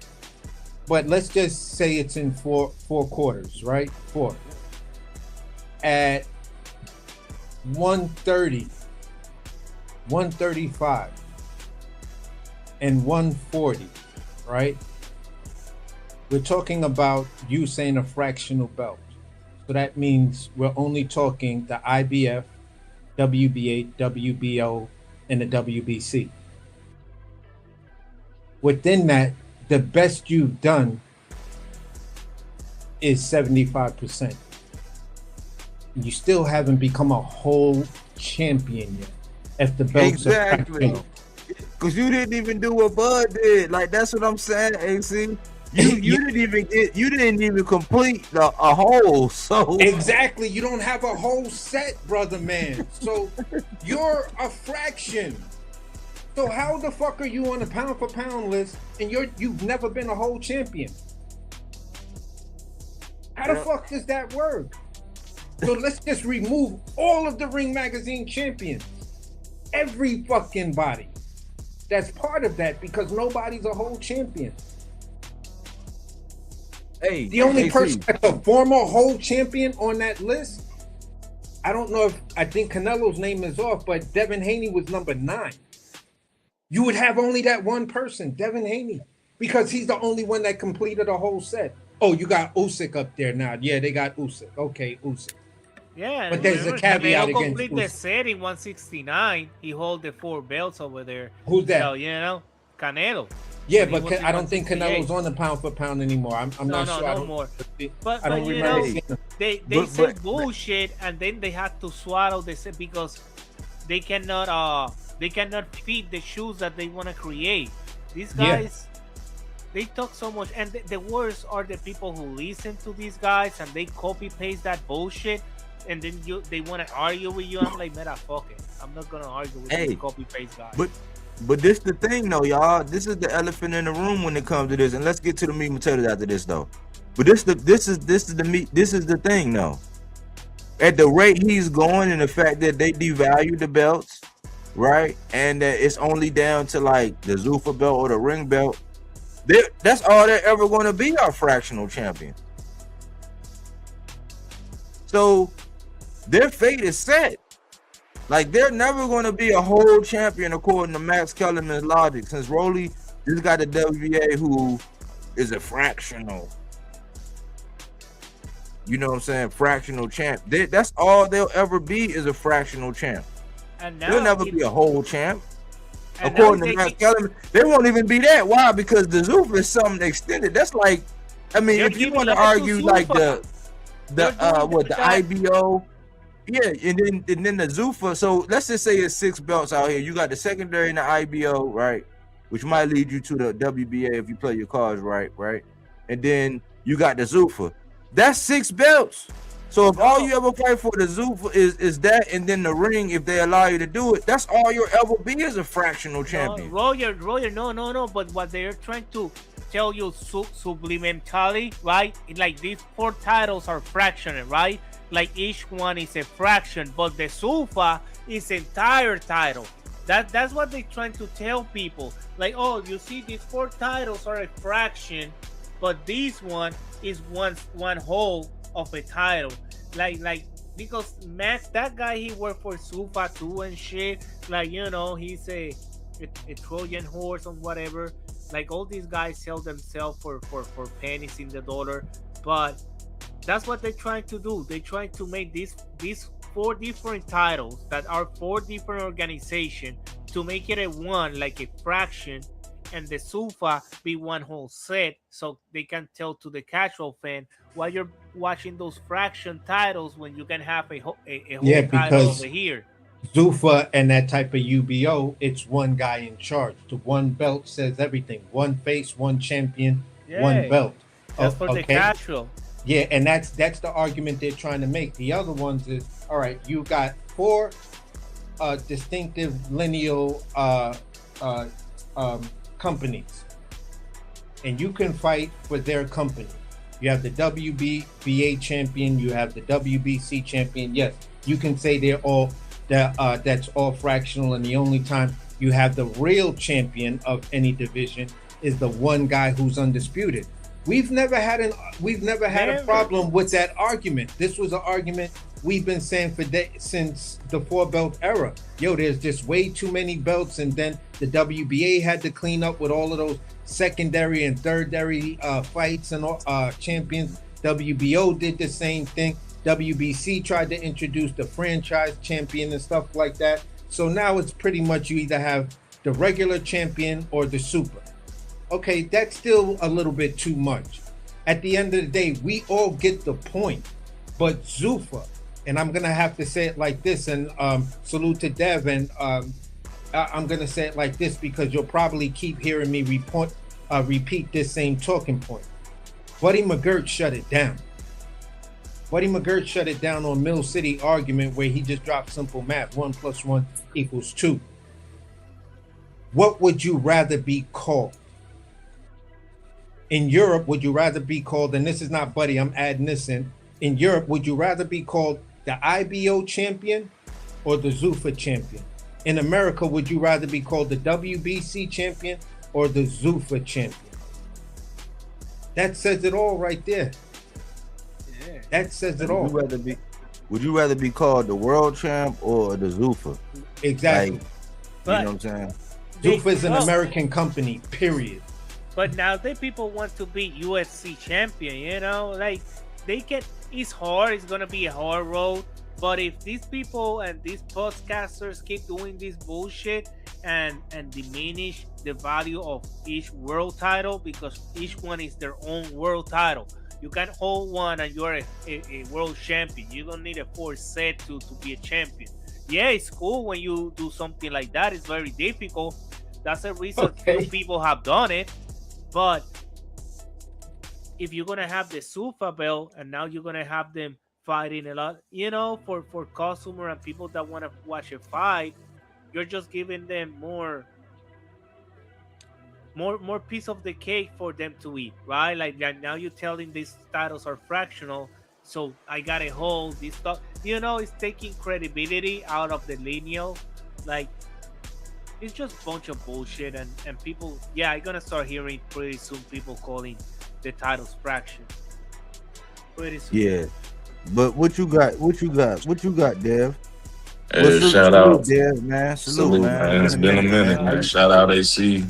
but let's just say it's in four quarters, right? 4 at 130, 135, and 140, right? We're talking about you saying a fractional belt. So that means we're only talking the IBF, WBA, WBO, and the WBC. Within that, the best you've done is 75%. You still haven't become a whole champion yet. If the belts Exactly. Because you didn't even do what Bud did. Like, that's what I'm saying, AC. You didn't even complete a whole. So exactly, you don't have a whole set, brother man. So you're a fraction. So how the fuck are you on the pound for pound list and you've never been a whole champion? How the fuck does that work? So let's just remove all of the Ring Magazine champions. Every fucking body that's part of that, because nobody's a whole champion. Hey, the only person that's a former whole champion on that list, I don't know if, I think Canelo's name is off, but Devin Haney was number 9. You would have only that one person, Devin Haney, because he's the only one that completed a whole set. Oh, you got Usyk up there now. Yeah, they got Usyk. Okay, Usyk. Yeah, but there's a caveat against complete the set in 169. He hold the 4 belts over there. Who's that? So, you know, Canelo. Yeah, but I don't think Canelo's on the pound for pound anymore. I'm not sure. No more. But I don't you remember know, they say bullshit, and then they have to swallow this because they cannot fit the shoes that they want to create. These guys, they talk so much, and the worst are the people who listen to these guys and they copy paste that bullshit, and then they want to argue with you. I'm like, man, fuck it. I'm not gonna argue with these copy paste guys. But this the thing though, y'all. This is the elephant in the room when it comes to this. And let's get to the meat and potatoes after this though. But this is the thing though. At the rate he's going and the fact that they devalue the belts, right? And that it's only down to like the Zuffa belt or the ring belt. That's all they're ever going to be, our fractional champion. So their fate is set. Like, they're never going to be a whole champion according to Max Kellerman's logic, since Rolly just got the WBA, who is a fractional, you know what I'm saying, fractional champ. That's all they'll ever be, is a fractional champ. And now they'll never be a whole champ. According to Max Kellerman, they won't even be that. Why? Because the Zuffa is something extended. That's like, I mean, if you want to argue like the IBO. Yeah, and then the Zuffa. So let's just say it's 6 belts out here. You got the secondary and the IBO, right? Which might lead you to the WBA if you play your cards right? And then you got the Zuffa. That's 6 belts. So if all you ever fight for the Zuffa is that, and then the ring, if they allow you to do it, that's all you'll ever be, as a fractional champion. Roger, no. But what they're trying to tell you subliminally, right? Like, these 4 titles are fractional, right? Like, each one is a fraction, but the Zuffa is entire title. That's what they're trying to tell people. Like, oh, you see, these 4 titles are a fraction, but this one is one whole of a title. Like because Max, that guy, he worked for Zuffa too and shit. Like, you know, he's a Trojan horse or whatever. Like, all these guys sell themselves for pennies in the dollar, but that's what they're trying to do. They're trying to make these 4 different titles that are 4 different organizations to make it a one, like a fraction, and the SUFA be one whole set, so they can tell to the casual fan why you're watching those fraction titles when you can have a Yeah, whole title because over here. Zufa and that type of UBO, it's one guy in charge. The one belt says everything. One face, one champion, one Yeah, belt. that's Oh, for the okay. casual. Yeah, and that's the argument they're trying to make. The other ones is all right. You got 4 distinctive lineal companies, and you can fight for their company. You have the WBA champion. You have the WBC champion. Yes, you can say they're all that's all fractional, and the only time you have the real champion of any division is the one guy who's undisputed. We've never had a problem with that argument. This was an argument we've been saying since the 4-belt era. Yo, there's just way too many belts, and then the WBA had to clean up with all of those secondary and tertiary fights and champions. WBO did the same thing. WBC tried to introduce the franchise champion and stuff like that. So now it's pretty much you either have the regular champion or the super. Okay, that's still a little bit too much. At the end of the day, we all get the point. But Zufa, and I'm going to have to say it like this, and salute to Dev, and I'm going to say it like this because you'll probably keep hearing me repeat this same talking point. Buddy McGirt shut it down. Buddy McGirt shut it down on Mill City argument where he just dropped simple math, 1 + 1 = 2. What would you rather be called? In Europe, would you rather be called, and this is not Buddy, I'm adding this in Europe, would you rather be called the IBO champion or the Zufa champion? In America, would you rather be called the WBC champion or the Zufa champion? That says it all right there. Yeah. That says it all. Would you rather be called the world champ or the Zufa? Exactly. Like, you know what I'm saying? Zufa is an American company, period. But now the people want to be UFC champion, you know, like they can. It's hard. It's gonna be a hard road. But if these people and these podcasters keep doing this bullshit and diminish the value of each world title, because each one is their own world title. You can hold one and you're a world champion. You don't need a 4 set to be a champion. Yeah, it's cool when you do something like that. It's very difficult. That's the reason few people have done it. But if you're gonna have the SUFA belt and now you're gonna have them fighting a lot, you know, for customer and people that want to watch a fight, you're just giving them more piece of the cake for them to eat, right? Like now you're telling these titles are fractional, so I gotta hold this stuff. You know, it's taking credibility out of the lineal. Like, it's just a bunch of bullshit, and people, yeah, I'm gonna start hearing pretty soon people calling the titles fraction. Pretty soon. Yeah. But what you got, Dev? Hey, shout out, Dev, man. Salute, man. It's been a minute, man. Shout out AC.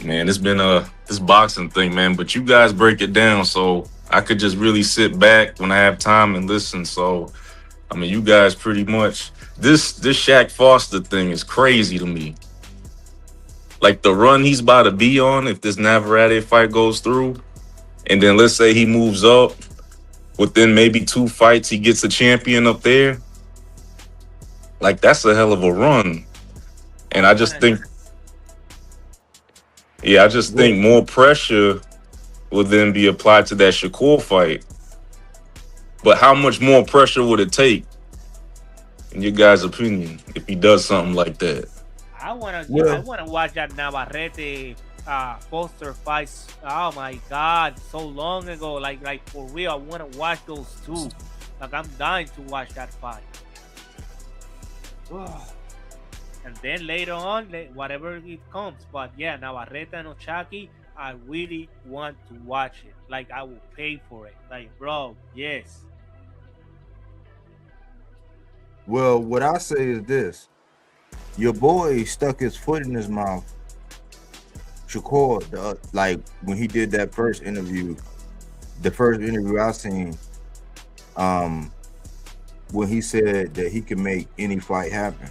Man, it's been this boxing thing, man. But you guys break it down so I could just really sit back when I have time and listen. So, I mean, you guys pretty much this OshaquieFoster thing is crazy to me. Like the run he's about to be on, if this Navarrete fight goes through, and then let's say he moves up, within maybe 2 fights he gets a champion up there. Like that's a hell of a run, and I just think. Yeah, I just think more pressure will then be applied to that Shakur fight. But how much more pressure would it take, in your guys' opinion, if he does something like that? I wanna watch that Navarrete Foster fights. Oh my God, so long ago. Like for real, I wanna watch those two. Like I'm dying to watch that fight. And then later on, whatever it comes. But yeah, Navarrete and Oshaqui, I really want to watch it. Like I will pay for it. Like, bro, yes. Well, what I say is this. Your boy stuck his foot in his mouth. Shakur, like when he did that first interview, the first interview I seen, when he said that he can make any fight happen.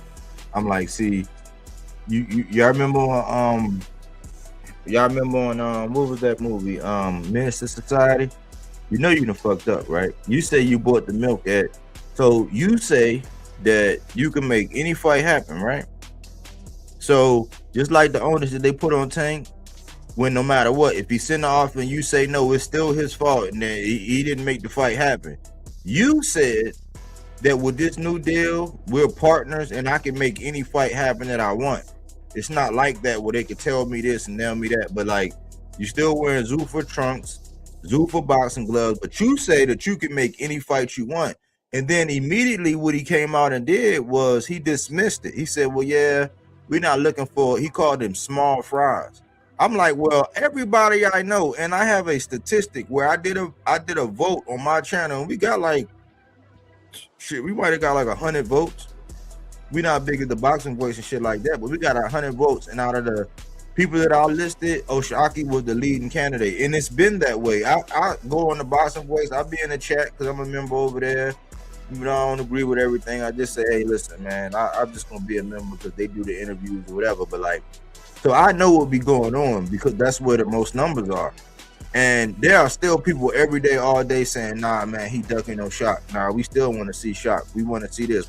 I'm like, see, y'all remember on what was that movie? Menace to Society? You know you done fucked up, right? You say you bought the milk at, so you say that you can make any fight happen, right? So just like the owners that they put on Tank, when no matter what, if he's sitting off and you say no, it's still his fault and then he didn't make the fight happen. You said that with this new deal, we're partners and I can make any fight happen that I want. It's not like that where they could tell me this and tell me that, but like you still wearing Zuffa trunks, Zuffa boxing gloves, but you say that you can make any fight you want. And then immediately what he came out and did was he dismissed it. He said, well, yeah, we're not looking for, he called them small fries. I'm like, well, everybody I know, and I have a statistic where I did a vote on my channel, and we got like, shit, we might have got like 100 votes. We not big at the boxing voice and shit like that, but we got 100 votes, and out of the people that are listed, Oshaki was the leading candidate, and it's been that way. I go on the boxing voice, I'll be in the chat because I'm a member over there. Even though I don't agree with everything, I just say, hey, listen, man, I'm just gonna be a member because they do the interviews or whatever. But like, so I know what be going on because that's where the most numbers are. And there are still people every day, all day saying, nah, man, he ducking no shot. Nah, we still want to see shot. We want to see this.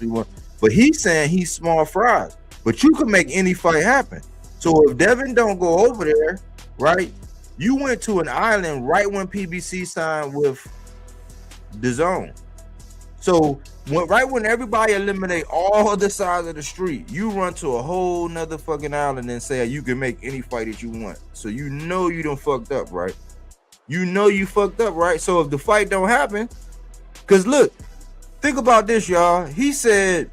But he's saying he's small fries. But you can make any fight happen. So if Devin don't go over there, right? You went to an island right when PBC signed with DAZN. So right when everybody eliminate all the sides of the street, you run to a whole nother fucking island and say you can make any fight that you want. So you know you done fucked up, right? You know you fucked up, right? So if the fight don't happen, because look, think about this, y'all. He said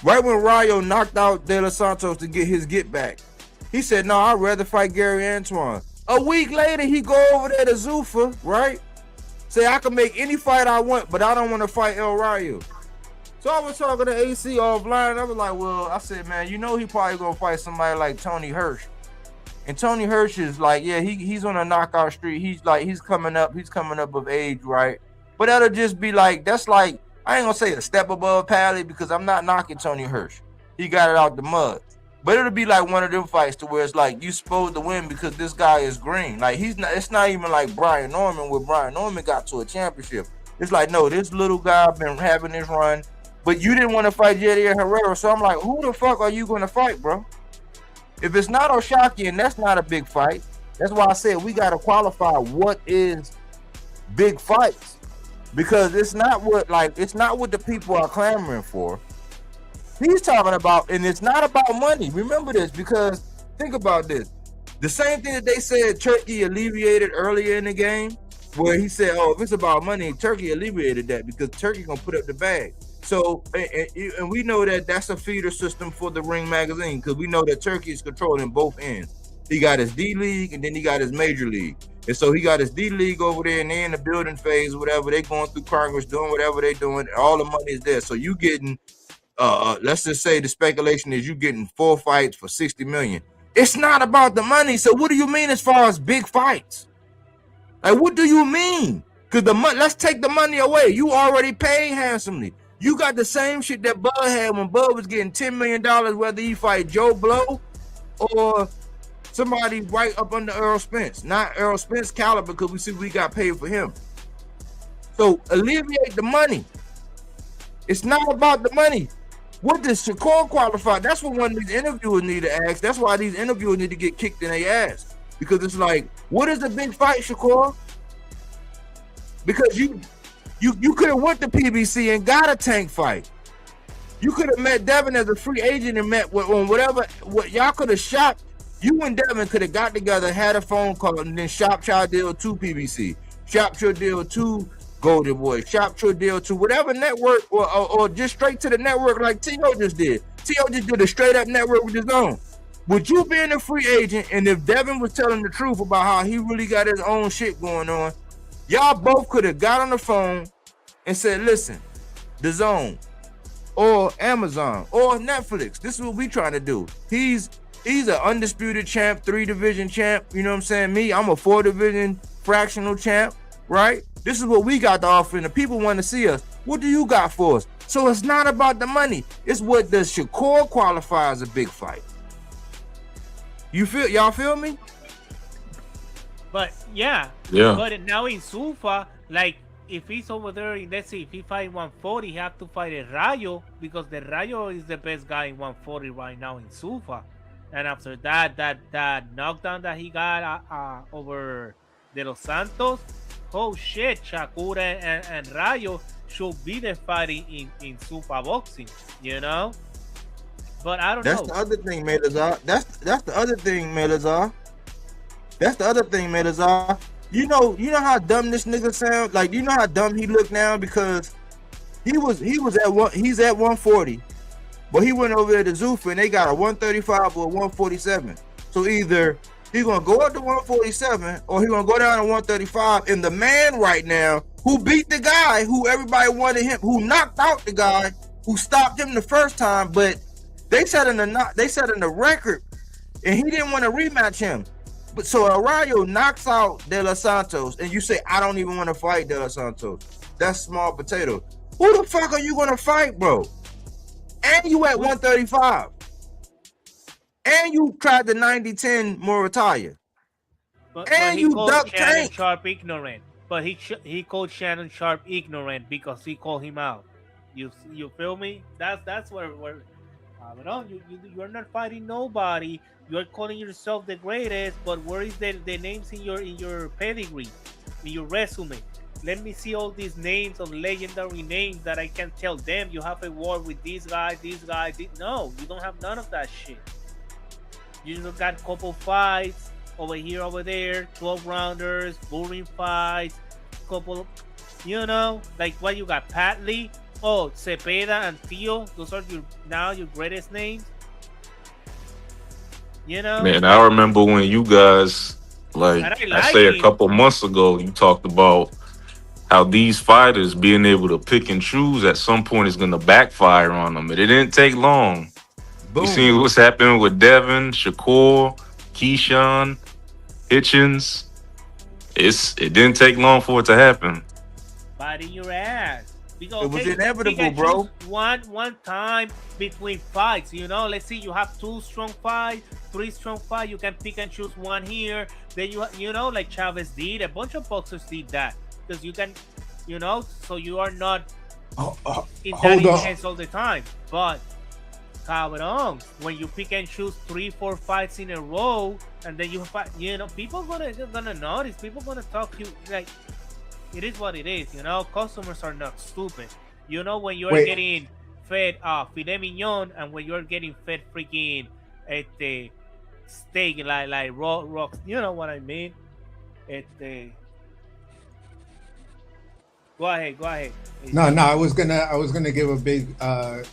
right when Rayo knocked out De Los Santos to get his get back, he said, no, I'd rather fight Gary Antoine. A week later, he go over there to Zuffa, right? Say I can make any fight I want, but I don't want to fight El Rayo. So I was talking to AC offline. I was like, well, I said, man, you know he probably gonna fight somebody like Tony Hirsch. And Tony Hirsch is like, yeah, he's on a knockout streak. He's coming up of age, right? But that'll just be like, that's like, I ain't gonna say a step above Pally because I'm not knocking Tony Hirsch. He got it out the mud. But it'll be like one of them fights to where it's like you supposed to win because this guy is green. Like it's not even like Brian Norman where Brian Norman got to a championship. It's like, no, this little guy been having this run, but you didn't want to fight Jedier Herrera. So I'm like, who the fuck are you gonna fight, bro? If it's not Oshaki, and that's not a big fight, that's why I said we gotta qualify what is big fights. Because it's not what the people are clamoring for. He's talking about, and it's not about money. Remember this, because think about this. The same thing that they said Turkey alleviated earlier in the game, where he said, oh, if it's about money, Turkey alleviated that because Turkey gonna put up the bag. So, and we know that that's a feeder system for the Ring magazine because we know that Turkey is controlling both ends. He got his D League and then he got his Major League. And so he got his D League over there and they're in the building phase, whatever. They going through Congress, doing whatever they doing. All the money is there. So you getting, let's just say the speculation is you getting 4 fights for 60 million. It's not about the money. So what do you mean as far as big fights? Like, what do you mean? Because the money, let's take the money away. You already paid handsomely. You got the same shit that Bud had when Bud was getting $10 million, whether he fight Joe Blow or somebody right up under Earl Spence. Not Earl Spence caliber because we see we got paid for him. So alleviate the money. It's not about the money. What does Shakur qualify? That's what one of these interviewers need to ask. That's why these interviewers need to get kicked in their ass. Because it's like, what is a big fight, Shakur? Because you could have went to PBC and got a Tank fight. You could have met Devin as a free agent and met on whatever. What y'all could have shopped. You and Devin could have got together, had a phone call, and then shopped your deal to PBC, shopped your deal to Golden Boy, shopped your deal to whatever network, or just straight to the network like T.O. just did. T.O. just did a straight up network with his own. Would you being a free agent, and if Devin was telling the truth about how he really got his own shit going on, y'all both could have got on the phone and said, listen, DAZN or Amazon or Netflix, this is what we trying to do. He's an undisputed champ, 3-division champ. You know what I'm saying? Me, I'm a 4-division fractional champ, right? This is what we got to offer, and the people want to see us. What do you got for us? So it's not about the money. It's what does Shakur qualify as a big fight. Y'all feel me? But yeah. But now in Sufa, like if he's over there, let's see, if he fight 140, he have to fight a Rayo because the Rayo is the best guy in 140 right now in Sufa. And after that knockdown that he got over De Los Santos, oh shit, Shakur and Rayo should be the fighting in Sufa boxing, you know? But I don't know. That's the other thing, Melazar. That's the other thing, Melazar. That's the other thing, Melazar. You know how dumb this nigga sound? Like, you know how dumb he look now? Because he's at 140. But he went over there to Zuffa and they got a 135 or a 147. So either he's gonna go up to 147 or he's gonna go down to 135. And the man right now who beat the guy who everybody wanted him, who knocked out the guy who stopped him the first time, but they set in the record and he didn't want to rematch him. But so Arroyo knocks out De Los Santos and you say, I don't even want to fight De Los Santos. That's small potato. Who the fuck are you gonna fight, bro? And you at 135. And you tried the 90-10 Morataya. But you ducked Shannon Tank. Sharp ignorant. But he called Shannon Sharp ignorant because he called him out. You feel me? That's where you're not fighting nobody. You're calling yourself the greatest, but where is the names in your pedigree, in your resume? Let me see all these names of legendary names that I can tell them you have a war with this guy. No, you don't have none of that shit. You just got a couple fights over here, over there, 12 rounders, boring fights, couple, like what you got, Pat Lee, Cepeda and Tio. Those are your greatest names. Man, I remember when you guys, I say a couple months ago, you talked about how these fighters being able to pick and choose at some point is going to backfire on them. And it didn't take long. Boom. You seen what's happening with Devin, Shakur, Keyshawn, Hitchens. It didn't take long for it to happen. Biting your ass. Because, it was inevitable, bro. One time between fights, let's see, you have 2 strong fights, 3 strong fights, you can pick and choose one here. Then you like Chavez did, a bunch of boxers did that. Because you can, so you are not in that intense all the time. But, cabrón, when you pick and choose 3-4 fights in a row, and then you fight, people gonna notice, people gonna talk to you, like, it is what it is, customers are not stupid. When you're getting fed filet mignon, and when you're getting fed freaking steak, like raw, you know what I mean? Go ahead. No, I was gonna give a big a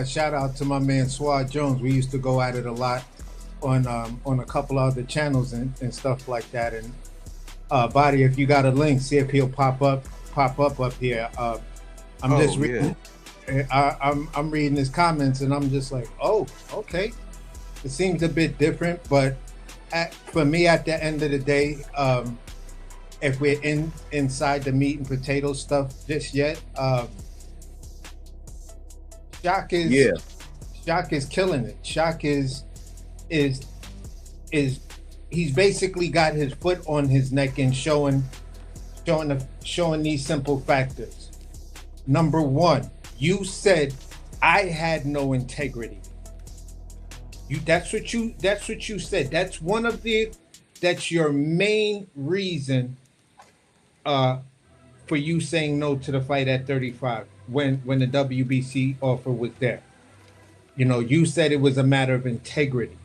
shout out to my man Swad Jones. We used to go at it a lot on a couple other channels and stuff like that. And Body, if you got a link, see if he'll pop up here. I'm just reading. Yeah. I'm reading his comments and I'm just like, oh, okay. It seems a bit different, but for me, at the end of the day, if we're inside the meat and potato stuff just yet, Shaq is killing it. Shaq is he's basically got his foot on his neck and showing these simple factors. Number one, you said I had no integrity. That's what you said. That's your main reason for you saying no to the fight at 35 when the WBC offer was there. You said it was a matter of integrity.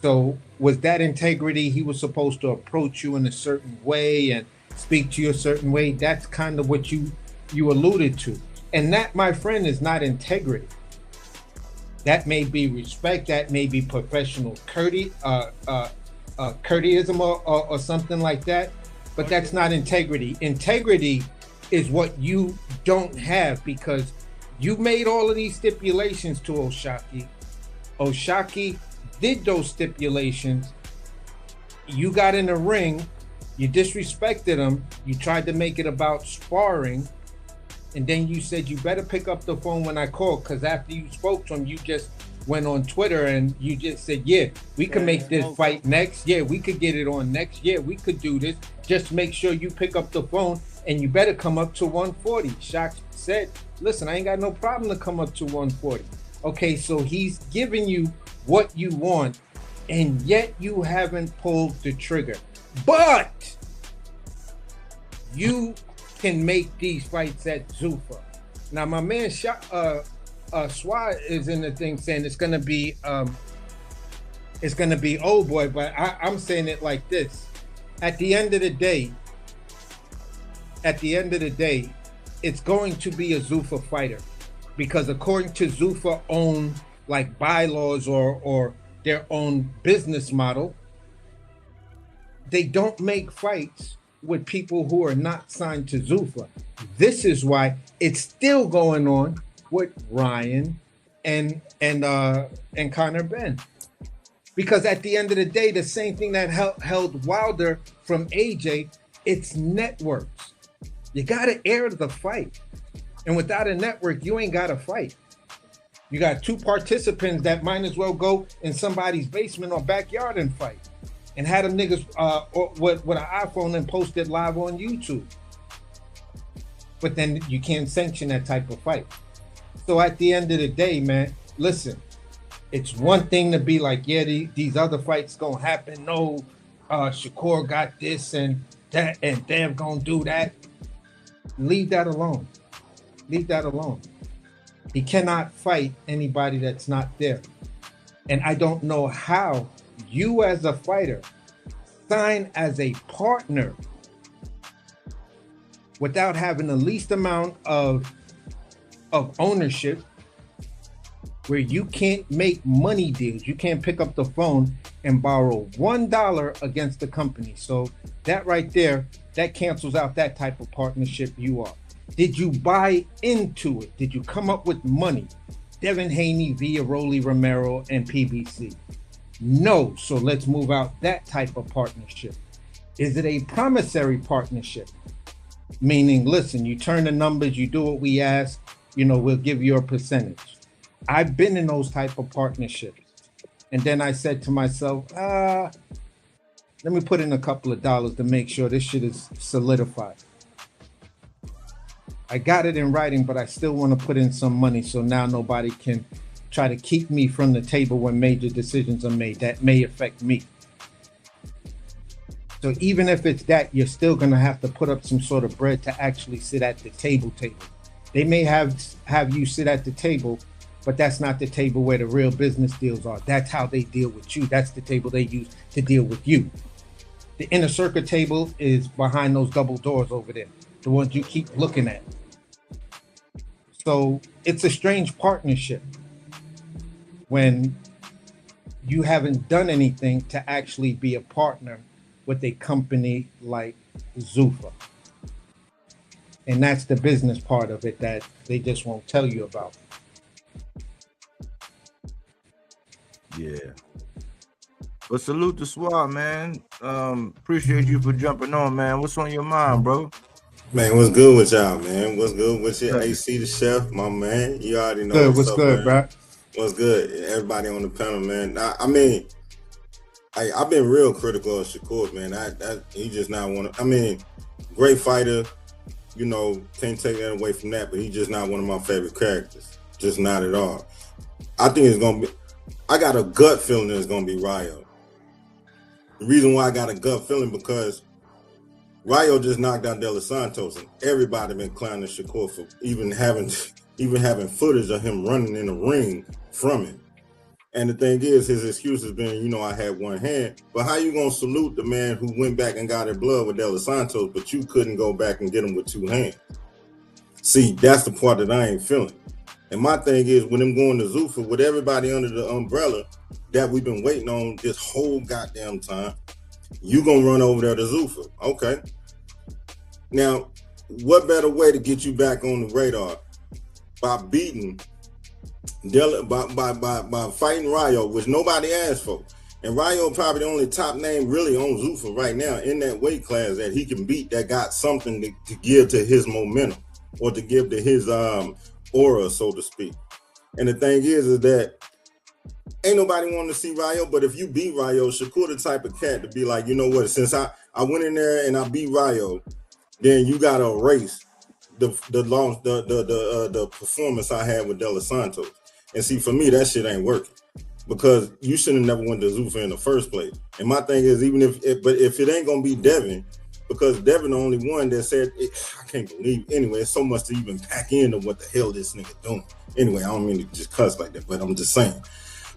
So was that integrity, he was supposed to approach you in a certain way and speak to you a certain way? That's kind of what you alluded to. And that, my friend, is not integrity. That may be respect, that may be professional courtesyism or something like that, but that's not integrity. Integrity is what you don't have because you made all of these stipulations to Oshaki. Oshaki did those stipulations. You got in the ring, you disrespected him, you tried to make it about sparring, And then you said you better pick up the phone when I call, because after you spoke to him, you just went on Twitter and you just said, yeah, we can make this fight next. Yeah, we could get it on next. Yeah, we could do this. Just make sure you pick up the phone and you better come up to 140. Shaq said, listen, I ain't got no problem to come up to 140. Okay, so he's giving you what you want, and yet you haven't pulled the trigger. But you can make these fights at Zuffa. Now, my man Swat is in the thing saying it's gonna be old boy, but I'm saying it like this. At the end of the day, it's going to be a Zuffa fighter, because according to Zuffa own like bylaws or their own business model, they don't make fights with people who are not signed to Zuffa. This is why it's still going on with Ryan and Conor Benn. Because at the end of the day, the same thing that held Wilder from AJ, it's networks. You gotta air the fight. And without a network, you ain't got to fight. You got two participants that might as well go in somebody's basement or backyard and fight. And had them niggas with an iPhone and post it live on YouTube. But then you can't sanction that type of fight. So at the end of the day, man, listen, it's one thing to be like, yeah, these other fights gonna happen. No, Shakur got this and that, and they're gonna do that. Leave that alone. Leave that alone. He cannot fight anybody that's not there. And I don't know how you as a fighter sign as a partner without having the least amount of ownership, where you can't make money deals. You can't pick up the phone and borrow $1 against the company. So that right there, that cancels out that type of partnership you are. Did you buy into it? Did you come up with money? Devin Haney via Rolly Romero and PBC. No, so let's move out that type of partnership. Is it a promissory partnership? Meaning, listen, you turn the numbers, you do what we ask, we'll give you a percentage. I've been in those type of partnerships. And then I said to myself, let me put in a couple of dollars to make sure this shit is solidified. I got it in writing, but I still want to put in some money so now nobody can try to keep me from the table when major decisions are made that may affect me. So even if it's that, you're still going to have to put up some sort of bread to actually sit at the table. They may have you sit at the table, but that's not the table where the real business deals are. That's how they deal with you. That's the table they use to deal with you. The inner circle table is behind those double doors over there, the ones you keep looking at. So it's a strange partnership when you haven't done anything to actually be a partner with a company like Zuffa. And that's the business part of it that they just won't tell you about. Yeah. But salute to Swat, man. Appreciate you for jumping on, man. What's on your mind, bro? Man, what's good with y'all, man? What's good with you? AC the chef, my man. You already know what's up, good, man. bro? What's good? Everybody on the panel, man. I mean, I've been real critical of Shakur, man. He just not one of, great fighter, can't take that away from that, but he's just not one of my favorite characters. Just not at all. I think it's gonna be, I got a gut feeling it's gonna be Rayo. The reason why I got a gut feeling, because Rayo just knocked out De Los Santos, and everybody been clowning Shakur for even having footage of him running in the ring from him. And the thing is, his excuse has been, I had one hand. But how you gonna salute the man who went back and got in blood with De Los Santos, but you couldn't go back and get him with two hands? See, that's the part that I ain't feeling. And my thing is, when I'm going to Zuffa with everybody under the umbrella that we've been waiting on this whole goddamn time, you gonna run over there to Zuffa. Okay. Now, what better way to get you back on the radar by beating by fighting Rayo, which nobody asked for. And Rayo probably the only top name really on Zuffa right now in that weight class that he can beat, that got something to give to his momentum. or to give to his aura, so to speak. And the thing is that ain't nobody want to see Rayo, but if you beat Rayo, Shakur the type of cat to be like, you know what, since I went in there and I beat Rayo, then you gotta erase the performance I had with De Los Santos. And see, for me, that shit ain't working. Because you should have never went to Zuffa in the first place. And my thing is, even if it ain't gonna be Devin, because Devin the only one that said, I can't believe. Anyway, it's so much to even pack into what the hell this nigga doing. Anyway, I don't mean to just cuss like that, but I'm just saying.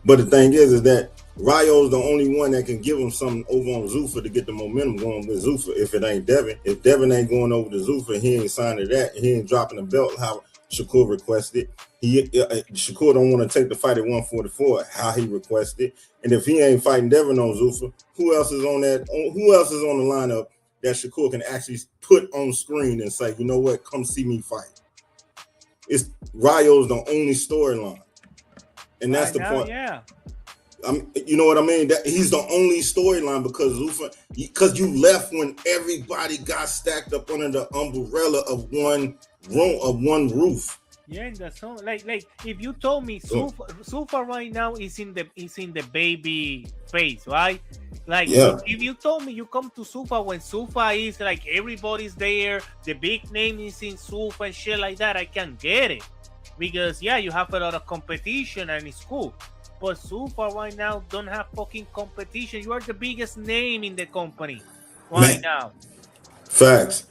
But the thing is that Rayo's the only one that can give him something over on Zuffa to get the momentum going with Zuffa. If it ain't Devin, if Devin ain't going over to Zuffa, he ain't signing that. He ain't dropping the belt how Shakur requested. Shakur don't want to take the fight at 144 how he requested. And if he ain't fighting Devin on Zuffa, who else is on that? Who else is on the lineup that Shakur can actually put on screen and say, you know what, come see me fight? It's Rayo's the only storyline, and that's the point. Yeah. You know what I mean? That he's the only storyline because Zuffa, because you left when everybody got stacked up under the umbrella of one room, of one roof. Yeah, that's so like if you told me Zuffa right now is in the baby phase, right? Like if you told me you come to Zuffa when Zuffa is like everybody's there, the big name is in Zuffa and shit like that, I can get it. Because you have a lot of competition and it's cool. But Zuffa right now don't have fucking competition. You are the biggest name in the company right now. Facts.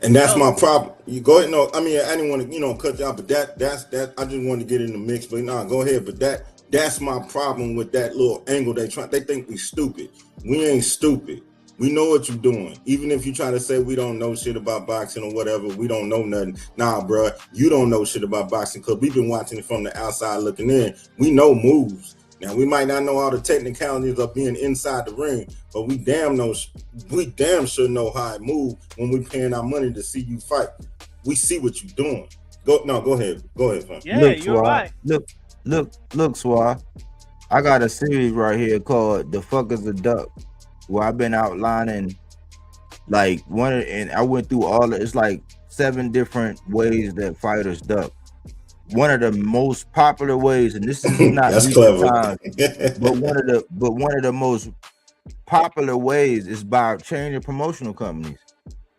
And that's my problem. You go ahead. No, I mean I didn't want to, cut you out, but that's I just wanted to get in the mix. But go ahead. But that's my problem with that little angle they think we stupid. We ain't stupid. We know what you're doing. Even if you try to say we don't know shit about boxing or whatever, we don't know nothing. Nah, bro, you don't know shit about boxing because we've been watching it from the outside looking in. We know moves. Now, we might not know all the technicalities of being inside the ring, but we damn sure know how it moves when we paying our money to see you fight. We see what you're doing. Go ahead, fam. Yeah, look, you're Swab. right. Look, Swab. I got a series right here called "The Fuck Is a Duck," where I've been outlining like and I went through it's like 7 different ways that fighters duck. One of the most popular ways, and this is not that's clever, time, but one of the most popular ways is by changing promotional companies.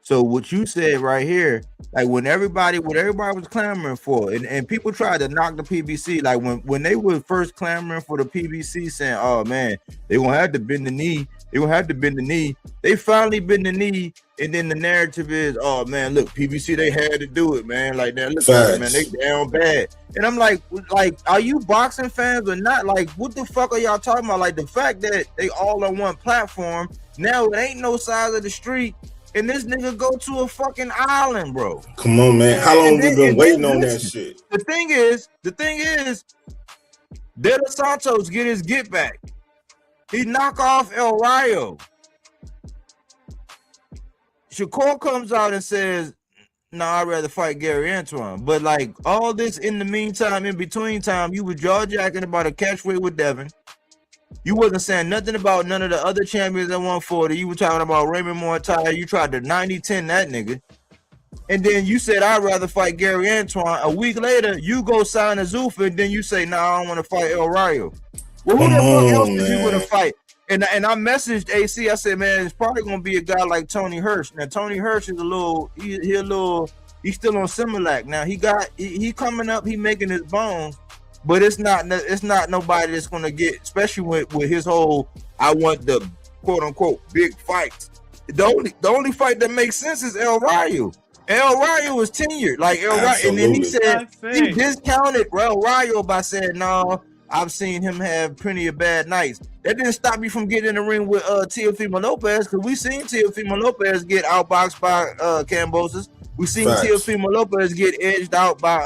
So what you said right here, like what everybody was clamoring for, and people tried to knock the PBC, like when they were first clamoring for the PBC, saying, "Oh man, they gonna have to bend the knee. They finally bend the knee, and then the narrative is, "Oh man, look, PBC, they had to do it, man. Like that, look at it, man, they down bad." And I'm like, are you boxing fans or not? Like, what the fuck are y'all talking about? Like the fact that they all on one platform now, it ain't no size of the street. And this nigga go to a fucking island, bro. Come on, man. How long we been waiting on that shit? The thing is, De Los Santos get his get back. He knock off El Rayo. Shakur comes out and says, "Nah, I'd rather fight Gary Antoine." But like all this in the meantime, in between time, you were jaw jacking about a catchweight with Devin. You wasn't saying nothing about none of the other champions at 140. You were talking about Raymond Mortai. You tried to 90-10 that nigga. And then you said, "I'd rather fight Gary Antoine." A week later, you go sign a Zuffa, and then you say, "Nah, I don't want to fight El Rayo." Well, who the fuck else is you going to fight? And I messaged AC. I said, "Man, it's probably going to be a guy like Tony Hirsch." Now, Tony Hirsch is he's still on Similac. Now, he coming up, he making his bones. But it's not nobody that's gonna get, especially with his whole "I want the quote unquote big fights." The only fight that makes sense is El Rayo. El Rayo is tenured, like El Rayo, and then he said he discounted El Rayo by saying, "No, I've seen him have plenty of bad nights." That didn't stop you from getting in the ring with Teofimo Lopez, because we seen Teofimo Lopez get outboxed by Cambosis. We seen Teofimo Lopez get edged out by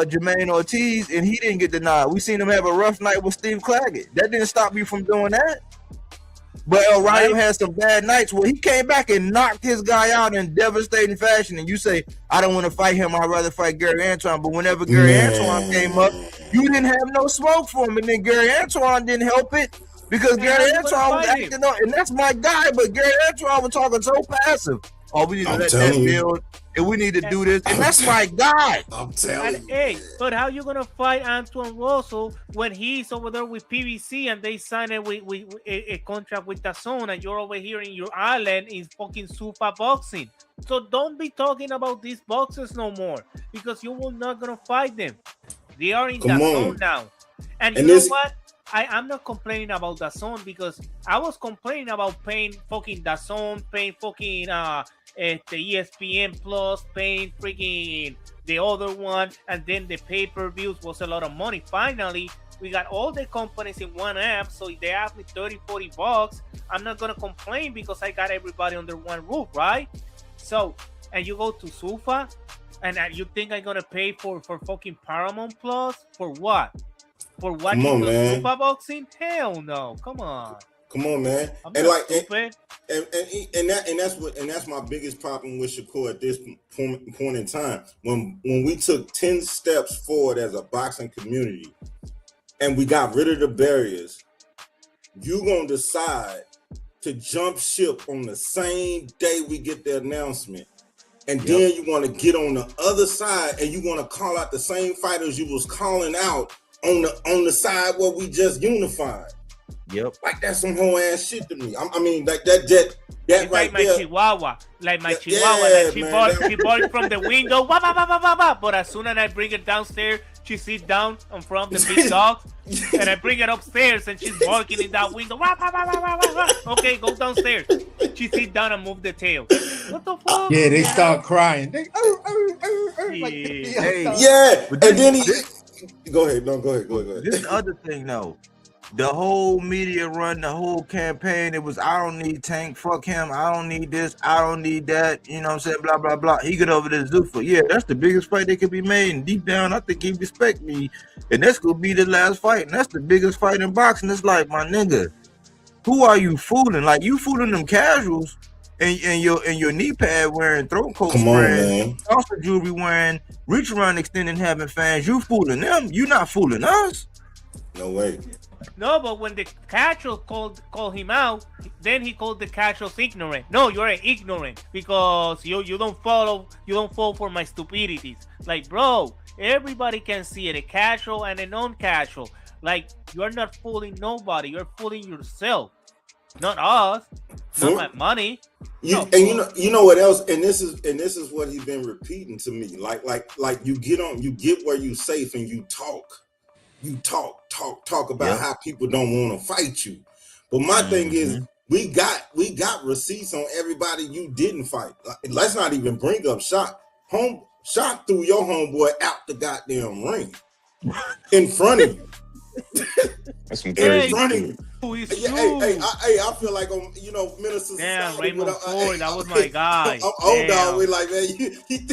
Jermaine Ortiz, and he didn't get denied. We seen him have a rough night with Steve Claggett. That didn't stop you from doing that. But El Rayo had some bad nights where he came back and knocked his guy out in devastating fashion. And you say, "I don't want to fight him. I'd rather fight Gary Antoine." But whenever Gary Antoine came up, you didn't have no smoke for him. And then Gary Antoine didn't help it because Gary Antoine was acting up. And that's my guy, but Gary Antoine was talking so passive. or we need to I'm let that telling you. build, and we need to do this, and that's my guy. I'm telling And you. hey, but how you gonna fight Antoine Russell when he's over there with PBC and they signed a contract with DAZN and you're over here in your island in fucking Supa boxing? So don't be talking about these boxers no more because you will not gonna fight them. They are in Come DAZN on. now, and And you know this- what? I'm not complaining about DAZN because I was complaining about paying fucking DAZN, paying fucking the ESPN Plus, paying freaking the other one, and then the pay-per-views was a lot of money. Finally, we got all the companies in one app, so if they have me $30-40, I'm not gonna complain because I got everybody under one roof, right? So, and you go to Sufa, and you think I'm gonna pay for fucking Paramount Plus for what? For watching on, the man. Sufa boxing? Hell no! Come on. Come on, man. I'm And not like, stupid. and that's my biggest problem with Shakur at this point in time. When we took 10 steps forward as a boxing community, and we got rid of the barriers, you gonna decide to jump ship on the same day we get the announcement, and then you want to get on the other side, and you want to call out the same fighters you was calling out on the side where we just unified. Yep. Like that's some whole ass shit to me. I mean, like that It's right like my there. Chihuahua, Yeah, like she man, barked from the window, wah, wah, wah, wah, wah, wah. But as soon as I bring it downstairs, she sits down in front of the big dog, and I bring it upstairs, and she's barking in that window. Wah, wah, wah, wah, wah, wah. Okay, go downstairs. She sits down and move the tail. What the fuck? Yeah, they start crying. They, like, Yeah. Yeah, But and then this- go ahead. No, go ahead. This other thing though, the whole media run, the whole campaign, it was I don't need Tank, fuck him, I don't need this, I don't need that, you know what I'm saying, blah blah blah. He get over this Zuffa. Yeah, that's the biggest fight that could be made, and deep down I think he respect me, and that's gonna be the last fight, and that's the biggest fight in boxing. It's like, my nigga, who are you fooling? Like, you fooling them casuals and your knee pad wearing, throat coat Come on, wearing, man. also jewelry wearing, reach around extending having fans. You fooling them, you not fooling us. No way. No, but when the casual called him out, then he called the casuals ignorant. No, you're an ignorant because you don't fall for my stupidities. Like, bro, everybody can see it, a casual and a non-casual. Like, you're not fooling nobody, you're fooling yourself, not us, not my money. You know what else? And this is what he's been repeating to me. Like you get where you safe and you talk. You talk about how people don't want to fight you. But my thing is, we got receipts on everybody you didn't fight. Let's not even bring up Shock. Shock threw your homeboy out the goddamn ring in front of you. That's some In crazy front of shit. you. Hey, I feel like Minister damn, Society, Raymond Ford, that was my guy. I'm old dog. Damn. We like, man,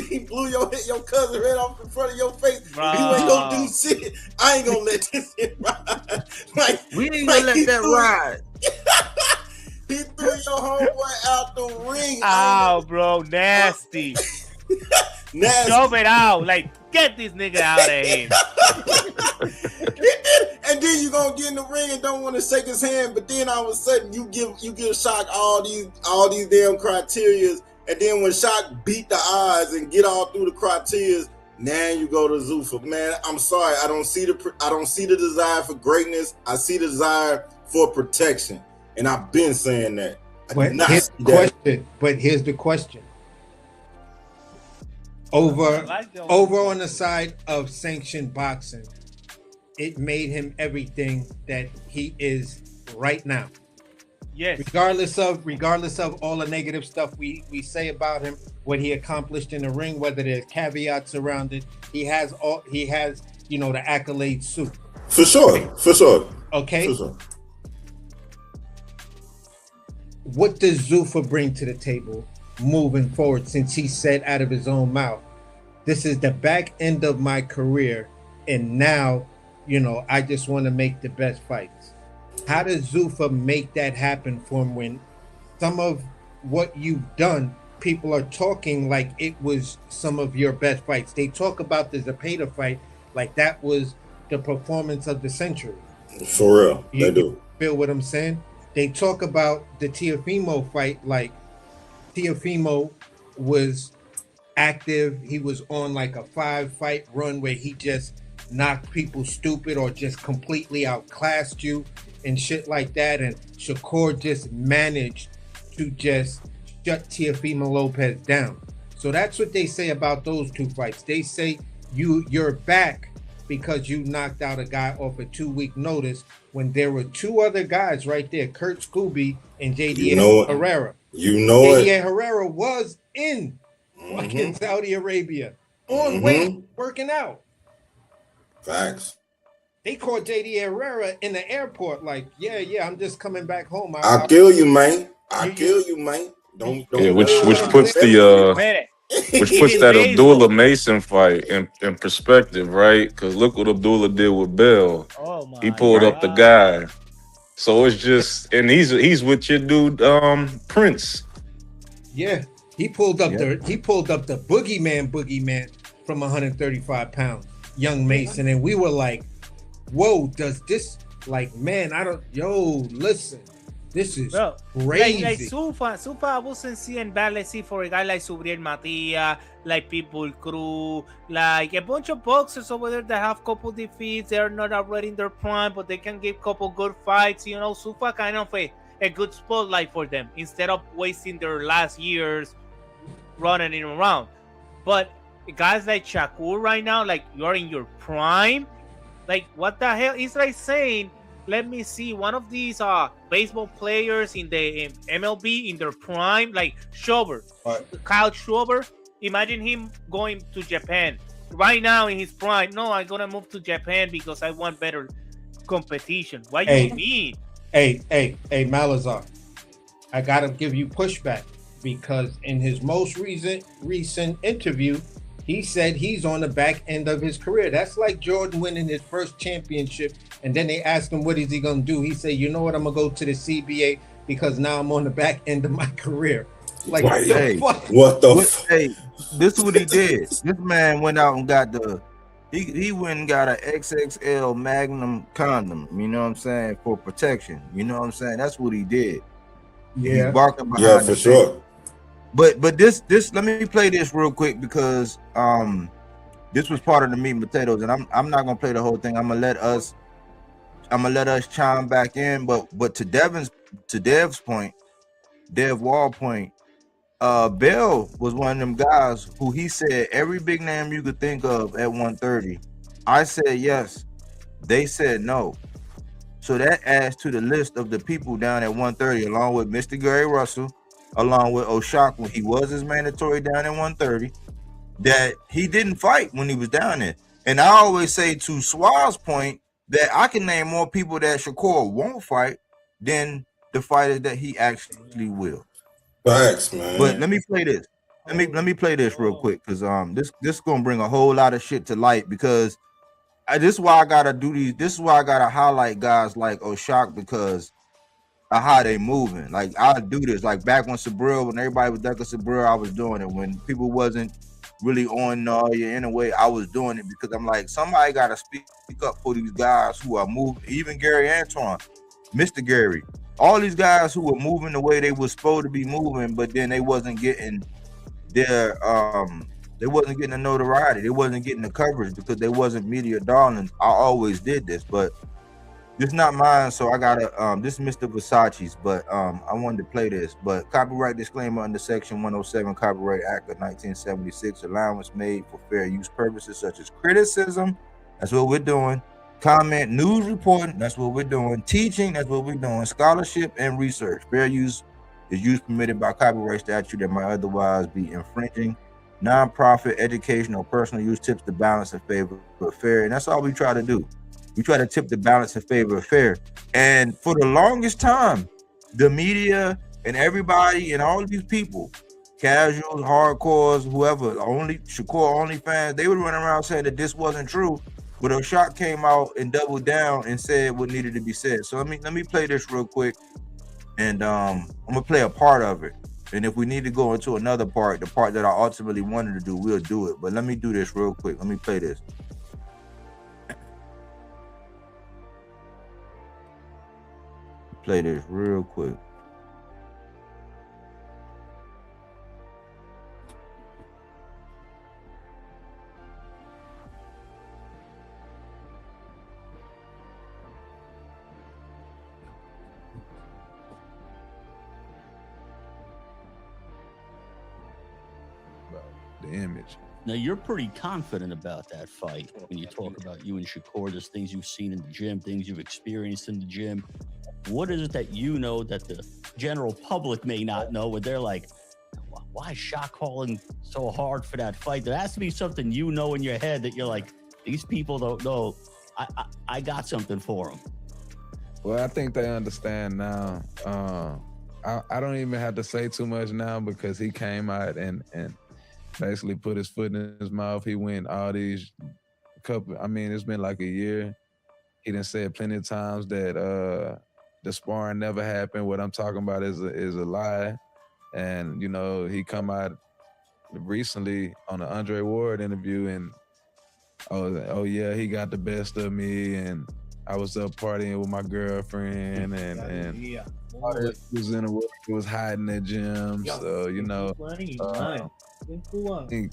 he blew your cousin head off in front of your face. Bro. You ain't gonna do shit. I ain't gonna let this shit ride. Like, We ain't gonna let that ride. he threw your homeboy out the ring. Ow, bro, nasty. Nasty. Shove it out. Like, get this nigga out of here. And then you gonna get in the ring and don't want to shake his hand, but then all of a sudden you give Shock all these damn criterias, and then when Shock beat the odds and get all through the criterias, now you go to Zuffa. Man, I'm sorry, I don't see the desire for greatness. I see the desire for protection, and I've been saying that. But here's the question. Over on the side of sanctioned boxing, it made him everything that he is right now. Yes. Regardless of all the negative stuff we say about him, what he accomplished in the ring, whether there's caveats around it, he has the accolades suit. For sure. Okay. For sure. What does Zuffa bring to the table moving forward, since he said out of his own mouth, this is the back end of my career, and now, I just want to make the best fights. How does Zuffa make that happen for him when some of what you've done, people are talking like it was some of your best fights? They talk about the Zepeda fight like that was the performance of the century. For real, they do. You feel what I'm saying? They talk about the Teofimo fight like Teofimo was active. He was on like a 5-fight run where he just knocked people stupid or just completely outclassed you and shit like that. And Shakur just managed to just shut Teofimo Lopez down. So that's what they say about those two fights. They say you're back because you knocked out a guy off a 2-week notice when there were two other guys right there, Kurt Scooby and JDA Herrera. JDA Herrera was in fucking Saudi Arabia on weight working out. Facts. They caught JD Herrera in the airport, like, yeah, I'm just coming back home. I'll kill you, man. I'll kill you, man. Don't. Yeah, which puts that Abdullah Mason fight in perspective, right? Because look what Abdullah did with Bell. Oh my! He pulled up the guy. So it's just, and he's with your dude, Prince. Yeah, he pulled up the boogeyman from 135 pounds, young Mason, and we were like, whoa, does this, like, man, listen, this is crazy. Like Sufa, I wasn't seeing bad, let's see, for a guy like Subriel Matia, like Pitbull Crew, like a bunch of boxers over there that have couple defeats. They're not already in their prime, but they can give couple good fights. You know, Sufa kind of a good spotlight for them instead of wasting their last years running in around. But guys like Shakur right now, like, you're in your prime. Like, what the hell? It's like saying, let me see, one of these baseball players in the MLB in their prime, like Schwarber, Kyle Schwarber. Imagine him going to Japan right now in his prime. No, I'm gonna move to Japan because I want better competition. What do you mean? Hey, Malazar, I gotta give you pushback because in his most recent interview, he said he's on the back end of his career. That's like Jordan winning his first championship, and then they asked him what is he gonna do. He said, "You know what? I'm gonna go to the CBA because now I'm on the back end of my career." Like, what the fuck? Hey, this is what he did. This man went out and got he went and got an XXL Magnum condom. You know what I'm saying, for protection. You know what I'm saying? That's what he did. Yeah, he's barking behind for sure. But this let me play this real quick because this was part of the meat and potatoes, and I'm not gonna play the whole thing. I'm gonna let us chime back in. But to Dev's point, Dev Wall point, Bell was one of them guys who he said every big name you could think of at 130. I said yes. They said no. So that adds to the list of the people down at 130, along with Mr. Gary Russell, along with Oshak when he was his mandatory down at 130, that he didn't fight when he was down there. And I always say, to Swaz's point, that I can name more people that Shakur won't fight than the fighters that he actually will. Thanks, man. But let me play this. Let me play this real quick, because this is gonna bring a whole lot of shit to light, because this is why I gotta do these. This is why I gotta highlight guys like Oshak, because of how they moving. Like, I do this like back when Sabril, when everybody was ducking Sabril, I was doing it. When people wasn't really on Nadia in a way, I was doing it, because I'm like, somebody gotta speak up for these guys who are moving. Even Gary Antoine, Mr. Gary, all these guys who were moving the way they were supposed to be moving, but then they wasn't getting their they wasn't getting the notoriety, they wasn't getting the coverage because they wasn't media darlings. I always did this, but this is not mine, so I gotta this is Mr. Versace's, but I wanted to play this. But copyright disclaimer under section 107 Copyright Act of 1976, allowance made for fair use purposes such as criticism, that's what we're doing, comment, news reporting, that's what we're doing, teaching, that's what we're doing, scholarship and research. Fair use is use permitted by copyright statute that might otherwise be infringing. Non-profit, educational, personal use tips the balance in favor of fair, and that's all we try to do. We try to tip the balance in favor of fair. And for the longest time, the media and everybody and all of these people, casuals, hardcores, whoever, only Shakur only fans, they would run around saying that this wasn't true. But Oshak came out and doubled down and said what needed to be said. So let me play this real quick, and I'm gonna play a part of it. And if we need to go into another part, the part that I ultimately wanted to do, we'll do it. But let me do this real quick. Let me play this. Play this real quick. the image. Now, you're pretty confident about that fight when you talk about you and Shakur. There's things you've seen in the gym, things you've experienced in the gym. What is it that you know that the general public may not know, where they're like, why is Shaq calling so hard for that fight? There has to be something you know in your head that you're like, these people don't know. I got something for them. Well, I think they understand now. I don't even have to say too much now because he came out and basically put his foot in his mouth. He went all these it's been like a year. He done said plenty of times that the sparring never happened. What I'm talking about is a lie. And, you know, he come out recently on the Andre Ward interview and, oh yeah, he got the best of me and I was up partying with my girlfriend and all that was in the world. He was hiding at gyms. So, you know, I think the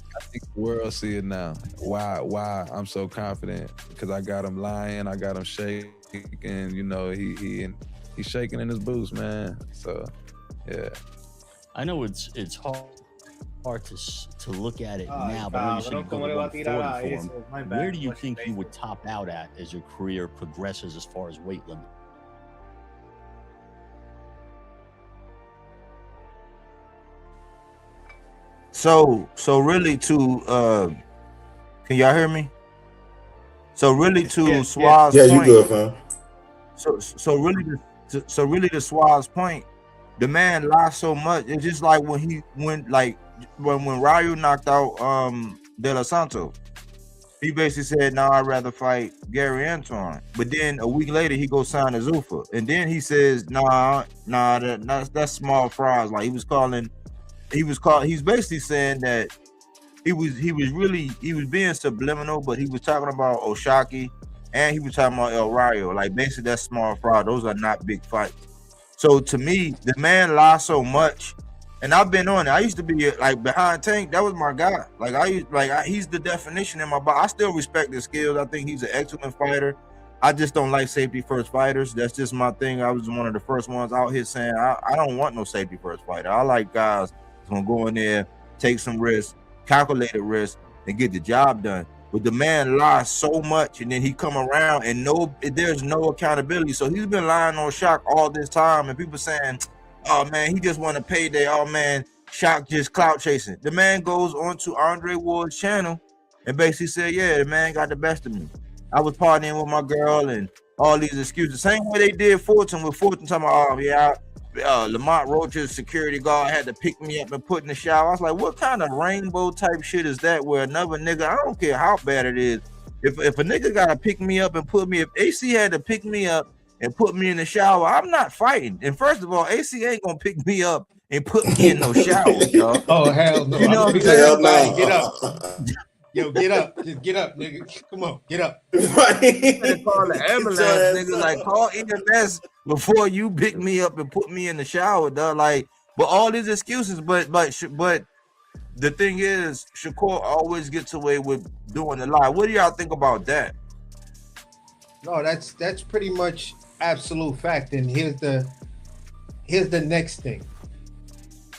world see it now. Why I'm so confident, because I got him lying, I got him shaking, you know, he's shaking in his boots, man. So, yeah. I know it's hard to look at it now, but when you said you go to 140 for him, where do you think you would top out at as your career progresses as far as weight limit? So really to can y'all hear me? So really to Swaz's point. You good, fam. So really to Swaz's point, the man lies so much. It's just like when Ryu knocked out De La Santo, he basically said, "No, I'd rather fight Gary Antoine." But then a week later, he goes sign to Zuffa, and then he says, that's small fries. Like he's basically saying that he was being subliminal, but he was talking about Oshaki and he was talking about El Rayo. Like basically that's small fry. Those are not big fights. So to me, the man lies so much, and I've been on it. I used to be like behind Tank. That was my guy. He's the definition in my body. I still respect his skills. I think he's an excellent fighter. I just don't like safety first fighters. That's just my thing. I was one of the first ones out here saying I don't want no safety first fighter. I like guys who's gonna go in there, take some risks, calculated risks, and get the job done. But the man lies so much, and then he come around and there's no accountability. So he's been lying on Shaq all this time, and people saying, "Oh man, he just want a payday. Oh man, Shaq just clout chasing." The man goes onto Andre Ward's channel and basically said, "Yeah, the man got the best of me. I was partying with my girl and all these excuses." Same way they did Fulton with Fulton talking about, "Oh yeah, Lamont Roach's security guard had to pick me up and put in the shower." I was like, what kind of rainbow type shit is that, where another nigga, I don't care how bad it is, if a nigga gotta pick me up and put me, if AC had to pick me up and put me in the shower, I'm not fighting. And first of all, AC ain't gonna pick me up and put me in no shower, y'all. Oh hell no. You know what I'm Hell saying? no. Get up. Yo, get up. Just get up, nigga. Come on, get up. They call the ambulance, nigga. Like, call EMS before you pick me up and put me in the shower, dog. Like, but all these excuses, but the thing is, Shakur always gets away with doing the lie. What do y'all think about that? No, that's pretty much absolute fact. And here's the next thing.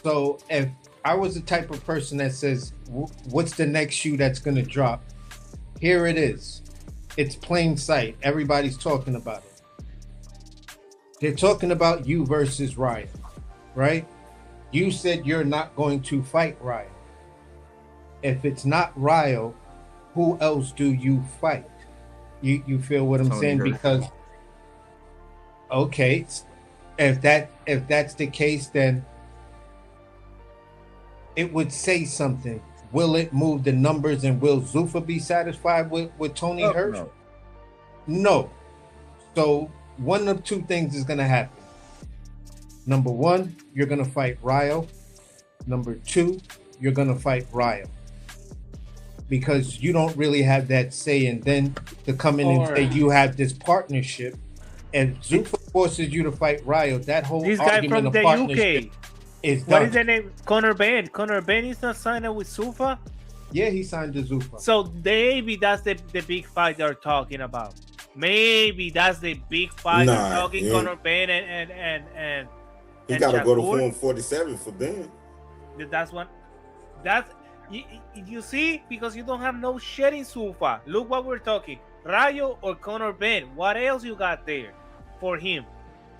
So if I was the type of person that says, what's the next shoe that's going to drop? Here it is. It's plain sight. Everybody's talking about it. They're talking about you versus Ryan, right? You said you're not going to fight Ryan. If it's not Ryo, who else do you fight? You feel what I'm saying? Because, okay, if that's the case, then it would say something. Will it move the numbers, and will Zuffa be satisfied with Tony Hirsch? No. So one of two things is going to happen. Number one, you're going to fight Ryo. Number two, you're going to fight Ryo. Because you don't really have that say, and then to come in and say you have this partnership, and Zuffa forces you to fight Ryo, that whole this guy argument from of the partnership UK. is done. What is the name? Conor Ben. Conor Ben is not signed with Zuffa? Yeah, he signed to Zuffa. So maybe that's the big fight they're talking about. Maybe that's the big fight they're talking. Conor Ben and he got to go to Form 47 for Ben. That's one. You see, because you don't have no shit in Zuffa. Look what we're talking. Rayo or Conor Ben. What else you got there for him?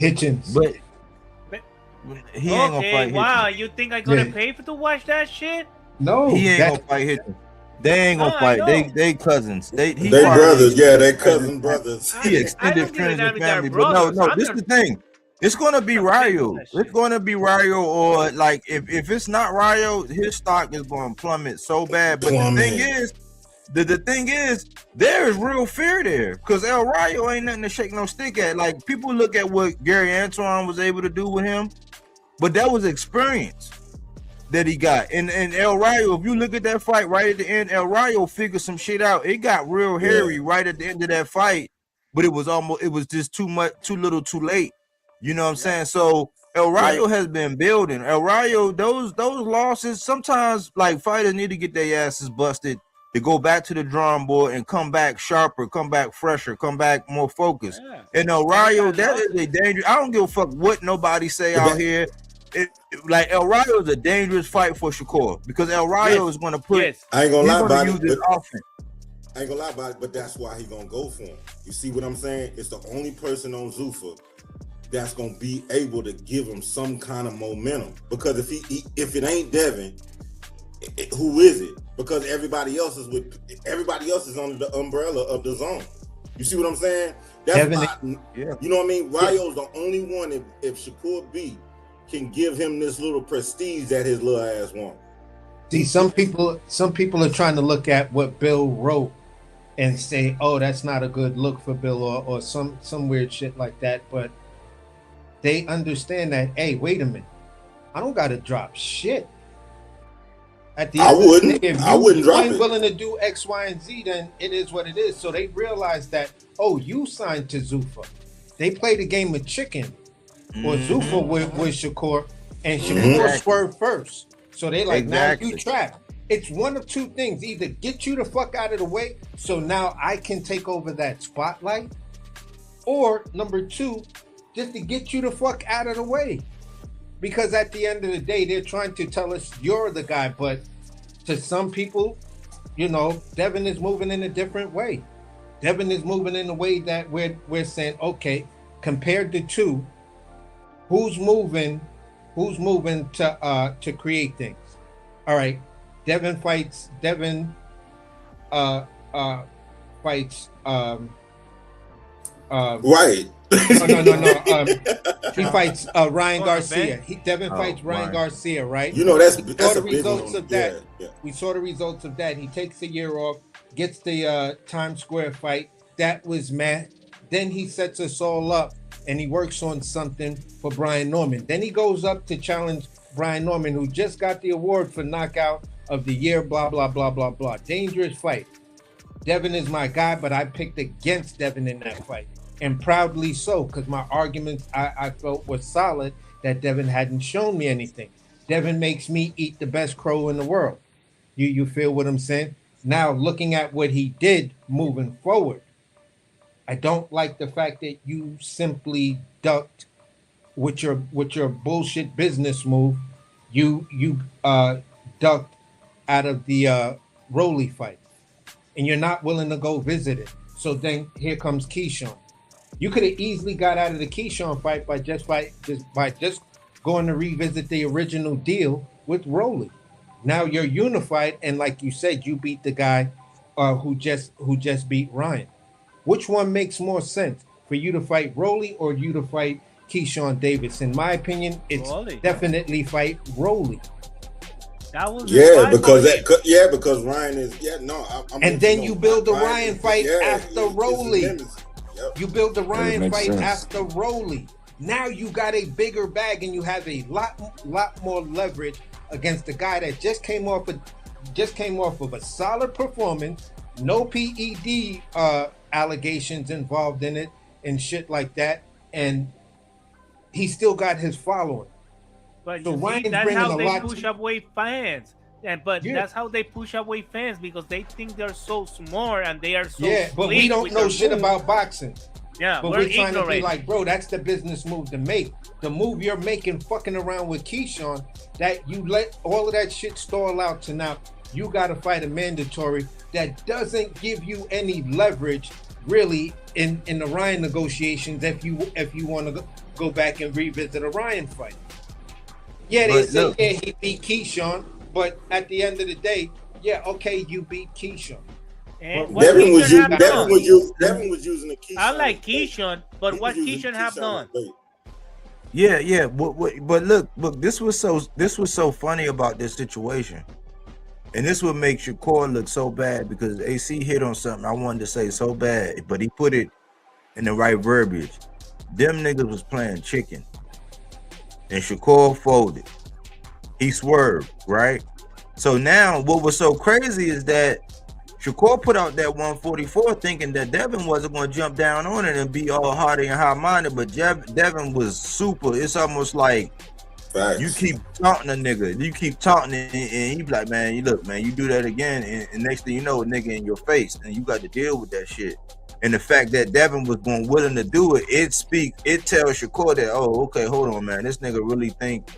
Hitchens. But he ain't gonna fight wow, Hitchens. you think I'm gonna pay to watch that shit? No, He ain't gonna fight Hitchens. They ain't gonna fight. They cousins. They brothers. Yeah, they cousin brothers. He extended friends and family. But no. This is the thing. It's gonna be Rayo. It's gonna be Rayo, or like if it's not Rayo, his stock is gonna plummet so bad. But the thing is, there is real fear there because El Rayo ain't nothing to shake no stick at. Like people look at what Gary Antoine was able to do with him, but that was experience that he got. And El Rayo, if you look at that fight right at the end, El Rayo figured some shit out. It got real hairy right at the end of that fight, but it was just too much, too little, too late. You know what I'm saying? So El Rayo has been building. El Rayo, those losses, sometimes like fighters need to get their asses busted to go back to the drawing board and come back sharper, come back fresher, come back more focused. And El Rayo, that is a dangerous. I don't give a fuck what nobody say out here. Like El Rayo is a dangerous fight for Shakur because El Rayo is going to put. I ain't gonna lie about it. Offense. I ain't gonna lie about it, but that's why he gonna go for him. You see what I'm saying? It's the only person on Zuffa that's gonna be able to give him some kind of momentum. Because if it ain't Devin, who is it? Because everybody else is under the umbrella of the zone. You see what I'm saying? That's Devin, you know what I mean? Rayo's the only one if Shakur B can give him this little prestige that his little ass wants. See, some people are trying to look at what Bill wrote and say, "Oh, that's not a good look for Bill," or some weird shit like that. But they understand that, hey, wait a minute, I don't got to drop shit. At the end of the day, if you ain't willing to do X, Y, and Z, then it is what it is. So they realize that, oh, you signed to Zuffa. They played a game of chicken, or Zuffa with Shakur, and Shakur swerved first. So they like, now you trapped. It's one of two things: either get you the fuck out of the way, so now I can take over that spotlight, or number two, just to get you the fuck out of the way. Because at the end of the day, they're trying to tell us you're the guy, but to some people, you know, Devin is moving in a different way. Devin is moving in a way that we're saying, okay, compared to two, who's moving to create things? All right, Devin fights. Right. No. He fights Ryan Garcia. Devin fights Ryan Garcia, right? You know, that's the results of that. Yeah. We saw the results of that. He takes a year off, gets the Times Square fight. That was mad. Then he sets us all up and he works on something for Brian Norman. Then he goes up to challenge Brian Norman, who just got the award for knockout of the year, blah, blah, blah, blah, blah. Dangerous fight. Devin is my guy, but I picked against Devin in that fight. And proudly so, because my arguments I felt were solid that Devin hadn't shown me anything. Devin makes me eat the best crow in the world. You feel what I'm saying? Now, looking at what he did moving forward, I don't like the fact that you simply ducked with your bullshit business move. You ducked out of the Rolly fight, and you're not willing to go visit it. So then here comes Keyshawn. You could have easily got out of the Keyshawn fight by just going to revisit the original deal with Rolly. Now you're unified, and like you said, you beat the guy who just beat Ryan. Which one makes more sense, for you to fight Rolly or you to fight Keyshawn Davis? In my opinion, it's Rolly. Definitely fight Rolly. That was because Ryan is I'm and then you build the Ryan fight after Rolly. You build the Ryan fight after Rolly. Now you got a bigger bag and you have a lot more leverage against the guy that just came off of a solid performance, no PED allegations involved in it and shit like that, and he still got his following. But so that's how they push away fans. That's how they push away fans, because they think they're so smart and they are so but we don't know shit about boxing. Yeah, but we're trying to be like, bro, that's the business move to make. The move you're making, fucking around with Keyshawn, that you let all of that shit stall out to now you got to fight a mandatory that doesn't give you any leverage really in the Ryan negotiations if you want to go back and revisit a Ryan fight. Yeah, they But say, look, yeah, he beat Keyshawn, but at the end of the day, yeah, okay, you beat Keyshawn. And But what Devin was Keyshawn have done? Devin was using the Keyshawn. I like Keyshawn, but what Keyshawn have done? yeah. But look, this was so funny about this situation. And this would make Shakur look so bad because AC hit on something I wanted to say so bad, but he put it in the right verbiage. Them niggas was playing chicken. And Shakur folded. He swerved, right? So now what was so crazy is that Shakur put out that 144 thinking that Devin wasn't going to jump down on it and be all hearty and high-minded, but Devin was super. It's almost like you keep taunting a nigga. You keep taunting and he be like, man, you look, man, you do that again, and next thing you know, a nigga in your face, and you got to deal with that shit. And the fact that Devin was willing to do it, it tells Shakur that, oh, okay, hold on, man, this nigga really think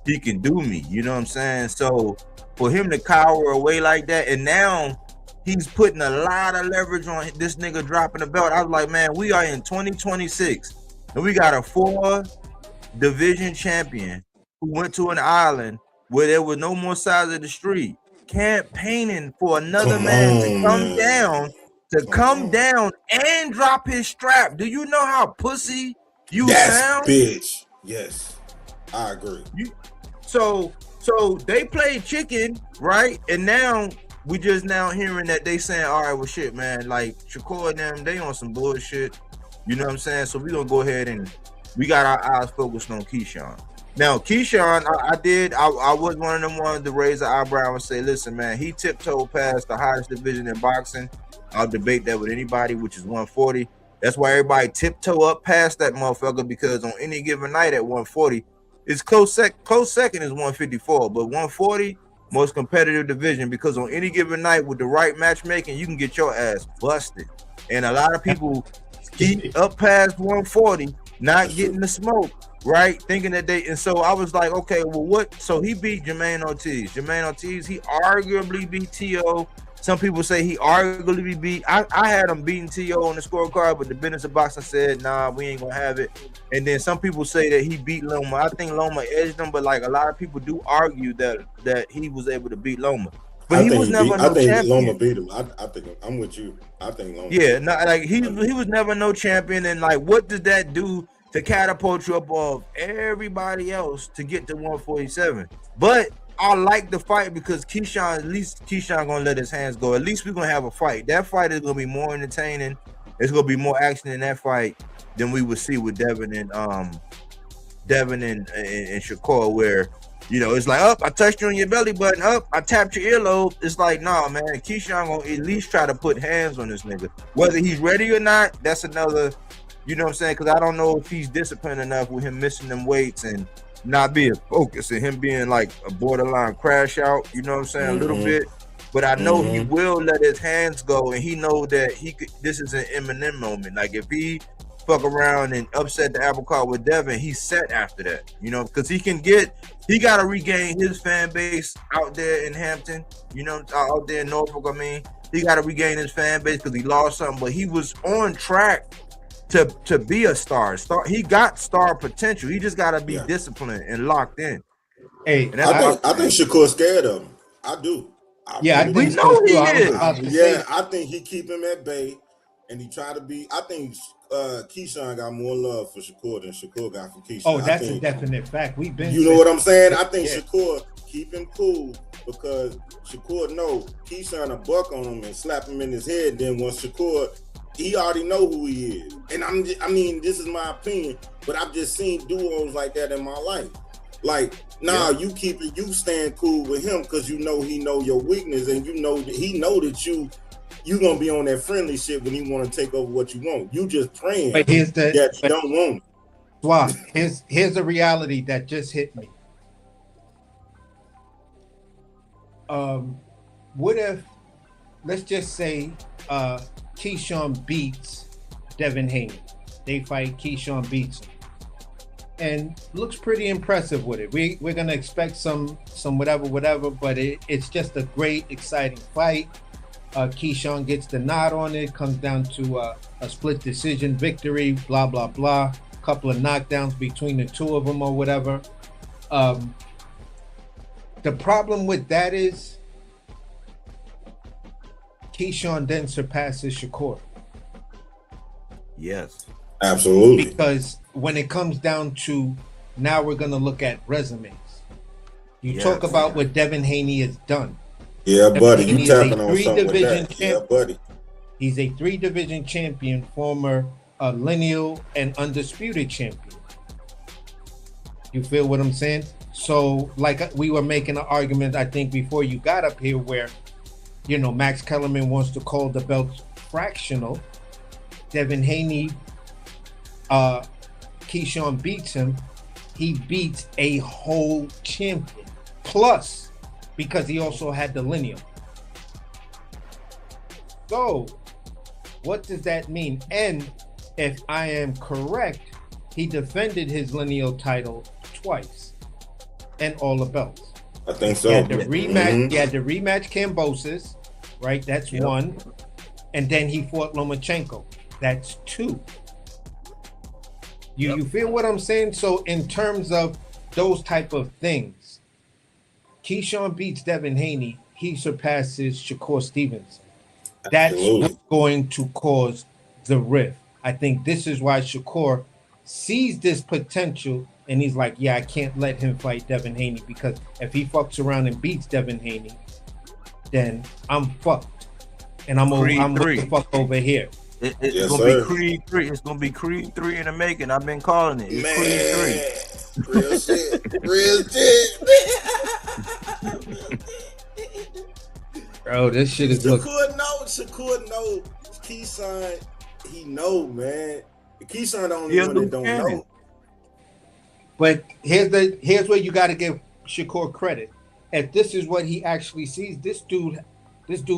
he can do me. You know what I'm saying? So for him to cower away like that, and now he's putting a lot of leverage on this nigga dropping the belt. I was like, man, we are in 2026, and we got a 4-division champion who went to an island where there was no more sides of the street, campaigning for another man to come down and drop his strap. Do you know how pussy you sound? Bitch. Yes, I agree. So they played chicken, right? And now we just now hearing that they saying, all right, well, shit, man, like Shakur and them, they on some bullshit. You know what I'm saying? So we gonna go ahead and we got our eyes focused on Keyshawn. Now, Keyshawn, I was one of them ones to raise the eyebrow and say, listen, man, he tiptoed past the highest division in boxing. I'll debate that with anybody, which is 140. That's why everybody tiptoe up past that motherfucker, because on any given night at 140, it's close second is 154, but 140, most competitive division, because on any given night with the right matchmaking, you can get your ass busted. And a lot of people keep up past 140, not getting the smoke, right? Thinking that and so I was like, okay, well, what? So he beat Jermaine Ortiz. He arguably beat T.O. Some people say he arguably beat. I had him beating T.O. on the scorecard, but the business of boxing said, nah, we ain't gonna have it. And then some people say that he beat Loma. I think Loma edged him, but like a lot of people do argue that he was able to beat Loma. But he was never no champion. I think Loma beat him. I think I'm with you. I think Loma. Yeah, not like he was never no champion. And like, what does that do to catapult you above everybody else to get to 147? But I like the fight because at least Keyshawn gonna let his hands go. At least we're gonna have a fight. That fight is gonna be more entertaining. There's gonna be more action in that fight than we would see with Devin and Shakur, where it's like, I touched you on your belly button, I tapped your earlobe. It's like, nah, man, Keyshawn gonna at least try to put hands on this nigga. Whether he's ready or not, that's another, you know what I'm saying? Because I don't know if he's disciplined enough with him missing them weights and not being focused and him being like a borderline crash out, you know what I'm saying, a little bit. But I know he will let his hands go, and he know that this is an Eminem moment. Like if he fuck around and upset the apple cart with Devin, he's set after that, because he got to regain his fan base out there in Hampton, out there in Norfolk. I mean, he got to regain his fan base because he lost something, but he was on track to be a star. He got star potential. He just got to be disciplined and locked in. Hey, I think Shakur's scared of him. I do. We know he is. I think he keep him at bay, and he try to be. I think Keyshawn got more love for Shakur than Shakur got for Keyshawn. Oh, that's a definite fact. We've been. You know what I'm saying? I think Shakur keep him cool because Shakur know Keyshawn a buck on him and slap him in his head. Then once Shakur, he already know who he is. And I mean, this is my opinion, but I've just seen duos like that in my life. Like, you keep it, you stand cool with him because he know your weakness, and he know that you gonna be on that friendly shit when he want to take over what you want. You just praying that you don't want it. Wow, here's a reality that just hit me. What if, let's just say, Keyshawn beats Devin Haney. They fight, Keyshawn beats him. and looks pretty impressive with it. We're gonna expect some whatever, but it's just a great, exciting fight. Keyshawn gets the nod on it. Comes down to a split decision victory. Blah blah blah. Couple of knockdowns between the two of them or whatever. The problem with that is Keyshawn then surpasses Shakur. Yes. Absolutely. Because when it comes down to now we're going to look at resumes. You Yes. talk about what Devin Haney has done. Yeah, Devin buddy, Haney you is a tapping on something with that. Yeah, buddy. He's a 3-division champion, former lineal and undisputed champion. You feel what I'm saying? So, like we were making an argument, I think, before you got up here, where, you know, Max Kellerman wants to call the belt fractional. Devin Haney, Keyshawn beats him. He beats a whole champion. Plus, because he also had the lineal. So, what does that mean? And if I am correct, he defended his lineal title twice and all the belts. I think so. He had the rematch. He had the rematch Kambosos, right? That's one. And then he fought Lomachenko. That's 2. You feel what I'm saying? So in terms of those type of things, Keyshawn beats Devin Haney. He surpasses Shakur Stevenson. That's what's going to cause the rift. I think this is why Shakur sees this potential and he's like, yeah, I can't let him fight Devin Haney, because if he fucks around and beats Devin Haney, then I'm fucked. And I'm what the fuck over here. It's gonna be Creed 3. It's gonna be Creed 3 in the making. I've been calling it. It's Creed 3. Real shit. Real shit. Bro, this shit is Shakur know. Keyshawn, he know, man. Keyshawn the only one that don't know. But here's where you got to give Shakur credit. If this is what he actually sees, this dude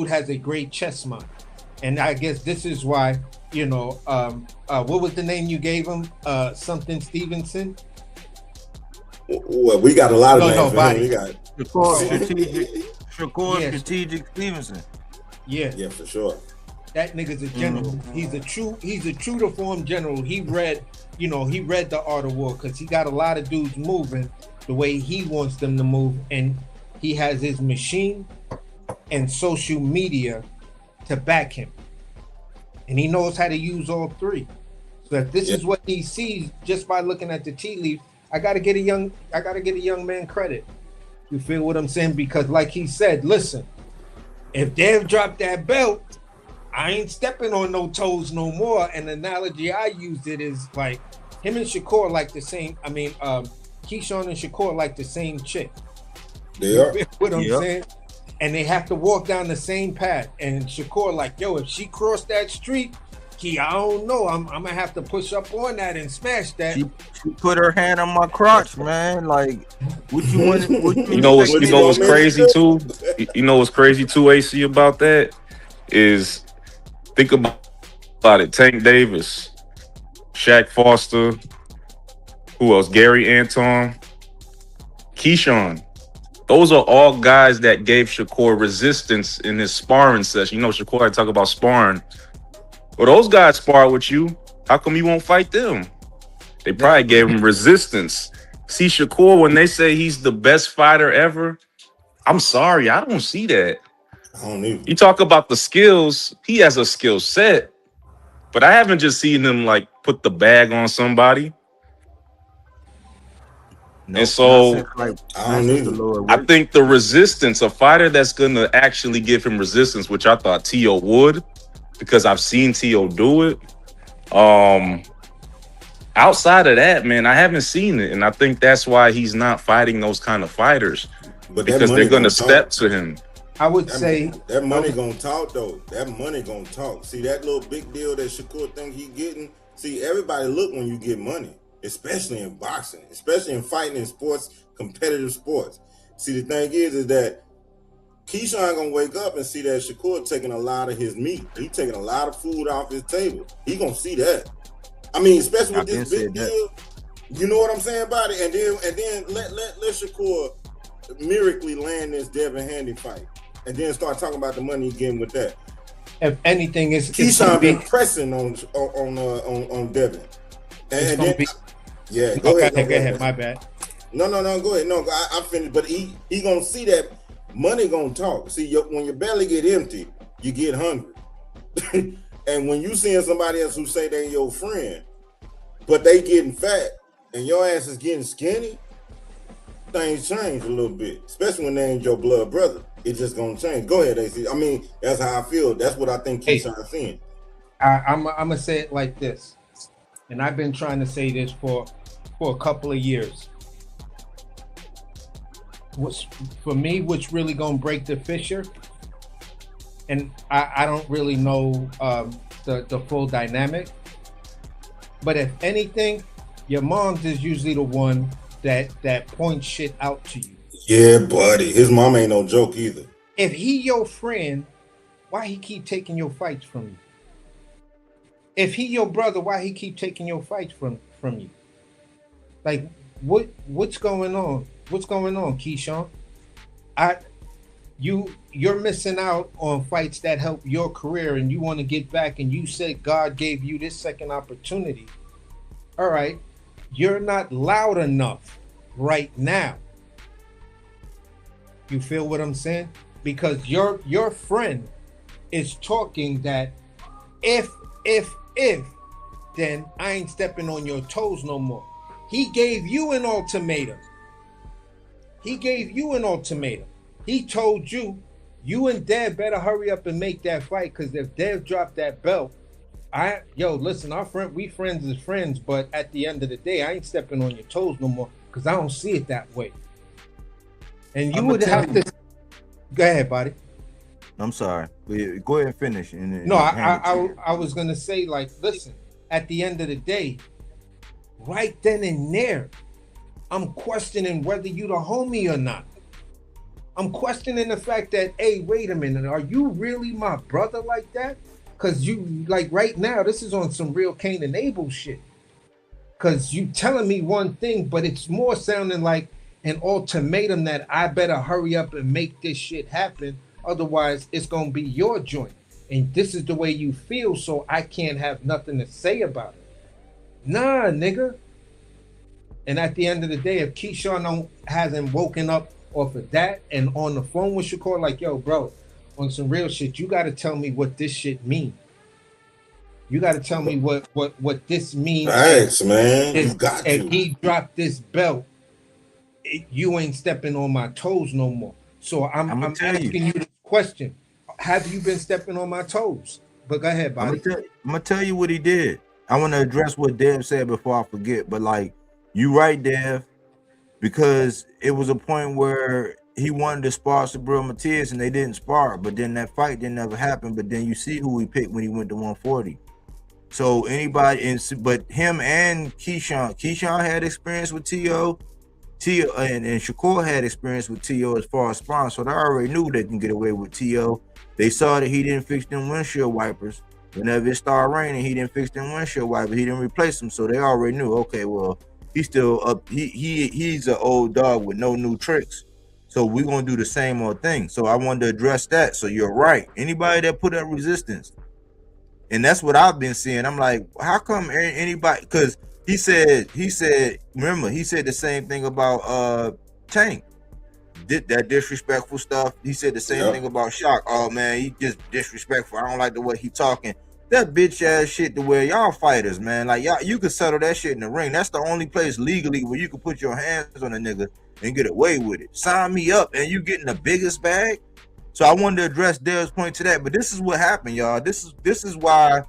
has a great chess mind. And I guess this is why, you know, what was the name you gave him? Something Stevenson? Well, we got a lot of names. Body. We got Shakur Strategic Stevenson. Yeah. Yeah, for sure. That nigga's a general. He's a true to form general. He read the art of war, because he got a lot of dudes moving the way he wants them to move, and he has his machine and social media to back him, and he knows how to use all 3. So if this is what he sees just by looking at the tea leaf, I gotta get a young man credit. You feel what I'm saying? Because like he said, listen, if Dev dropped that belt, I ain't stepping on no toes no more. And the analogy I used it is like him and Shakur like the same. I mean, Keyshawn and Shakur like the same chick. They are. You feel what I'm saying? And they have to walk down the same path. And Shakur like, yo, if she crossed that street, I don't know. I'm gonna have to push up on that and smash that. She put her hand on my crotch, man. Like, what you want? You know what's crazy too? You know what's crazy too, AC, about that is, think about it. Tank Davis, Shaq Foster, who else? Gary Anton, Keyshawn. Those are all guys that gave Shakur resistance in his sparring session. You know, Shakur, I talk about sparring. Well, those guys spar with you. How come you won't fight them? They probably gave him resistance. See, Shakur, when they say he's the best fighter ever, I'm sorry, I don't see that. I don't either. You talk about the skills, he has a skill set, but I haven't just seen him like put the bag on somebody. And so I think the resistance, a fighter that's going to actually give him resistance, which I thought T.O. would, because I've seen T.O. do it. Outside of that, man, I haven't seen it. And I think that's why he's not fighting those kind of fighters, because they're going to step to him. I would say that money gonna talk though. That money gonna talk. See that little big deal that Shakur think he getting. See, everybody look when you get money, especially in boxing, especially in fighting in sports, competitive sports. See, the thing is that Keyshawn gonna wake up and see that Shakur taking a lot of his meat. He taking a lot of food off his table. He gonna see that. I mean, especially with this big deal. You know what I'm saying about it? And then let Shakur miraculously land this Devin Handy fight, and then start talking about the money he's getting with that. If anything, Keyshawn been pressing on Devin, and then yeah, go ahead. My bad. No, go ahead. No, I finished. But he gonna see that money gonna talk. See, when your belly get empty, you get hungry. And when you seeing somebody else who say they your friend, but they getting fat and your ass is getting skinny, things change a little bit. Especially when they ain't your blood brother. It's just gonna change. Go ahead, AC. I mean, that's how I feel. That's what I think Keyshawn's seeing. I'm gonna say it like this, and I've been trying to say this for a couple of years. What's really gonna break the fissure, and I don't really know the full dynamic, but if anything, your mom's is usually the one that points shit out to you. Yeah, buddy. His mom ain't no joke either. If he your friend, why he keep taking your fights from you? If he your brother, why he keep taking your fights from you? Like, what's going on? What's going on, Keyshawn? You're missing out on fights that help your career, and you want to get back, and you said God gave you this second opportunity. All right, you're not loud enough right now. You feel what I'm saying? Because your friend is talking that if, then I ain't stepping on your toes no more. He gave you an ultimatum. He told you and Dev better hurry up and make that fight, because if Dev dropped that belt, listen, we friends is friends, but at the end of the day, I ain't stepping on your toes no more, because I don't see it that way. And you would have to go ahead, buddy. I'm sorry. Go ahead and finish. I was gonna say, like, listen, at the end of the day, right then and there, I'm questioning whether you the homie or not. I'm questioning the fact that, hey, wait a minute, are you really my brother like that? Because you, like, right now, this is on some real Cain and Abel shit. Because you telling me one thing, but it's more sounding like an ultimatum that I better hurry up and make this shit happen. Otherwise, it's going to be your joint. And this is the way you feel, so I can't have nothing to say about it. Nah, nigga. And at the end of the day, if Keyshawn hasn't woken up off of that and on the phone with Shakur, like, yo, bro, on some real shit, you got to tell me what this shit means. You got to tell me what this means. Thanks, man. You got to. If he dropped this belt, you ain't stepping on my toes no more. So I'm asking you this question. Have you been stepping on my toes? But go ahead, buddy. I'm gonna tell you what he did. I want to address what Dev said before I forget. But like, you right, Dev, because it was a point where he wanted to spar Sabril Matias and they didn't spar. But then that fight didn't ever happen. But then you see who he picked when he went to 140. So but him and Keyshawn had experience with T.O. And Shakur had experience with T.O. as far as sparring, so they already knew they can get away with T.O. They saw that he didn't fix them windshield wipers. Whenever it started raining, he didn't fix them windshield wipers. He didn't replace them, so they already knew, okay, well, he's still up. He's an old dog with no new tricks. So we're gonna do the same old thing. So I wanted to address that. So you're right. Anybody that put up resistance, and that's what I've been seeing. I'm like, how come anybody? Because he said, remember, he said the same thing about Tank. Did that disrespectful stuff. He said the same thing about Shock. Oh man, he just disrespectful. I don't like the way he talking. That bitch ass shit to where y'all fighters, man. Like y'all, you can settle that shit in the ring. That's the only place legally where you can put your hands on a nigga and get away with it. Sign me up and you getting the biggest bag. So I wanted to address Dev's point to that. But this is what happened, y'all. This is why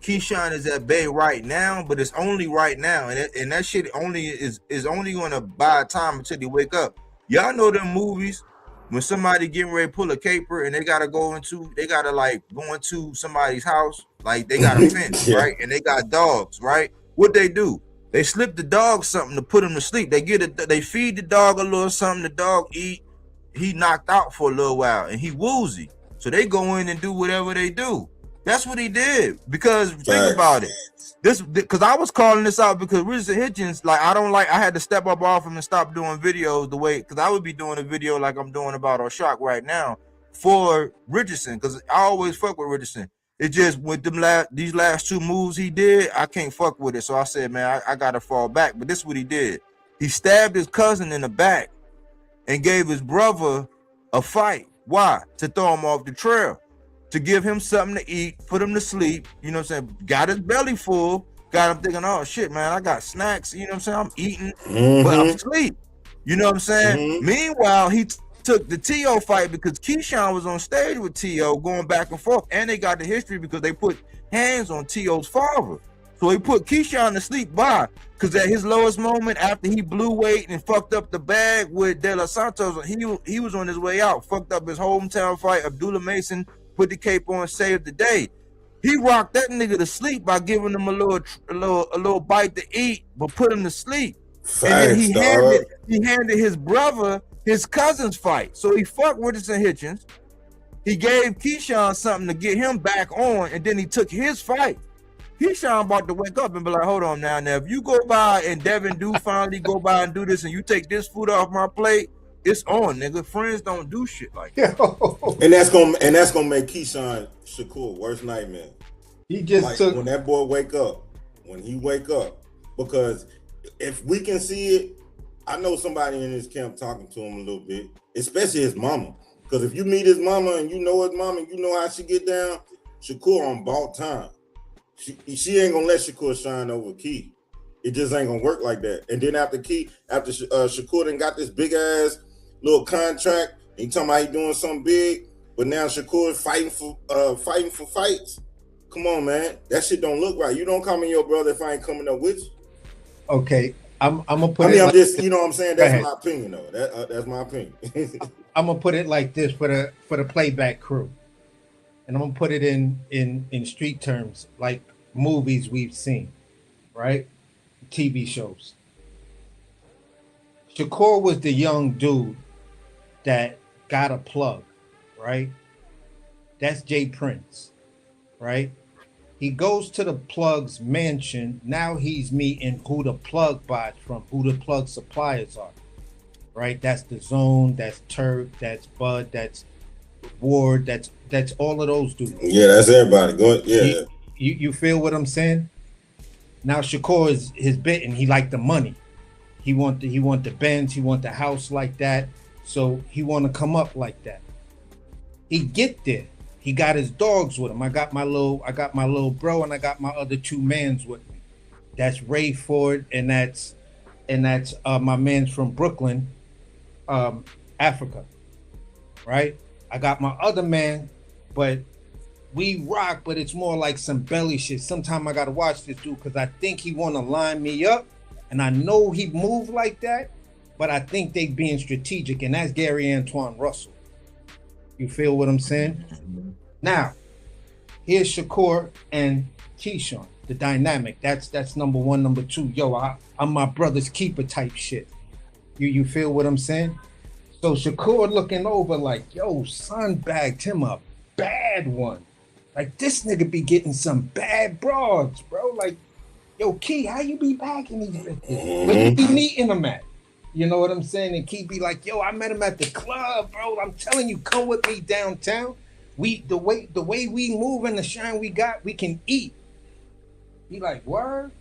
Keyshawn is at bay right now, but it's only right now, and that shit only is only gonna buy time until they wake up. Y'all know them movies when somebody getting ready to pull a caper and they gotta go into somebody's house, like they got a fence, right? And they got dogs, right? What they do? They slip the dog something to put him to sleep. They feed the dog a little something. The dog eat. He knocked out for a little while and he woozy. So they go in and do whatever they do. That's what he did. Because think about it. This because I was calling this out because Richard Hitchens, like I had to step up off him and stop doing videos the way because I would be doing a video like I'm doing about Oshaque right now for Richardson because I always fuck with Richardson. It just with these last two moves he did, I can't fuck with it. So I said, man, I gotta fall back. But this is what he did. He stabbed his cousin in the back and gave his brother a fight. Why? To throw him off the trail. To give him something to eat, put him to sleep, you know what I'm saying? Got his belly full, got him thinking, oh shit, man, I got snacks, you know what I'm saying? I'm eating, but I'm asleep. You know what I'm saying? Meanwhile, he took the T.O. fight because Keyshawn was on stage with T.O. going back and forth, and they got the history because they put hands on T.O.'s father. So he put Keyshawn to sleep. Why? Because at his lowest moment, after he blew weight and fucked up the bag with De Los Santos, he was on his way out, fucked up his hometown fight. Abdullah Mason put the cape on, saved the day. He rocked that nigga to sleep by giving him a little bite to eat, but put him to sleep. And then he handed his brother his cousin's fight. So he fucked Richardson Hitchens. He gave Keyshawn something to get him back on, and then he took his fight. Keyshawn about to wake up and be like, hold on now. If you go by and Devin do finally go by and do this and you take this food off my plate, it's on, nigga. Friends don't do shit like that. And that's gonna make Keyshawn Shakur worst nightmare. He just took when that boy wake up, because if we can see it, I know somebody in his camp talking to him a little bit, especially his mama. Because if you meet his mama and you know his mama, you know how she get down, Shakur on bought time. She ain't gonna let Shakur shine over Key. It just ain't gonna work like that. And then after Shakur done got this big ass little contract, and he talking about he doing something big, but now Shakur fighting for fights. Come on, man, that shit don't look right. You don't call me your brother if I ain't coming up with you. Okay, I'm gonna put. I'm just, you know what I'm saying. That's my opinion, though. That's my opinion. I'm gonna put it like this for the playback crew, and I'm gonna put it in street terms, like movies we've seen, right? TV shows. Shakur was the young dude that got a plug, right? That's Jay Prince, right? He goes to the plug's mansion. Now he's meeting who the plug buys from, who the plug suppliers are, right? That's the Zone, that's Turk, that's Bud, that's Ward, that's all of those dudes. Yeah, that's everybody. Go yeah. You feel what I'm saying? Now Shakur is his bit, and he like the money. He want the Benz, he want the house like that. So he want to come up like that. He get there. He got his dogs with him. I got my little bro, and I got my other two mans with me. That's Ray Ford, and that's my man's from Brooklyn, Africa. Right? I got my other man, but we rock, but it's more like some belly shit. Sometimes I gotta watch this dude because I think he wanna line me up, and I know he move like that, but I think they being strategic, and that's Gary Antoine Russell. You feel what I'm saying? Now, here's Shakur and Keyshawn, the dynamic. That's number one. Number two, I'm my brother's keeper type shit. You feel what I'm saying? So Shakur looking over like, yo, son bagged him a bad one. Like, this nigga be getting some bad broads, bro. Like, yo, Key, how you be bagging these bitches? Where you be meeting them at? You know what I'm saying? And Key be like, yo, I met him at the club, bro. I'm telling you, come with me downtown. The way we move and the shine we got, we can eat. He like, word.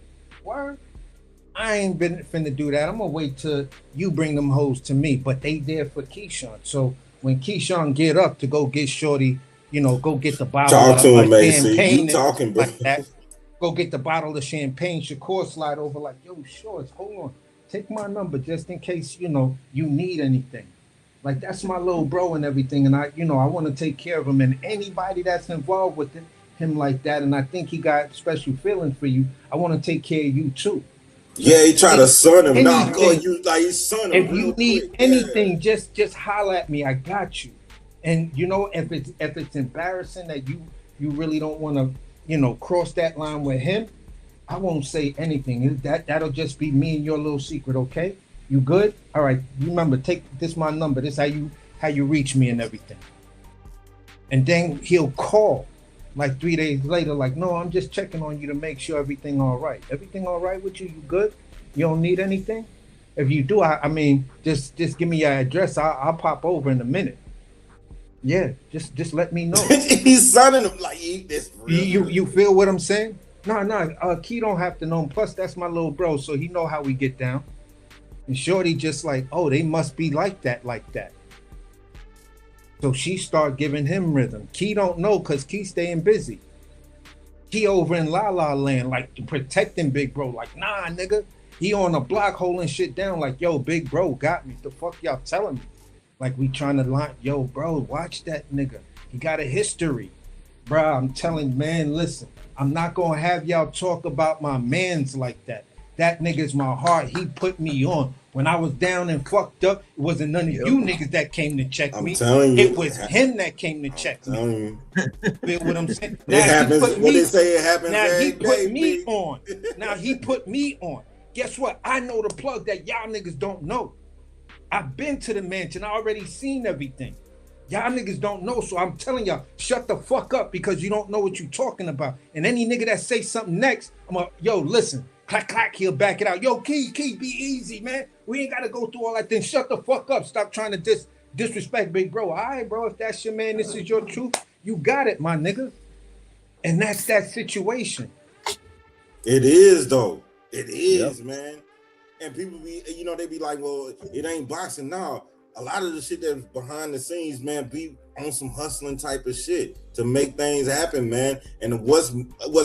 I ain't been finna do that. I'm gonna wait till you bring them hoes to me. But they there for Keyshawn. So when Keyshawn get up to go get Shorty, go get the bottle of champagne. You talking, bro. Like that. Go get the bottle of champagne. Shakur slide over like, yo, Shorts, hold on. Take my number just in case, you need anything. Like, that's my little bro and everything. And I want to take care of him. And anybody that's involved with him like that, and I think he got special feelings for you, I want to take care of you too. Yeah, he tried to son him. You like his son. If you need anything, just holler at me. I got you. And if it's embarrassing that you really don't want to, cross that line with him, I won't say anything. That'll just be me and your little secret, okay? You good? All right. Remember, take this my number. This how you reach me and everything. And then he'll call. Like 3 days later, like, no, I'm just checking on you to make sure everything all right. Everything all right with you? You good? You don't need anything? If you do, I mean, just give me your address. I'll pop over in a minute. Yeah, just let me know. He's sunning him like, this real. You feel what I'm saying? No, Key don't have to know him. Plus, that's my little bro, so he know how we get down. And Shorty just like, oh, they must be like that. So she start giving him rhythm. Key don't know because Key staying busy. Key over in La La Land, like protecting Big Bro. Like, nah, nigga. He on the block holding shit down. Like, yo, Big Bro got me. The fuck y'all telling me? Like, we trying to line, yo, bro, watch that nigga. He got a history. Bro, I'm telling, man, listen. I'm not going to have y'all talk about my mans like that. That nigga's my heart. He put me on. When I was down and fucked up, it wasn't none of you niggas that came to check me. I'm telling you. It was him that came to check me. Feel what I'm saying? It happens. What they say it happens now every he put day, me on. Now he put me on. Guess what? I know the plug that y'all niggas don't know. I've been to the mansion. I already seen everything. Y'all niggas don't know, so I'm telling y'all, shut the fuck up because you don't know what you talking about. And any nigga that say something next, I'm like, yo, listen, clack, clack, he'll back it out. Yo, Key, be easy, man. We ain't got to go through all that. Then shut the fuck up. Stop trying to disrespect Big Bro. All right, bro, if that's your man, this is your truth. You got it, my nigga. And that's that situation. It is, though. It is, man. And people be, they be like, well, it ain't boxing. Now, a lot of the shit that's behind the scenes, man, be on some hustling type of shit to make things happen, man. And what's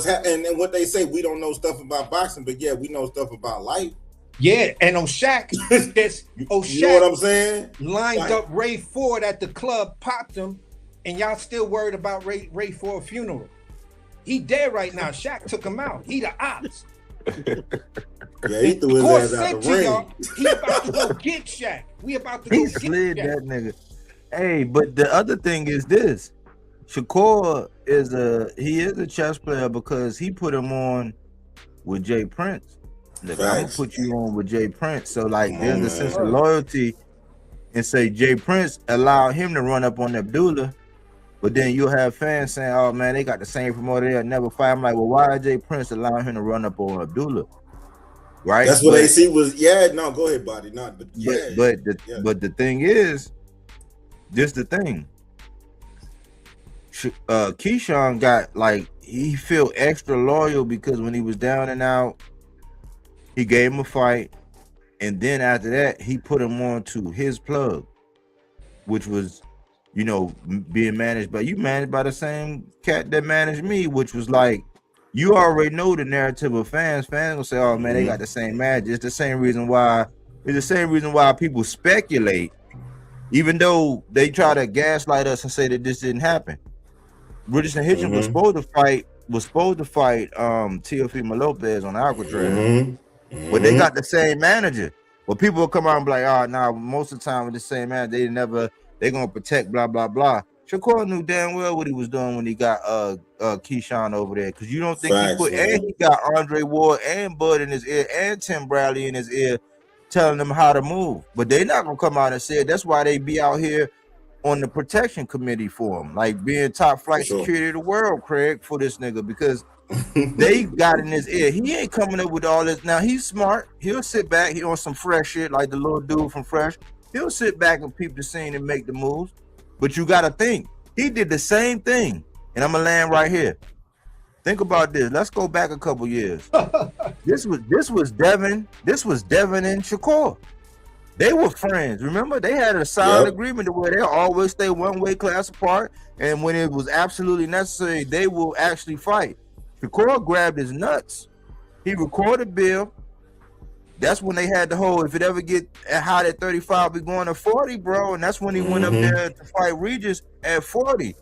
happening and what they say, we don't know stuff about boxing, but yeah, we know stuff about life. Yeah, and Oshak, you know what I'm saying? Lined up Ray Ford at the club, popped him, and y'all still worried about Ray Ford funeral. He dead right now. Shaq took him out. He the ops. Yeah, he threw his ass out the ring. He about to go get Shaq. We about to go He get slid Shaq. that nigga. Hey, but the other thing is this. Shakur is a chess player because he put him on with Jay Prince. Like, I'm gonna put you on with Jay Prince. So like there's a sense of loyalty and say Jay Prince allowed him to run up on Abdullah, but then you'll have fans saying, oh man, they got the same promoter, they'll never fight. I'm like, well, why Jay Prince allowing him to run up on Abdullah? Right? That's what AC was. Yeah, no, go ahead, Body. Not, but but the thing is, this the thing. Keyshawn got like he feel extra loyal because when he was down and out, he gave him a fight, and then after that, he put him on to his plug, which was, being managed by the same cat that managed me, which was like. You already know the narrative of fans. Fans will say, "Oh man, they got the same match." It's the same reason why. It's the same reason why people speculate, even though they try to gaslight us and say that this didn't happen. Richardson Hitchens was supposed to fight Teofimo Lopez on the Alcatraz, but they got the same manager. But people will come out and be like, "Oh, nah." Most of the time with the same manager, they gonna protect blah blah blah. Shakur knew damn well what he was doing when he got Keyshawn over there, because you don't think he got Andre Ward and Bud in his ear and Tim Bradley in his ear telling them how to move. But they're not gonna come out and say it. That's why they be out here on the protection committee for him, like being top flight security of the world, Craig, for this nigga, because they got in his ear. He ain't coming up with all this. Now he's smart. He'll sit back. He on some fresh shit like the little dude from Fresh. He'll sit back and peep the scene and make the moves. But you gotta think, he did the same thing. And I'm gonna land right here. Think about this. Let's go back a couple years. This was Devin and Shakur. They were friends. Remember, they had a solid agreement to where they always stay one weight class apart. And when it was absolutely necessary, they will actually fight. Shakur grabbed his nuts. He recorded Bill. That's when they had the whole, if it ever get hot at 35, we going to 40, bro. And that's when he went up there to fight Regis at 40.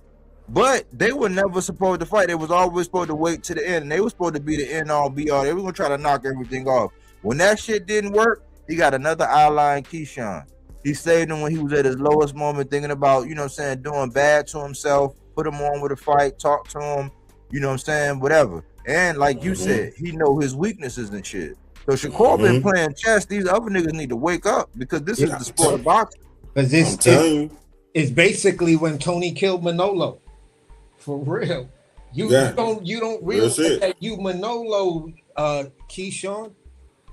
But they were never supposed to fight. They was always supposed to wait to the end. And they were supposed to be the end all be all. They were going to try to knock everything off. When that shit didn't work, he got another ally in Keyshawn. He saved him when he was at his lowest moment, thinking about, doing bad to himself, put him on with a fight, talk to him, whatever. And like you said, he know his weaknesses and shit. So Shakur been playing chess. These other niggas need to wake up because this is the sport of boxing. Because it's basically when Tony killed Manolo. For real. You don't realize that you Manolo, Keyshawn.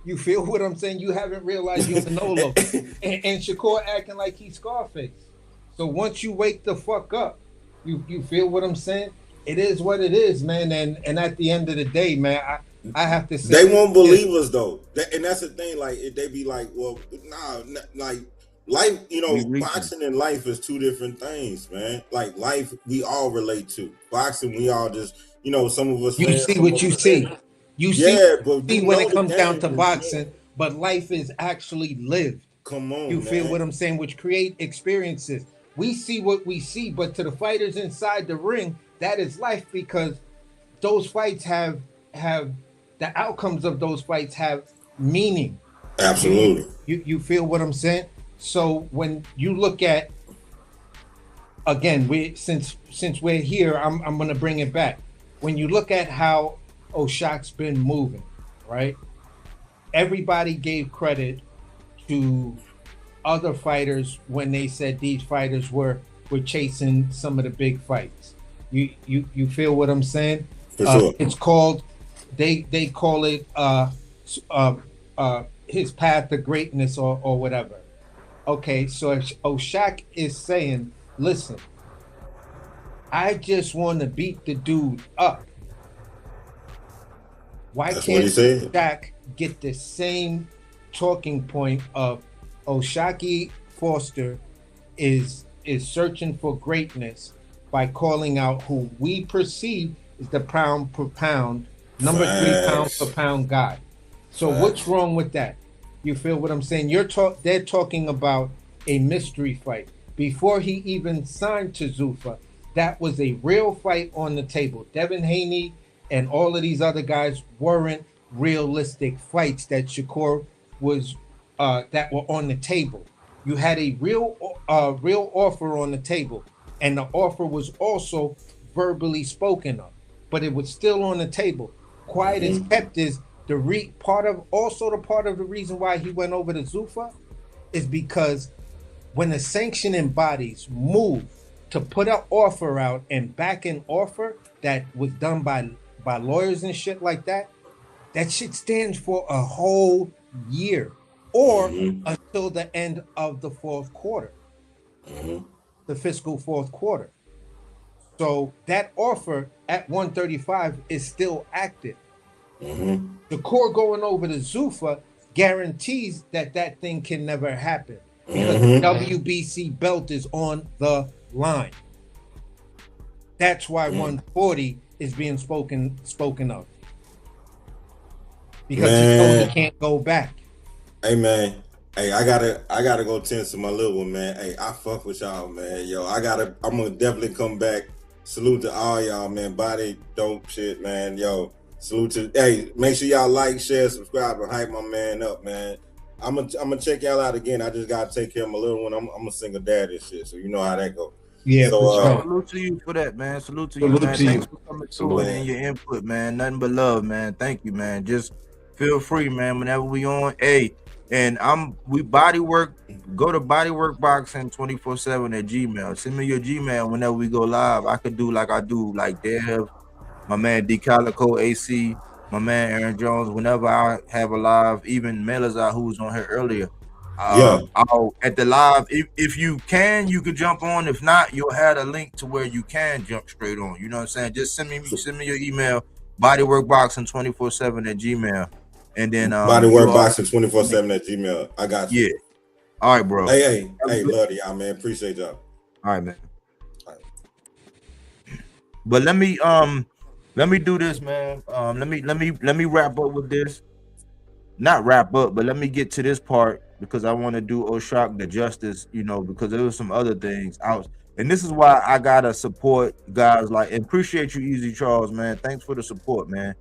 You feel what I'm saying? You haven't realized you Manolo, and Shakur acting like he's Scarface. So once you wake the fuck up, you feel what I'm saying? It is what it is, man. And at the end of the day, man, I have to say they won't believe us though, and that's the thing. Like they be like, well, nah, like life, you know, boxing and life is two different things, man. Like life, we all relate to. Boxing, we all just, you know, some of us. You see what you see. You see, but when it comes down to boxing, but life is actually lived. Come on, you feel what I'm saying? Which create experiences. We see what we see, but to the fighters inside the ring, that is life, because those fights have the outcomes of those fights have meaning. Absolutely. You feel what I'm saying? So when you look at, again, since we're here, I'm gonna bring it back. When you look at how Oshak's been moving, right? Everybody gave credit to other fighters when they said these fighters were chasing some of the big fights. You feel what I'm saying? For sure. It's called, they call it his path to greatness or whatever. Okay, so Oshak is saying, listen, I just want to beat the dude up. Why can't Oshak get the same talking point of OshaquieFoster is searching for greatness by calling out who we perceive is the pound per pound, number 3 pound per pound guy. So what's wrong with that? You feel what I'm saying? They're talking about a mystery fight. Before he even signed to Zuffa, that was a real fight on the table. Devin Haney and all of these other guys weren't realistic fights that Shakur was that were on the table. You had a real offer on the table, and the offer was also verbally spoken of, but it was still on the table. Quiet as kept is part of the reason why he went over to Zuffa is because when the sanctioning bodies move to put an offer out and back an offer that was done by lawyers and shit like that, that shit stands for a whole year or until the end of the fourth quarter, the fiscal fourth quarter. So that offer at 135 is still active. The core going over to Zuffa guarantees that thing can never happen because the WBC belt is on the line. That's why 140 is being spoken of, because he knows he can't go back. Hey man, hey, I gotta go tend to my little one, man. Hey, I fuck with y'all, man. Yo, I'm gonna definitely come back. Salute to all y'all, man. Body dope shit, man. Yo, salute to, hey, make sure y'all like, share, subscribe, and hype my man up, man. I'm gonna check y'all out again. I just gotta take care of my little one. I'm a single dad and shit, so you know how that go. Yeah, so salute to you for that, man. Salute to you, man. Thanks for coming through and your input, man. Nothing but love, man. Thank you, man. Just feel free, man. Whenever we on, hey, and we Bodywork. Go to Bodywork Boxing 24/7 at Gmail. Send me your Gmail whenever we go live. I could do like I do, like Dev, my man D Calico, AC, my man Aaron Jones. Whenever I have a live, even Melazar, who was on here earlier. I'll at the live. If you can, you could jump on. If not, you'll have a link to where you can jump straight on. You know what I'm saying? Just send me your email, bodyworkboxing 24/7 at Gmail, and then bodyworkboxing 24/7 at Gmail. I got you. Yeah. All right, bro. Hey, love y'all, man. Appreciate y'all. All right, man. All right. But let me do this, man. Let me wrap up with this. Not wrap up, but let me get to this part because I want to do Oshak the justice, you know, because there was some other things out. And this is why I gotta support guys like, and appreciate you, Easy Charles, man. Thanks for the support, man.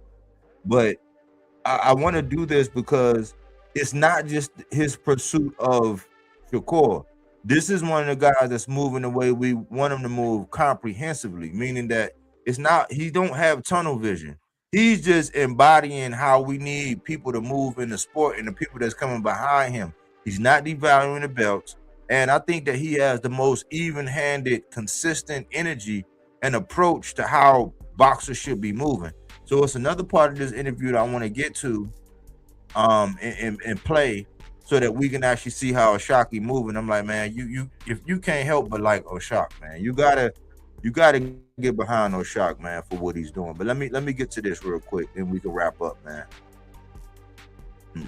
But I want to do this because it's not just his pursuit of Shakur. This is one of the guys that's moving the way we want him to move comprehensively, meaning that it's not, he don't have tunnel vision. He's just embodying how we need people to move in the sport and the people that's coming behind him. He's not devaluing the belts. And I think that he has the most even-handed, consistent energy and approach to how boxers should be moving. So it's another part of this interview that I want to get to and play so that we can actually see how Oshaqui moving. I'm like, man, you if you can't help but like Oshaq, man, you gotta get behind Oshaq, man, for what he's doing. But let me get to this real quick, then we can wrap up, man. Let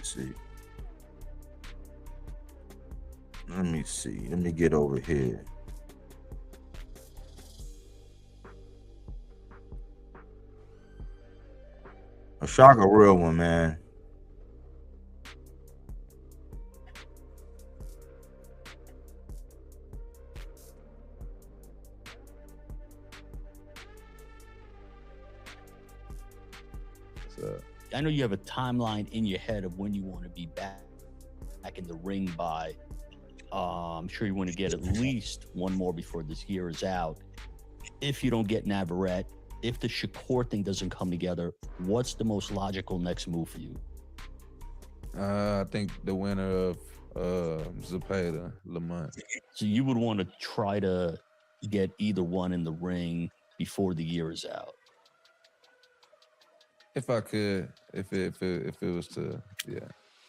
me see. Let me get over here. Oshaq a real one, man. I know you have a timeline in your head of when you want to be back in the ring by. I'm sure you want to get at least one more before this year is out. If you don't get Navarrete, if the Shakur thing doesn't come together, what's the most logical next move for you? I think the winner of Zepeda, Lamont. So you would want to try to get either one in the ring before the year is out. If I could, if it was to, yeah,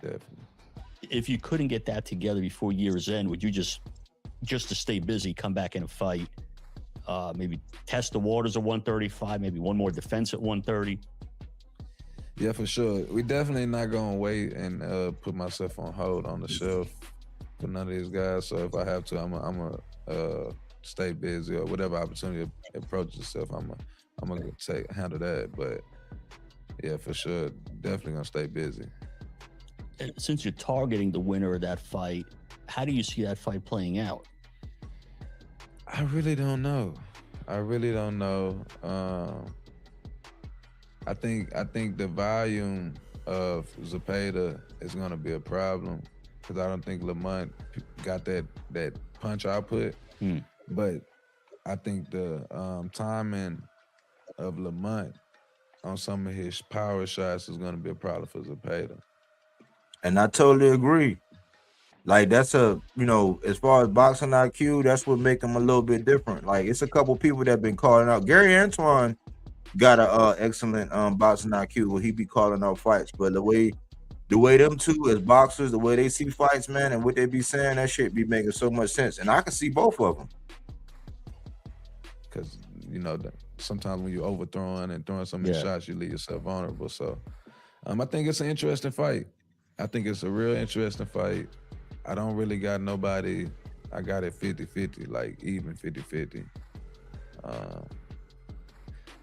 definitely. If you couldn't get that together before year's end, would you just to stay busy, come back in a fight, maybe test the waters at 135, maybe one more defense at 130? Yeah, for sure. We definitely not gonna wait and put myself on hold on the shelf for none of these guys. So if I have to, I'm gonna stay busy or whatever opportunity approaches itself. I'm gonna handle that. But yeah, for sure, definitely gonna stay busy. And since you're targeting the winner of that fight, how do you see that fight playing out? I really don't know. I think the volume of Zepeda is gonna be a problem because I don't think Lamont got that punch output. But I think the timing of Lamont on some of his power shots is gonna be a problem for Zepeda. And I totally agree. Like that's as far as boxing IQ, that's what make him a little bit different. Like it's a couple people that been calling out. Gary Antoine got a excellent boxing IQ where he be calling out fights, but the way them two as boxers, the way they see fights, man, and what they be saying, that shit be making so much sense. And I can see both of them. Because sometimes when you're overthrowing and throwing so many shots, you leave yourself vulnerable. So I think it's an interesting fight. I think it's a real interesting fight. I don't really got nobody. I got it 50-50, like even 50-50.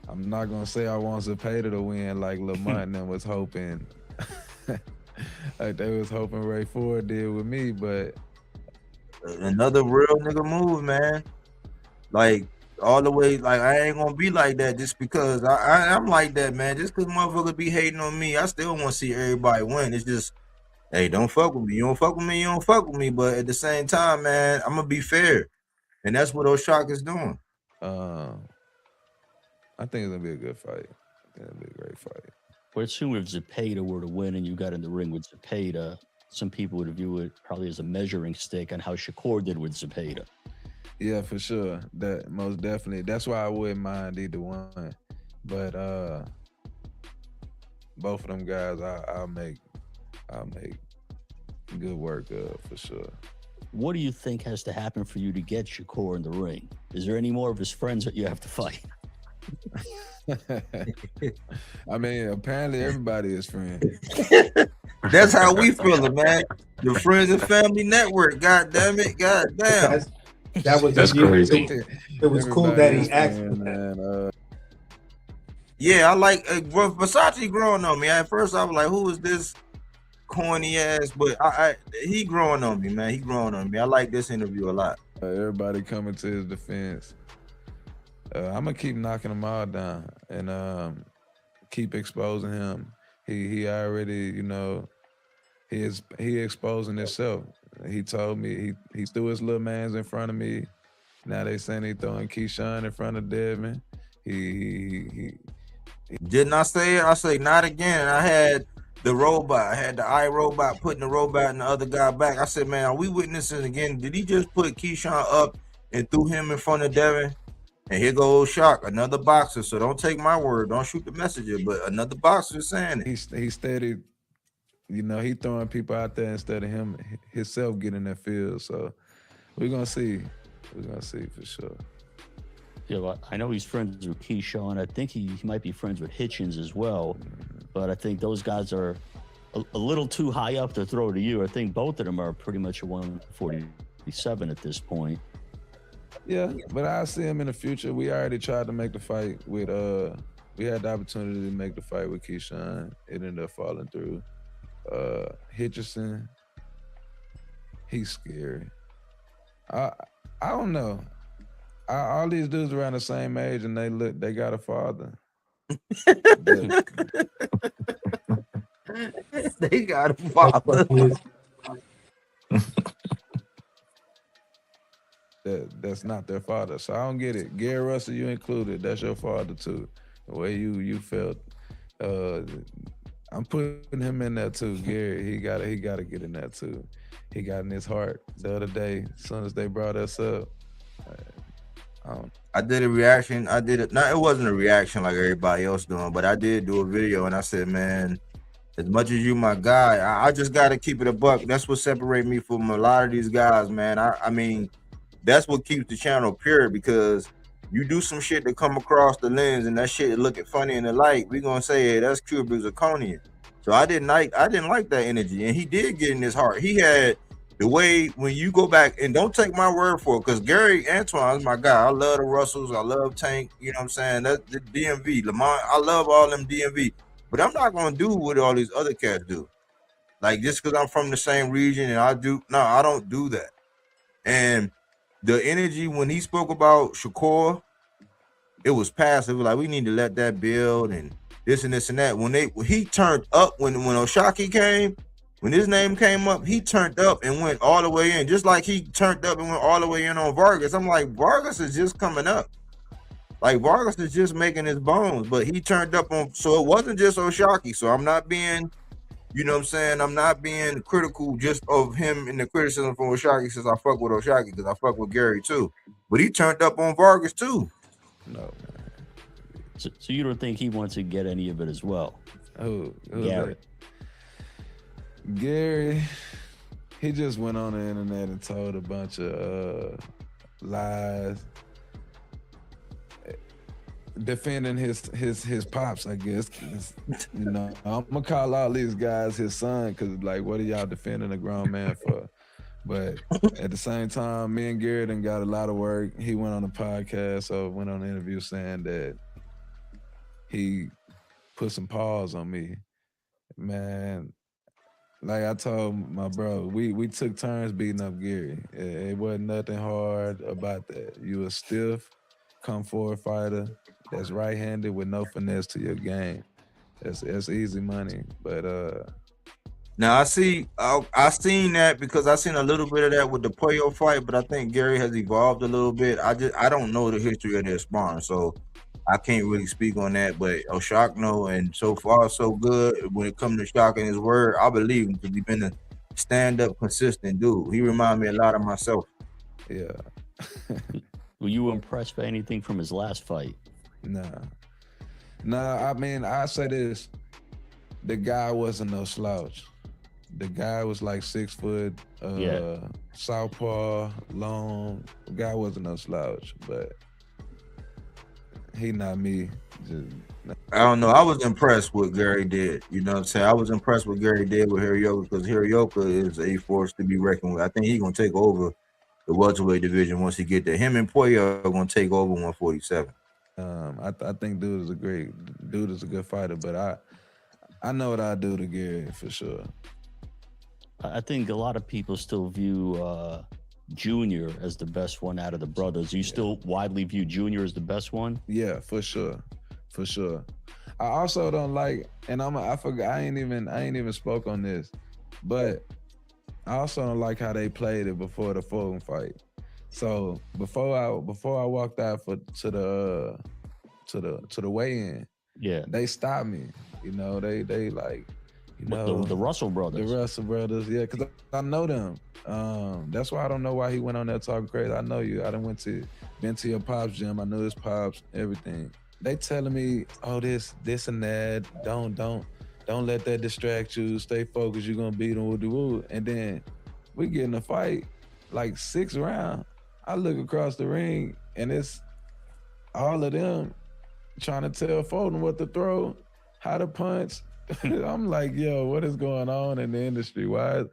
I'm not gonna say I want Zepeda to win like Lamont and them was hoping. Like they was hoping Ray Ford did with me, but another real nigga move, man. Like all the way, like I ain't gonna be like that just because I'm like that, man. Just because motherfuckers be hating on me, I still want to see everybody win. It's just, hey, don't fuck with me. You don't fuck with me. You don't fuck with me. But at the same time, man, I'm gonna be fair, and that's what Oshaq is doing. I think it's gonna be a good fight. I think it'll be a great fight. But assume if Zepeda were to win and you got in the ring with Zepeda, some people would view it probably as a measuring stick on how Shakur did with Zepeda. Yeah, for sure. That most definitely. That's why I wouldn't mind either one. But both of them guys, I'll make good work of for sure. What do you think has to happen for you to get Shakur in the ring? Is there any more of his friends that you have to fight? I mean, apparently everybody is friends. That's how we feel it, man. The Friends and Family Network. God damn it. God damn. That's crazy. It was cool that he asked for that. Man, Yeah, I like Versace growing on me. At first I was like, who is this corny ass? But he growing on me, man. He growing on me. I like this interview a lot. Everybody coming to his defense. I'm gonna keep knocking him all down and keep exposing him. He already, he exposing himself. He told me he threw his little mans in front of me. Now they saying he throwing Keyshawn in front of Devin. He didn't I say it? I say not again. I had the robot. I had the iRobot putting the robot and the other guy back. I said, man, are we witnessing again? Did he just put Keyshawn up and threw him in front of Devin? And here goes Shock, another boxer. So don't take my word. Don't shoot the messenger. But another boxer saying it. He steady, you know, he throwing people out there instead of him himself getting that field. So we're gonna see. We're gonna see for sure. Yeah, well, I know he's friends with Keyshawn. I think he might be friends with Hitchens as well. But I think those guys are a little too high up to throw to you. I think both of them are pretty much at 147 at this point. Yeah, but I see him in the future. We already tried to make the fight with we had the opportunity to make the fight with Keyshawn. It ended up falling through. Hitcherson, he's scary. I don't know. All these dudes around the same age and they got a father. They got a father. That's not their father. So I don't get it. Gary Russell, you included. That's your father too. The way you felt. I'm putting him in there too. Gary, he gotta get in there too. He got in his heart the other day. As soon as they brought us up, I did a reaction. It wasn't a reaction like everybody else doing, but I did do a video and I said, man, as much as you my guy, I just got to keep it a buck. That's what separates me from a lot of these guys, man. I mean, that's what keeps the channel pure, because you do some shit that come across the lens and that shit looking funny in the light, we gonna say, hey, that's Cuban zirconian. So I didn't like that energy, and he did get in his heart. He had the way, when you go back, and don't take my word for it, because Gary Antoine is my guy. I love the Russells. I love Tank. You know what I'm saying? That's the DMV. Lamont, I love all them DMV. But I'm not going to do what all these other cats do. Like, just because I'm from the same region and I don't do that. And the energy when he spoke about Shakur, it was passive. It was like, we need to let that build and this and this and that. When he turned up, when Oshaki came, when his name came up, he turned up and went all the way in, just like he turned up and went all the way in on Vargas. I'm like, Vargas is just coming up. Like, Vargas is just making his bones, but he turned up on, so it wasn't just Oshaki. So I'm not being, you know what I'm saying, I'm not being critical just of him in the criticism from Oshaki, since I fuck with Oshaki, because I fuck with Gary too. But he turned up on Vargas too. No, man. So you don't think he wants to get any of it as well? Who Gary. Gary, he just went on the internet and told a bunch of lies, defending his pops, I guess. You know, I'm gonna call all these guys his son, because like, what are y'all defending a grown man for? But at the same time, me and Gary done got a lot of work. He went on a podcast or went on an interview saying that he put some pause on me. Man, like I told my bro, we took turns beating up Gary. It wasn't nothing hard about that. You a stiff, come forward fighter that's right-handed with no finesse to your game. That's easy money. But now I seen that, because I seen a little bit of that with the Puyo fight, but I think Gary has evolved a little bit. I don't know the history of their sparring, so I can't really speak on that. But Oshak know, and so far so good when it comes to Shock and his word. I believe him, because he's been a stand-up, consistent dude. He reminds me a lot of myself. Yeah. Were you impressed by anything from his last fight? Nah, I mean, I say this, the guy wasn't no slouch. The guy was like 6 foot, southpaw, long. The guy wasn't no slouch, but he not me. I don't know. I was impressed with Gary did. You know what I'm saying? I was impressed with Gary did with Hirioka, because Hirioka is a force to be reckoned with. I think he's going to take over the welterweight division once he get there. Him and Puyo are going to take over 147. I think dude is a good fighter, but I know what I do to Gary for sure. I think a lot of people still view Junior as the best one out of the brothers. You still widely view Junior as the best one? Yeah, for sure. I also don't like, and I forgot, I ain't even spoke on this, but I also don't like how they played it before the Fulton fight. So before I walked out to the weigh-in, they stopped me. You know, they like, you know, the Russell brothers. The Russell brothers, yeah, because I know them. That's why I don't know why he went on there talking crazy. I know you. I done went to been to your pops gym. I know his pops, everything. They telling me, oh, this and that. Don't let that distract you. Stay focused. You're gonna beat them. Woo. And then we get in a fight, like 6th round. I look across the ring and it's all of them trying to tell Fulton what to throw, how to punch. I'm like, yo, what is going on in the industry? Why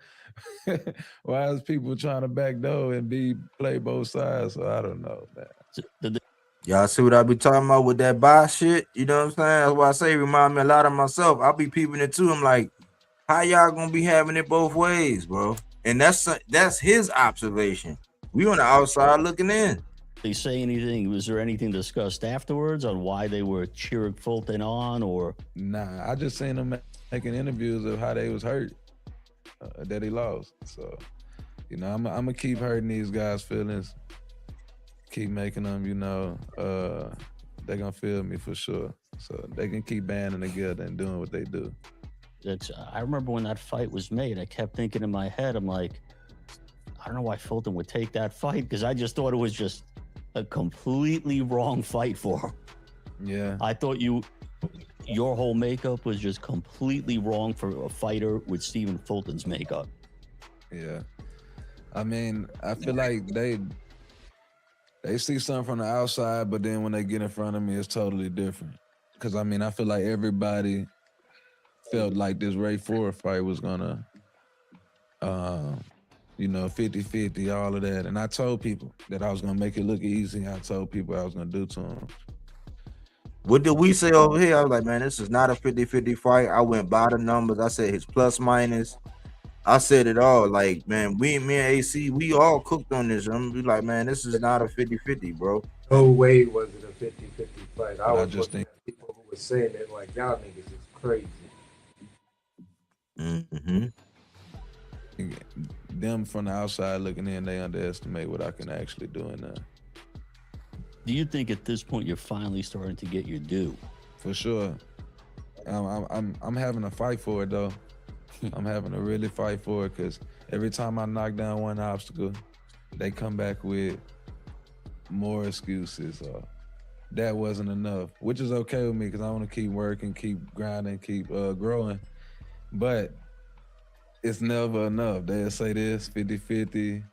is people trying to backdoor and play both sides? So I don't know, man. Y'all see what I be talking about with that buy shit? You know what I'm saying? That's why I say it remind me a lot of myself. I'll be peeping it too. I'm like, how y'all gonna be having it both ways, bro? And that's his observation. We on the outside looking in. They say anything? Was there anything discussed afterwards on why they were cheering Fulton on, or? Nah, I just seen them making interviews of how they was hurt, that he lost. So, you know, I'm gonna keep hurting these guys' feelings, keep making them, you know, they're gonna feel me for sure. So they can keep banding together and doing what they do. I remember when that fight was made, I kept thinking in my head, I'm like, I don't know why Fulton would take that fight, because I just thought it was just a completely wrong fight for him. Yeah. I thought your whole makeup was just completely wrong for a fighter with Stephen Fulton's makeup. Yeah. I mean, I feel like they see something from the outside, but then when they get in front of me, it's totally different. Because, I mean, I feel like everybody felt like this Ray Ford fight was gonna, you know, 50-50, all of that. And I told people that I was gonna make it look easy. I told people I was gonna do to them. What did we say over here? I was like, man, this is not a 50-50 fight. I went by the numbers. I said his plus minus. I said it all. Like, man, me and AC, we all cooked on this. I'm be like, man, this is not a 50-50, bro. No way was it a 50-50 fight. I was just looking at people who were saying it like, y'all niggas is crazy. Mm-hmm. Them from the outside looking in, they underestimate what I can actually do in there. Do you think at this point you're finally starting to get your due? For sure. I'm having to fight for it though. I'm having to really fight for it, because every time I knock down one obstacle, they come back with more excuses. That wasn't enough, which is okay with me because I want to keep working, keep grinding, keep growing. But it's never enough. They'll say this 50-50.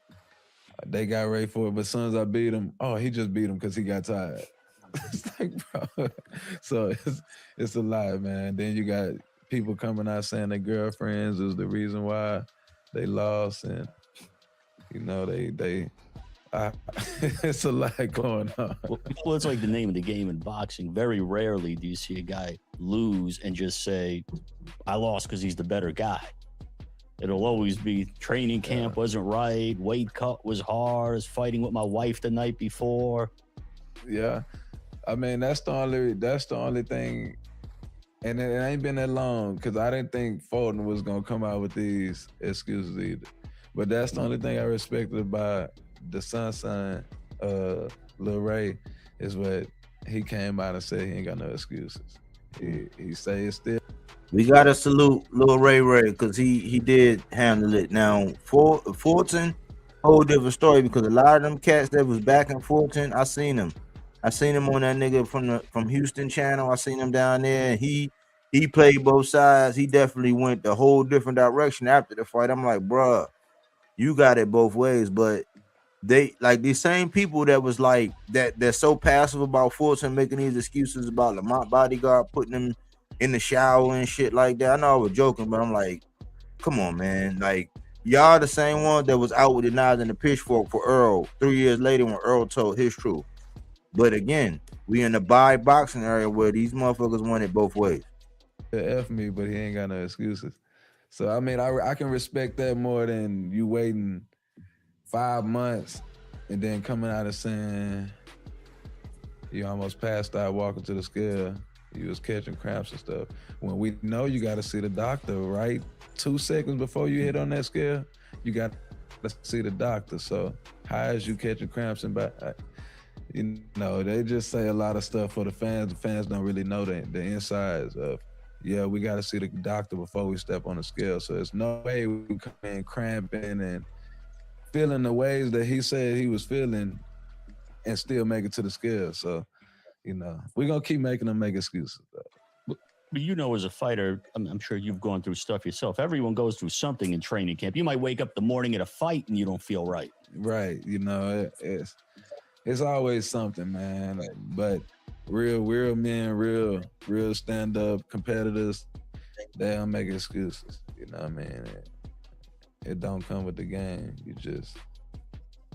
They got ready for it, but as soon as I beat him, oh, he just beat him because he got tired. It's like, bro. So it's a lot, man. Then you got people coming out saying their girlfriends is the reason why they lost, and you know it's a lot going on. Well, it's like the name of the game in boxing. Very rarely do you see a guy lose and just say, I lost because he's the better guy. It'll always be training camp wasn't right, weight cut was hard, I was fighting with my wife the night before. Yeah. I mean, that's the only thing, and it ain't been that long, because I didn't think Fulton was gonna come out with these excuses either. But that's the only thing I respected about the son, Lil Ray, is what he came out and said he ain't got no excuses. He say it's still. We gotta salute Lil Ray because he did handle it. Now Fulton, whole different story, because a lot of them cats that was back in Fulton, I seen him on that nigga from Houston channel. I seen him down there, and he played both sides. He definitely went the whole different direction after the fight. I'm like, bruh, you got it both ways. But they like these same people that was like that they're so passive about Fulton making these excuses about Lamont Bodyguard putting him in the shower and shit like that. I know I was joking, but I'm like, come on, man. Like, y'all the same one that was out with the knives and the pitchfork for Earl 3 years later when Earl told his truth. But again, we in the boxing area where these motherfuckers want it both ways. F me, but he ain't got no excuses. So I mean, I can respect that more than you waiting 5 months and then coming out and saying you almost passed out walking to the scale. You was catching cramps and stuff. When we know you got to see the doctor, right? 2 seconds before you hit on that scale, you got to see the doctor. So how is you catching cramps and back? You know, they just say a lot of stuff for the fans. The fans don't really know the insides of, yeah, we got to see the doctor before we step on the scale. So there's no way we come in cramping and feeling the ways that he said he was feeling and still make it to the scale. So, we're gonna keep making them make excuses. But as a fighter, I'm sure you've gone through stuff yourself. Everyone goes through something in training camp. You might wake up the morning at a fight and you don't feel right. Right. It's always something, man. But real men, real stand-up competitors, they don't make excuses. You know what I mean? It don't come with the game. You just...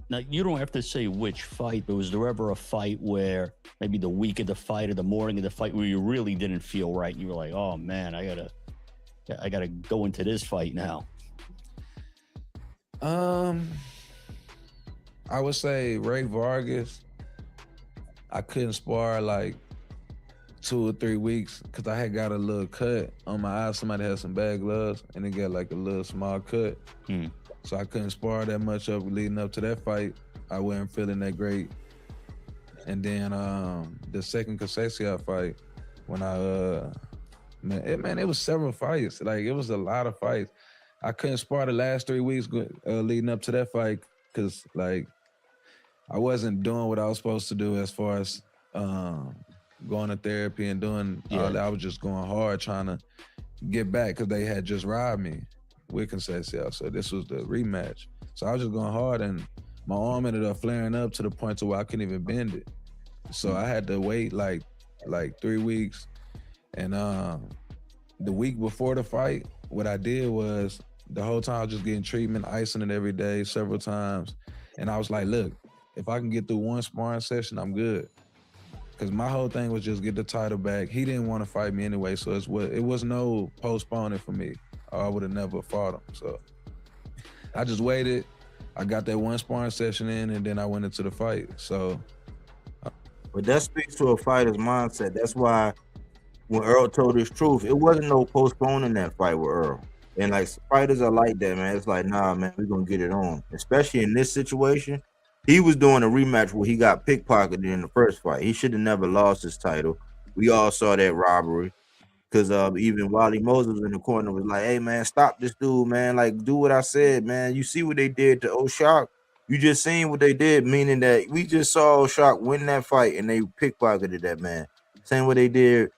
Now, you don't have to say which fight, but was there ever a fight where maybe the week of the fight or the morning of the fight where you really didn't feel right and you were like, oh man, I gotta go into this fight now? I would say Ray Vargas. I couldn't spar like 2 or 3 weeks because I had got a little cut on my eye. Somebody had some bad gloves and it got like a little small cut. So I couldn't spar that much up leading up to that fight. I wasn't feeling that great. And then the second Conceição fight, when it was several fights. Like, it was a lot of fights. I couldn't spar the last 3 weeks leading up to that fight because, like, I wasn't doing what I was supposed to do as far as going to therapy and doing all that. I was just going hard trying to get back because they had just robbed me with Conceição. So this was the rematch. So I was just going hard and my arm ended up flaring up to the point to where I couldn't even bend it. So I had to wait like 3 weeks. And the week before the fight, what I did was the whole time I was just getting treatment, icing it every day, several times. And I was like, look, if I can get through one sparring session, I'm good. Because my whole thing was just get the title back. He didn't want to fight me anyway, so it was no postponing for me. I would have never fought him. So I just waited. I got that one sparring session in, and then I went into the fight. So, but that speaks to a fighter's mindset. That's why when Earl told his truth, it wasn't no postponing that fight with Earl. And like, fighters are like that, man. It's like, nah, man, we're gonna get it on. Especially in this situation. He was doing a rematch where he got pickpocketed in the first fight. He should have never lost his title. We all saw that robbery. Because even Wally Moses in the corner was like, hey, man, stop this dude, man. Like, do what I said, man. You see what they did to Oshaque? You just seen what they did, meaning that we just saw Oshaque win that fight and they pickpocketed that man. Same way they did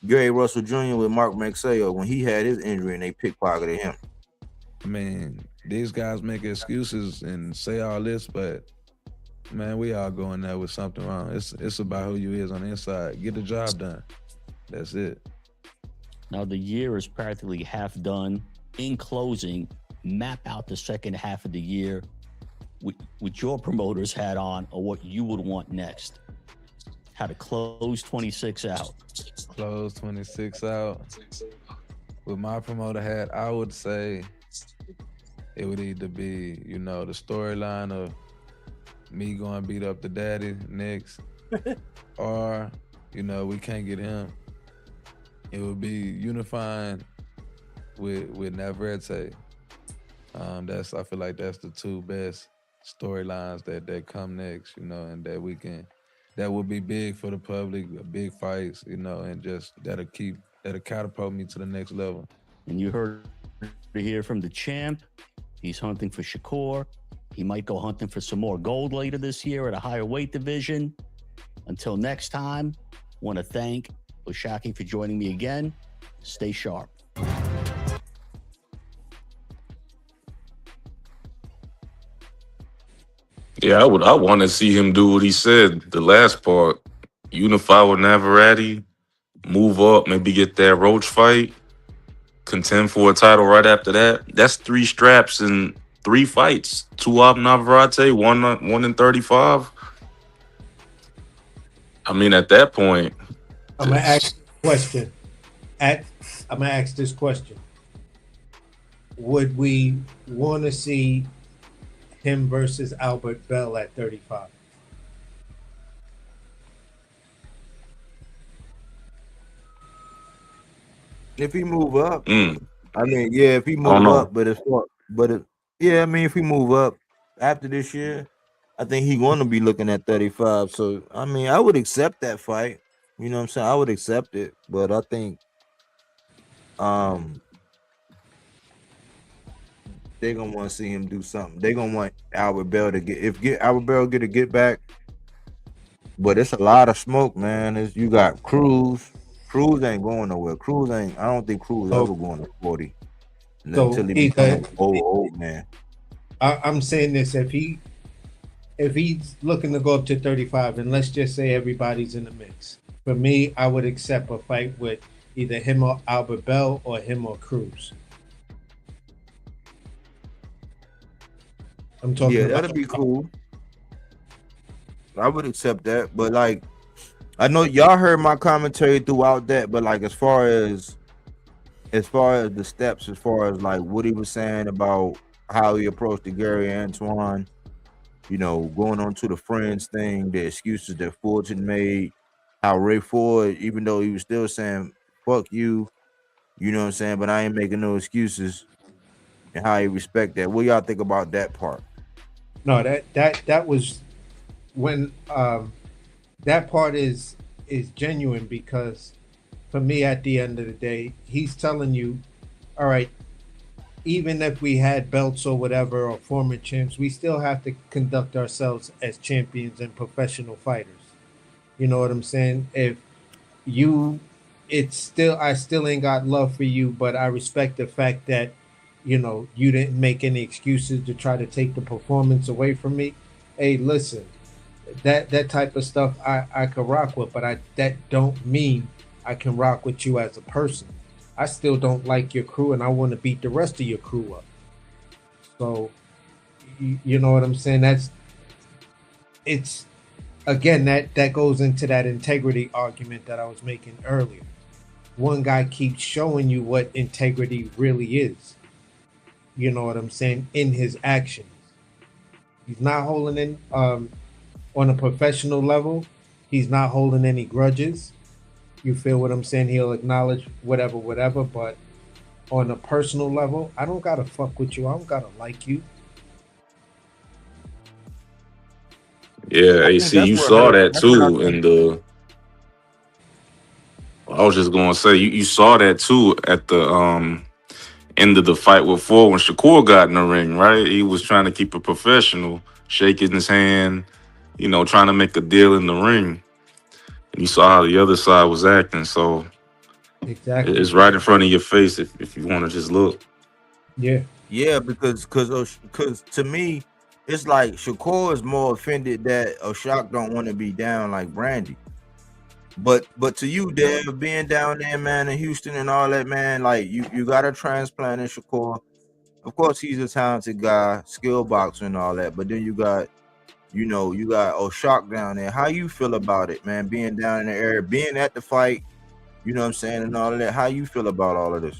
Gary Russell Jr. with Mark Maxwell when he had his injury and they pickpocketed him. I mean, these guys make excuses and say all this, but man, we all going there with something wrong. It's about who you is on the inside. Get the job done. That's it. Now the year is practically half done. In closing, map out the second half of the year with your promoter's hat on, or what you would want next. How to close 26 out. Close 26 out. With my promoter hat, I would say it would either be, the storyline of me going to beat up the daddy next, or, we can't get him. It would be unifying with Navarrete. I feel like that's the two best storylines that come next, and that will be big for the public, big fights, and just that'll catapult me to the next level. And you heard to hear from the champ. He's hunting for Shakur. He might go hunting for some more gold later this year at a higher weight division. Until next time, want to thank Oshaqui for joining me again. Stay sharp. Yeah, I want to see him do what he said, the last part. Unify with Navarrete, move up, maybe get that Roach fight, contend for a title right after that. That's 3 straps and 3 fights. 2 off Navarrete, one in 35. I mean, at that point, I'm gonna ask this question. Would we want to see him versus Albert Bell at 35? If he move up, I mean, yeah, if he move up, if he move up after this year, I think he's going to be looking at 35. So, I mean, I would accept that fight. You know what I'm saying? I would accept it, but I think they're gonna want to see him do something. They're gonna want Albert Bell to get Albert Bell get back but it's a lot of smoke, man. You got Cruz. Cruz ain't going nowhere. I don't think Cruz So, ever going to 40 so until he either becomes old man. I'm saying this: if he's looking to go up to 35, and let's just say everybody's in the mix, for me, I would accept a fight with either him or Albert Bell or him or Cruz. I'm talking Yeah, about. that'd be cool. I would accept that, but like, I know y'all heard my commentary throughout that, but like, as far as the steps, as far as like what he was saying about how he approached the Gary Antoine, going on to the friends thing, the excuses that Fulton made, how Ray Ford, even though he was still saying fuck you, you know what I'm saying, but I ain't making no excuses, and how he respect that. What y'all think about that part? No, that was when that part is genuine, because for me, at the end of the day, he's telling you, all right, even if we had belts or whatever or former champs, we still have to conduct ourselves as champions and professional fighters. You know what I'm saying? If you, I still ain't got love for you, but I respect the fact that, you didn't make any excuses to try to take the performance away from me. Hey, listen, that type of stuff I could rock with, but that don't mean I can rock with you as a person. I still don't like your crew, and I want to beat the rest of your crew up. So, you know what I'm saying? It's again that goes into that integrity argument that I was making earlier. One guy keeps showing you what integrity really is. You know what I'm saying? In his actions, he's not holding in on a professional level. He's not holding any grudges. You feel what I'm saying? He'll acknowledge whatever, but on a personal level, I don't gotta fuck with you. I don't gotta like you. Yeah, I think AC, that's you what saw hurt. that That's what I too think. in the. I was just gonna say you saw that too at the end of the fight with Ford when Shakur got in the ring, right? He was trying to keep it professional, shaking his hand, trying to make a deal in the ring. And you saw how the other side was acting. So Exactly. it's right in front of your face if you want to just look. Yeah. Yeah, because to me, it's like Shakur is more offended that Oshak don't want to be down like Brandy. But to you, Dev, being down there, man, in Houston and all that, man, like you got a transplant in Shakur. Of course, he's a talented guy, skill boxer and all that. But then you got Oshak down there. How you feel about it, man? Being down in the area, being at the fight, you know what I'm saying, and all of that. How you feel about all of this?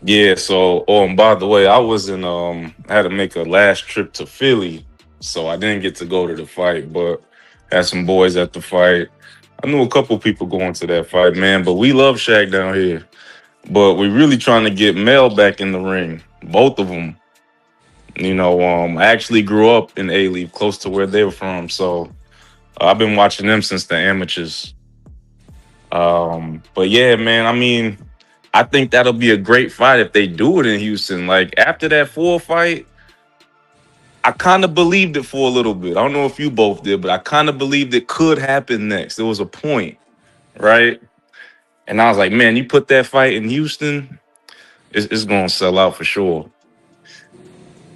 Yeah, so and by the way, I was in I had to make a last trip to Philly, so I didn't get to go to the fight, but had some boys at the fight. I knew a couple people going to that fight, man, but we love Shaq down here. But we really trying to get Mel back in the ring. Both of them. I actually grew up in A-Leaf, close to where they were from, so I've been watching them since the amateurs. But yeah, man, I mean, I think that'll be a great fight if they do it in Houston. Like after that Ford fight, I kind of believed it for a little bit. I don't know if you both did, but I kind of believed it could happen next. There was a point, right? And I was like, man, you put that fight in Houston, it's gonna sell out for sure.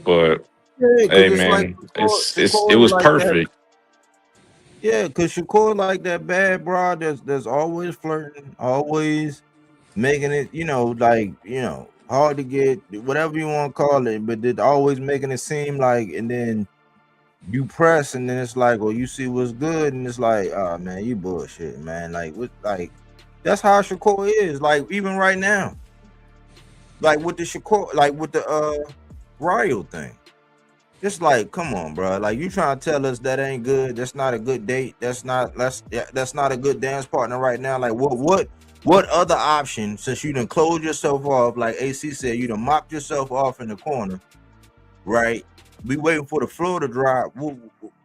But Yeah, because hey, it's like man, it Shakur is was like that. perfect. Yeah, because Shakur like that bad bro. There's always flirting, always making it, hard to get, whatever you want to call it, but it always making it seem like, and then you press, and then it's like, well, you see what's good, and it's like, oh man, you bullshit, man. That's how Shakur is. Like even right now, like with the Shakur, like with the Ryo thing. It's like, come on, bro. Like you trying to tell us that ain't good. That's not a good date. That's not a good dance partner right now. Like what other option, since you done closed yourself off, like AC said, you done mopped yourself off in the corner, right? We waiting for the floor to dry.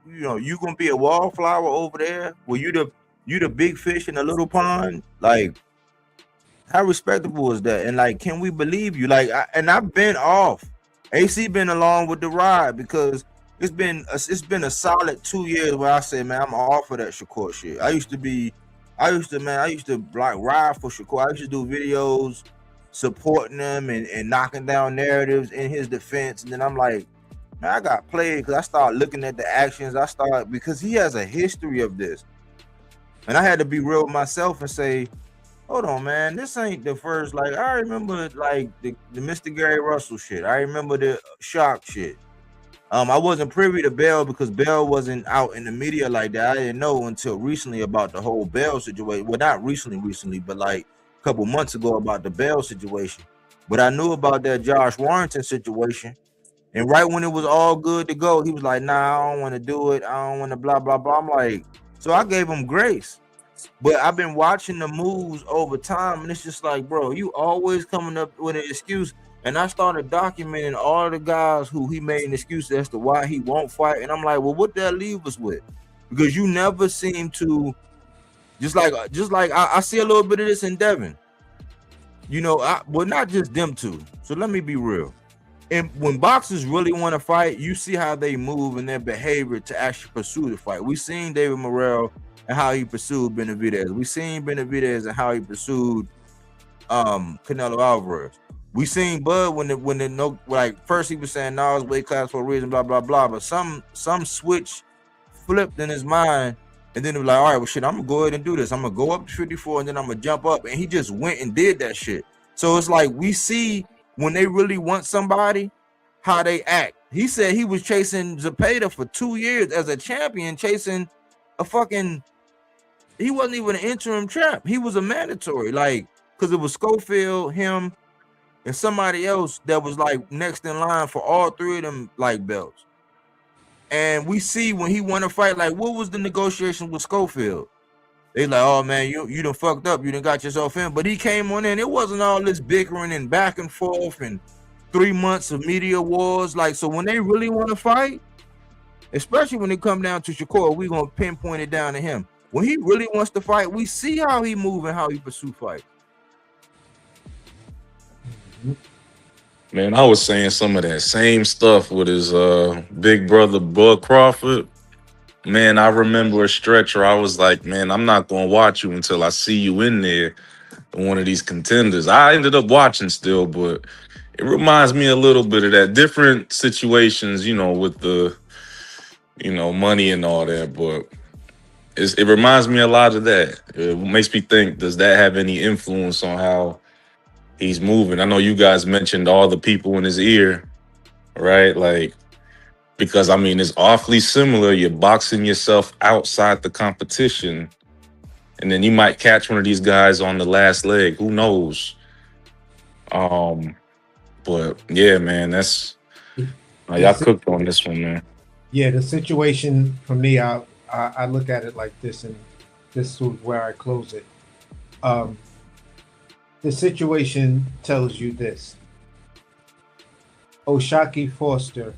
You gonna be a wallflower over there? Well, you the big fish in the little pond? Like, how respectable is that? And like, can we believe you? Like, I've been off. AC been along with the ride because it's been a solid 2 years where I say, man, I'm off of that Shakur shit. I used to like ride for Shakur. I used to do videos supporting him and knocking down narratives in his defense. And then I'm like, man, I got played because I started looking at the actions. Because he has a history of this. And I had to be real with myself and say, hold on, man, this ain't the first. Like, I remember like the Mr. Gary Russell shit. I remember the Shock shit. I wasn't privy to Bell because Bell wasn't out in the media like that. I didn't know until recently about the whole Bell situation. Well, not recently, but like a couple months ago about the Bell situation. But I knew about that Josh Warrington situation. And right when it was all good to go, he was like, nah, I don't want to do it. I don't want to blah, blah, blah. I'm like, so I gave him grace. But I've been watching the moves over time, and it's just like, bro, you always coming up with an excuse. And I started documenting all the guys who he made an excuse as to why he won't fight. And I'm like, well, what that leave us with? Because you never seem to, just like I see a little bit of this in Devin. You know, well, not just them two. So let me be real. And when boxers really want to fight, you see how they move and their behavior to actually pursue the fight. We seen David Morrell and how he pursued Benavidez. We seen Benavidez and how he pursued Canelo Alvarez. We seen Bud when the no, like first he was saying no, it's weight class for a reason, blah blah blah. But some switch flipped in his mind, and then he was like, all right, well shit, I'm gonna go ahead and do this. I'm gonna go up to 54 and then I'm gonna jump up, and he just went and did that shit. So it's like we see when they really want somebody, how they act. He said he was chasing Zepeda for 2 years as a champion, chasing a fucking. He wasn't even an interim champ. He was a mandatory, like, because it was Schofield, him, and somebody else that was like next in line for all three of them like belts. And we see when he want to fight, like, what was the negotiation with Schofield? They like, oh man, you done fucked up, you done got yourself in. But he came on in. It wasn't all this bickering and back and forth and 3 months of media wars. Like, so when they really want to fight, especially when it come down to Shakur, we gonna pinpoint it down to him. When he really wants to fight, we see how he move and how he pursue fight. Man, I was saying some of that same stuff with his big brother Bud Crawford. Man, I remember a stretch where I was like, man, I'm not gonna watch you until I see you in there in one of these contenders. I ended up watching still, but it reminds me a little bit of that. Different situations, you know, with the, you know, money and all that, but it reminds me a lot of that. It makes me think, does that have any influence on how he's moving? I know you guys mentioned all the people in his ear, right? Like, because I mean, it's awfully similar. You're boxing yourself outside the competition, and then you might catch one of these guys on the last leg. Who knows? But yeah, man, that's y'all cooked on this one, man. Yeah, the situation for me, I look at it like this, and this is where I close it. The situation tells you this: OshaquieFoster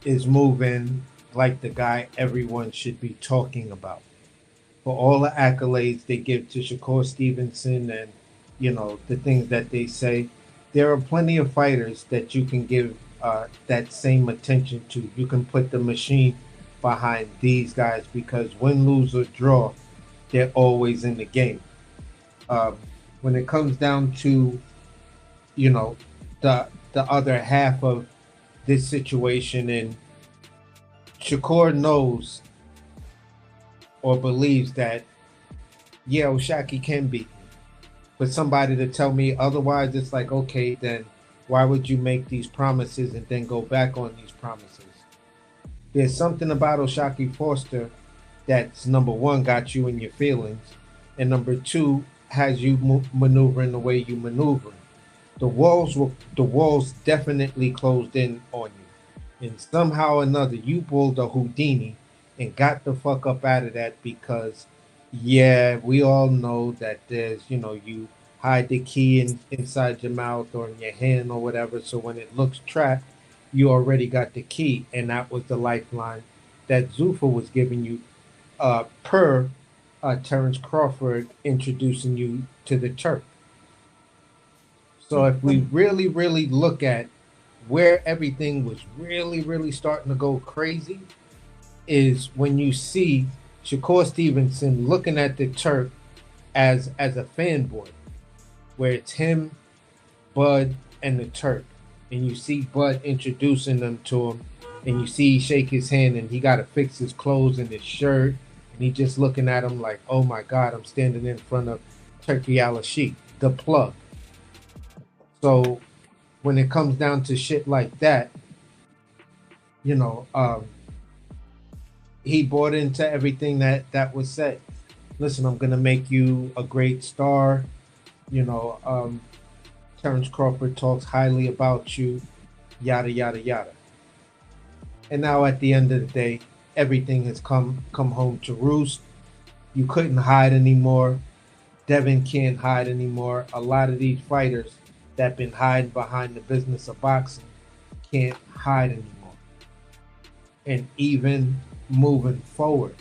is moving like the guy everyone should be talking about. For all the accolades they give to Shakur Stevenson and, you know, the things that they say, there are plenty of fighters that you can give that same attention to. You can put the machine behind these guys because win, lose, or draw, they're always in the game. When it comes down to, you know, the other half of this situation, and Shakur knows or believes that, yeah, Oshaki can beat me. But somebody to tell me otherwise, it's like, okay, then why would you make these promises and then go back on these promises? There's something about OshaquieFoster that's, number one, got you in your feelings, and number two, has you maneuvering the way you maneuver. The walls definitely closed in on you, and somehow or another you pulled a Houdini and got the fuck up out of that, because yeah, we all know that there's, you know, you hide the key inside your mouth or in your hand or whatever, so when it looks trapped, you already got the key, and that was the lifeline that Zuffa was giving you per Terrence Crawford introducing you to the turf. So if we really, really look at where everything was really starting to go crazy is when you see Shakur Stevenson looking at the Turk as a fanboy, where it's him, Bud, and the Turk, and you see Bud introducing them to him, and you see he shake his hand, and he got to fix his clothes and his shirt, and he just looking at him like, oh my God, I'm standing in front of Turkey Al-Sheikh, the plug. So when it comes down to shit like that, you know, he bought into everything that was said. Listen, I'm gonna make you a great star. You know, Terrence Crawford talks highly about you, yada yada yada. And now at the end of the day, everything has come home to roost. You couldn't hide anymore. Devin can't hide anymore. A lot of these fighters that been hiding behind the business of boxing can't hide anymore. And even moving forward,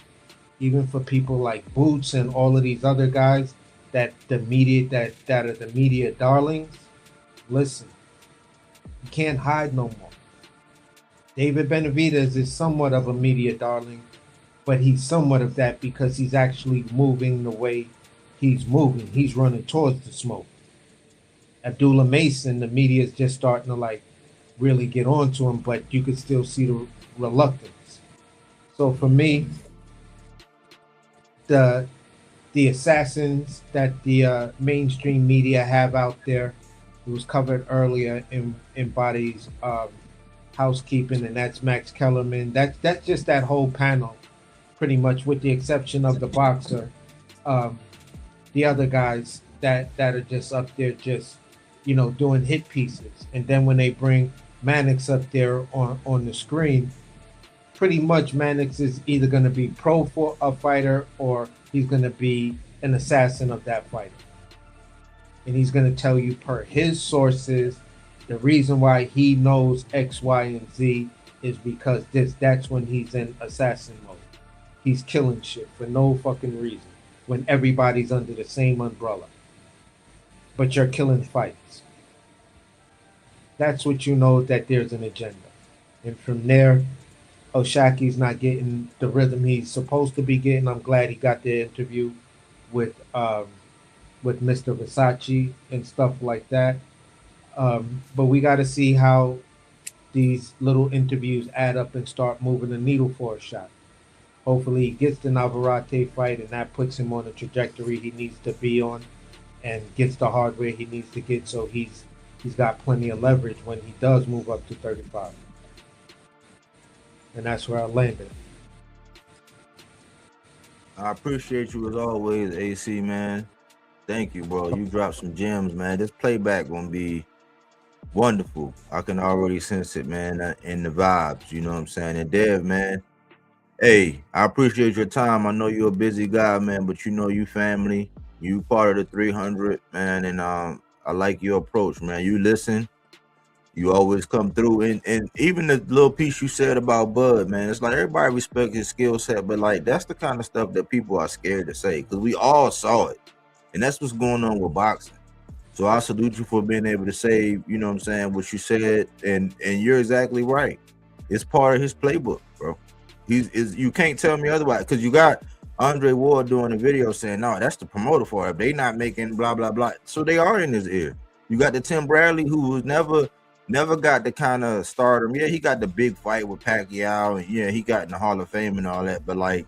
even for people like Boots and all of these other guys that the media that are the media darlings, listen, you can't hide no more. David Benavidez is somewhat of a media darling, but he's somewhat of that because he's actually moving the way he's moving. He's running towards the smoke. Abdullah Mason, the media is just starting to like really get on to him, but you could still see the reluctance. So for me, the assassins that the mainstream media have out there, it was covered earlier in Body's housekeeping, and that's Max Kellerman. That's just that whole panel, pretty much, with the exception of the boxer. The other guys that are just up there, just doing hit pieces, and then when they bring Mannix up there on the screen, pretty much Mannix is either going to be pro for a fighter or he's going to be an assassin of that fighter. And he's going to tell you per his sources, the reason why he knows X, Y, and Z is because that's when he's in assassin mode. He's killing shit for no fucking reason when everybody's under the same umbrella. But you're killing fights. That's what you know, that there's an agenda. And from there, Oshaquie's not getting the rhythm he's supposed to be getting. I'm glad he got the interview with Mr. Versace and stuff like that. But we got to see how these little interviews add up and start moving the needle for a shot. Hopefully he gets the Navarrete fight, and that puts him on the trajectory he needs to be on and gets the hardware he needs to get, so he's got plenty of leverage when he does move up to 35. And that's where I landed. I appreciate you as always, AC, man. Thank you, bro. You dropped some gems, man. This playback gonna be wonderful. I can already sense it, man, in the vibes. You know what I'm saying? And Dev, man, hey, I appreciate your time. I know you're a busy guy, man, but you family. You part of the 300, man, and I like your approach, man. You listen. You always come through, and even the little piece you said about Bud, man, it's like everybody respects his skill set, but like that's the kind of stuff that people are scared to say because we all saw it, and that's what's going on with boxing. So I salute you for being able to say, you know what I'm saying, what you said, and you're exactly right. It's part of his playbook, bro. You can't tell me otherwise because you got Andre Ward doing a video saying, no, that's the promoter for it. They not making blah blah blah. So they are in his ear. You got the Tim Bradley who was never got the kind of stardom. Yeah, he got the big fight with Pacquiao, and yeah, he got in the Hall of Fame and all that. But like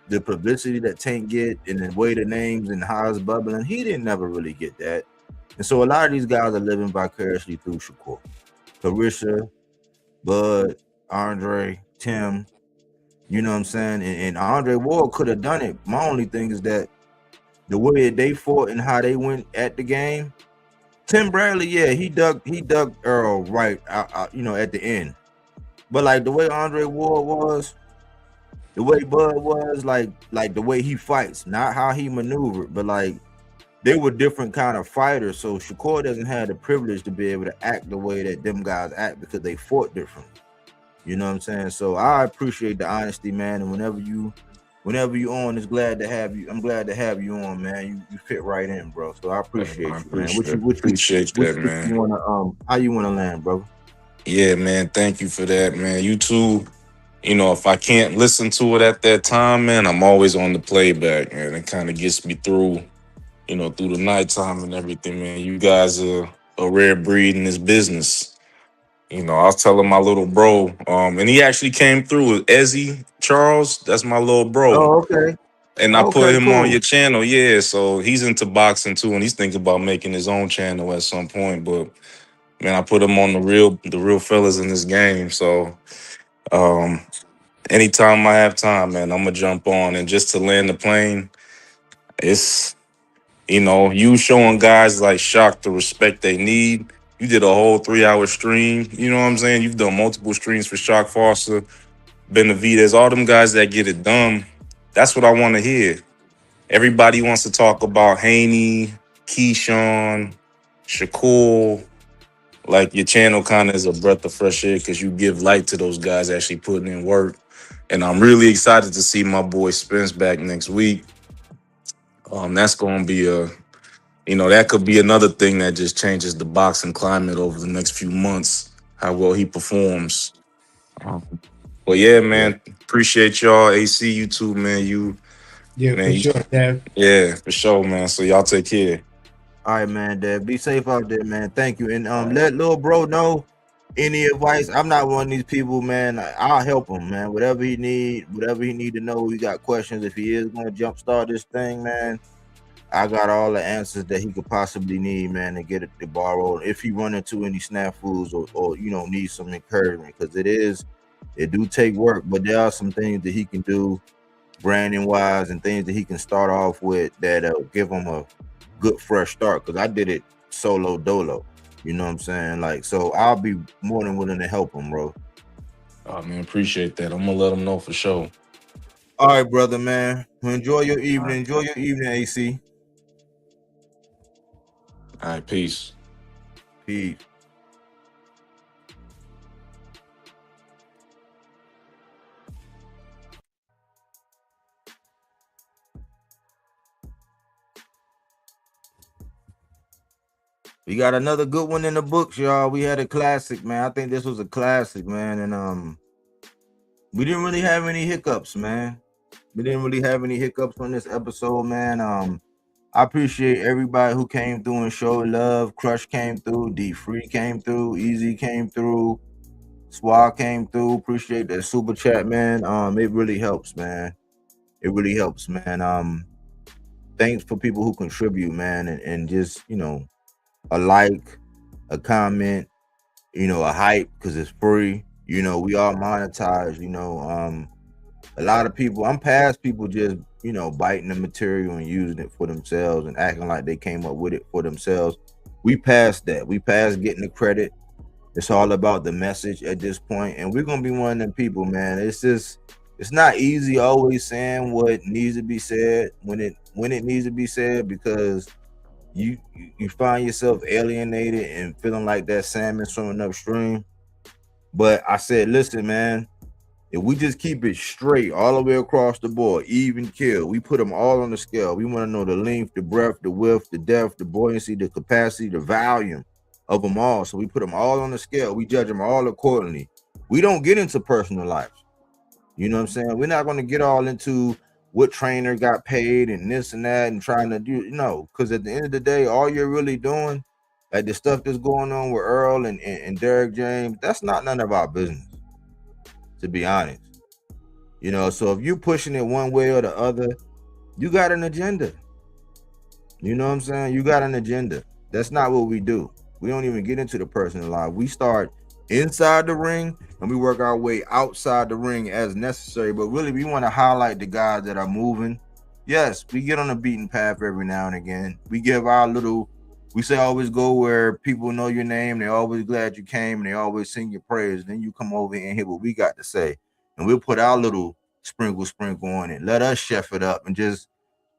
the publicity that Tank get and the way the names and how it's bubbling, he didn't never really get that. And so a lot of these guys are living vicariously through Shakur, Carisha, Bud, Andre, Tim. You know what I'm saying? And Andre Ward could have done it. My only thing is that the way they fought and how they went at the game. Tim Bradley, yeah, he dug Earl right out, at the end. But like the way Andre Ward was, the way Bud was, like the way he fights, not how he maneuvered, but like they were different kind of fighters. So Shakur doesn't have the privilege to be able to act the way that them guys act because they fought different. You know what I'm saying? So I appreciate the honesty, man. And whenever you on, I'm glad to have you on, man. You fit right in, bro. So I appreciate you, man. Appreciate that, man. How you wanna land, bro? Yeah, man. Thank you for that, man. You too. You know, if I can't listen to it at that time, man, I'm always on the playback, and it kind of gets me through, you know, through the nighttime and everything, man. You guys are a rare breed in this business. You know, I was telling my little bro, and he actually came through with Ezzy Charles. That's my little bro. Oh, okay. And I put Okay, him on cool. your channel, yeah. So he's into boxing too, and he's thinking about making his own channel at some point. But man, I put him on the real fellas in this game. So um anytime I have time, man, I'm gonna jump on. And just to land the plane, it's you showing guys like Shock the respect they need. You did a whole 3-hour stream. You know what I'm saying? You've done multiple streams for Shock Foster, Benavidez, all them guys that get it done. That's what I want to hear. Everybody wants to talk about Haney, Keyshawn, Shakur. Like your channel kind of is a breath of fresh air because you give light to those guys actually putting in work. And I'm really excited to see my boy Spence back next week. That's going to be that could be another thing that just changes the boxing climate over the next few months, how well he performs. But yeah, man, appreciate y'all. AC, you too, man. Yeah, for sure, Dad. Yeah, for sure, man. So y'all take care. All right, man, Dad. Be safe out there, man. Thank you. And let little bro know any advice. I'm not one of these people, man. I'll help him, man. Whatever he need to know. We got questions. If he is gonna jumpstart this thing, man, I got all the answers that he could possibly need, man, to get the ball rolling. If he run into any snafus or need some encouragement, because it do take work, but there are some things that he can do branding wise and things that he can start off with that'll give him a good fresh start, because I did it solo dolo. You know what I'm saying? Like, so I'll be more than willing to help him, bro. Oh man, appreciate that. I'm gonna let him know for sure. All right, brother, man. Enjoy your evening. Enjoy your evening, AC. All right, peace. Peace. We got another good one in the books, y'all. We had a classic, man. I think this was a classic, man. And we didn't really have any hiccups, man. We didn't really have any hiccups on this episode, man. I appreciate everybody who came through and showed love. Crush came through, D Free came through, Easy came through, Swag came through. Appreciate that super chat, man. It really helps, man. It really helps, man. Thanks for people who contribute, man, and just a like, a comment, a hype, because it's free. We all monetize. A lot of people, I'm past people just biting the material and using it for themselves and acting like they came up with it for themselves. We passed that. We passed getting the credit. It's all about the message at this point, and we're gonna be one of them people, man. It's not easy always saying what needs to be said when it needs to be said, because you find yourself alienated and feeling like that salmon swimming upstream. But I said, listen, man, if we just keep it straight all the way across the board, even kill, we put them all on the scale. We want to know the length, the breadth, the width, the depth, the buoyancy, the capacity, the volume of them all. So we put them all on the scale. We judge them all accordingly. We don't get into personal life. You know what I'm saying? We're not going to get all into what trainer got paid and this and that and trying to do, because at the end of the day, all you're really doing, like the stuff that's going on with Earl and Derek James, that's not none of our business, to be honest. So if you're pushing it one way or the other, you got an agenda. You know what I'm saying? You got an agenda. That's not what we do. We don't even get into the personal life. We start inside the ring and we work our way outside the ring as necessary. But really, we want to highlight the guys that are moving. Yes, we get on a beaten path every now and again. We give our we say always go where people know your name. They're always glad you came and they always sing your praise. Then you come over and hear what we got to say. And we'll put our little sprinkle on it. Let us chef it up and just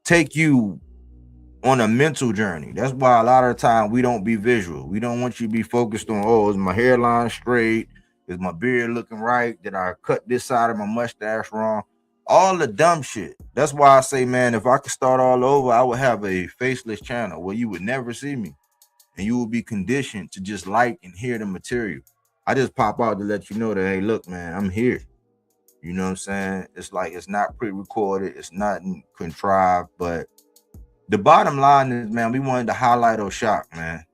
take you on a mental journey. That's why a lot of the time we don't be visual. We don't want you to be focused on, is my hairline straight? Is my beard looking right? Did I cut this side of my mustache wrong? All the dumb shit. That's why I say, man, if I could start all over, I would have a faceless channel where you would never see me. And you will be conditioned to just like and hear the material. I just pop out to let you know that, hey, look, man, I'm here. You know what I'm saying? It's like it's not pre-recorded, it's not contrived, but the bottom line is, man, we wanted to highlight Oshak, man.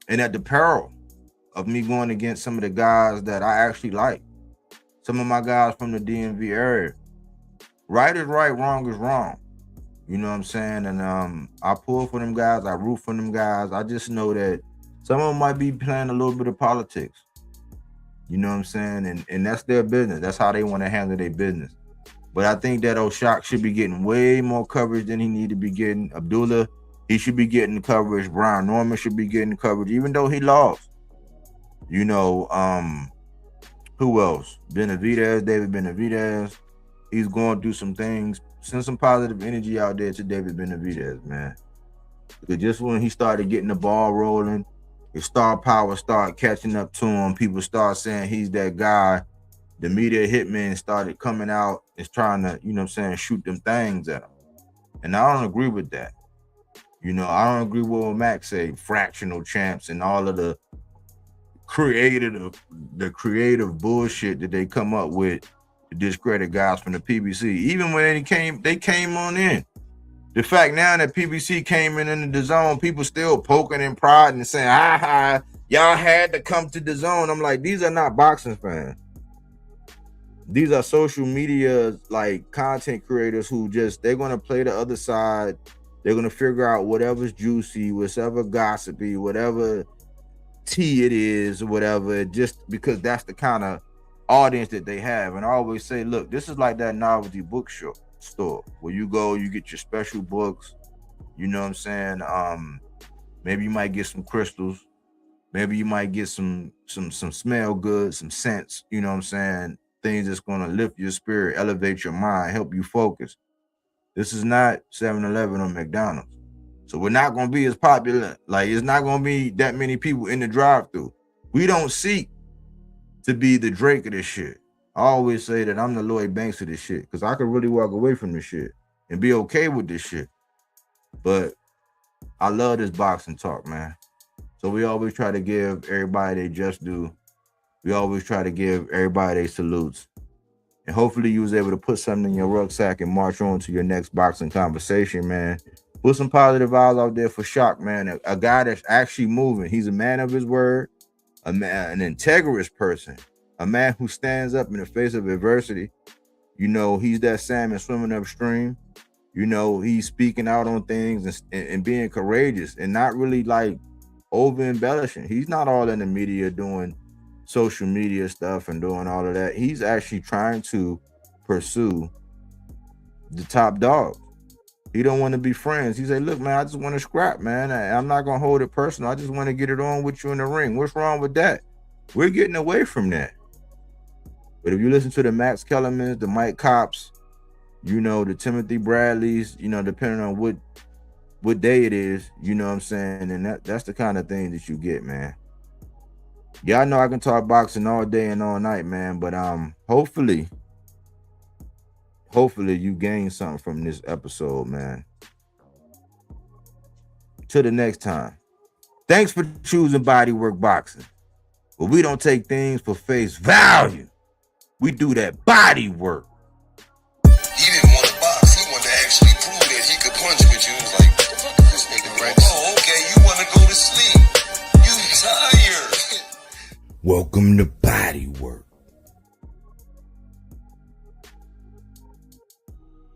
And at the peril of me going against some of the guys that I actually like, some of my guys from the DMV area. Right is right, wrong is wrong. You know what I'm saying? And I pull for them guys, I root for them guys. I just know that some of them might be playing a little bit of politics. You know what I'm saying? And that's their business. That's how they want to handle their business. But I think that Oshak should be getting way more coverage than he need to be getting. Abdullah, he should be getting coverage. Brian Norman should be getting coverage, even though he lost. You know, who else? Benavidez, David Benavidez. He's going through some things. Send some positive energy out there to David Benavidez, man. Because just when he started getting the ball rolling, his star power started catching up to him. People start saying he's that guy. The media hitmen started coming out and trying to, you know what I'm saying, shoot them things at him. And I don't agree with that. You know, I don't agree with what Max say, fractional champs and all of the creative bullshit that they come up with to discredit guys from the PBC. Even when they came on in. The fact now that PBC came in the zone, people still poking and prodding and saying, y'all had to come to the zone. I'm like, these are not boxing fans. These are social media like content creators who they're gonna play the other side. They're gonna figure out whatever's juicy, whatever gossipy, whatever tea it is, or whatever, just because that's the kind of audience that they have. And I always say, look, this is like that novelty bookstore where you go, you get your special books. You know what I'm saying? Maybe you might get some crystals. Maybe you might get some smell good, some scents. You know what I'm saying? Things that's going to lift your spirit, elevate your mind, help you focus. This is not 7-Eleven or McDonald's. So we're not going to be as popular. Like, it's not going to be that many people in the drive-thru. We don't seek to be the Drake of this shit. I always say that I'm the Lloyd Banks of this shit because I could really walk away from this shit and be okay with this shit. But I love this boxing talk, man. So we always try to give everybody their just due. We always try to give everybody their salutes. And hopefully you was able to put something in your rucksack and march on to your next boxing conversation, man. Put some positive vibes out there for Shock, man. A guy that's actually moving. He's a man of his word, an integrous person, a man who stands up in the face of adversity. You know, he's that salmon swimming upstream. You know, he's speaking out on things and being courageous and not really like over embellishing. He's not all in the media doing social media stuff and doing all of that. He's actually trying to pursue the top dog. He don't want to be friends. He said, look, man, I just want to scrap, man. I'm not going to hold it personal. I just want to get it on with you in the ring. What's wrong with that? We're getting away from that. But if you listen to the Max Kellermans, the Mike Copps, you know, the Timothy Bradleys, you know, depending on what day it is, you know what I'm saying? And that's the kind of thing that you get, man. Y'all know I can talk boxing all day and all night, man. But hopefully you gain something from this episode, man. Till the next time. Thanks for choosing Bodywork Boxing. But we don't take things for face value. We do that body work. He didn't want to box. He wanted to actually prove that he could punch with you. He was like, what the fuck is this nigga right? Oh, okay, you want to go to sleep. You tired. Welcome to Bodywork.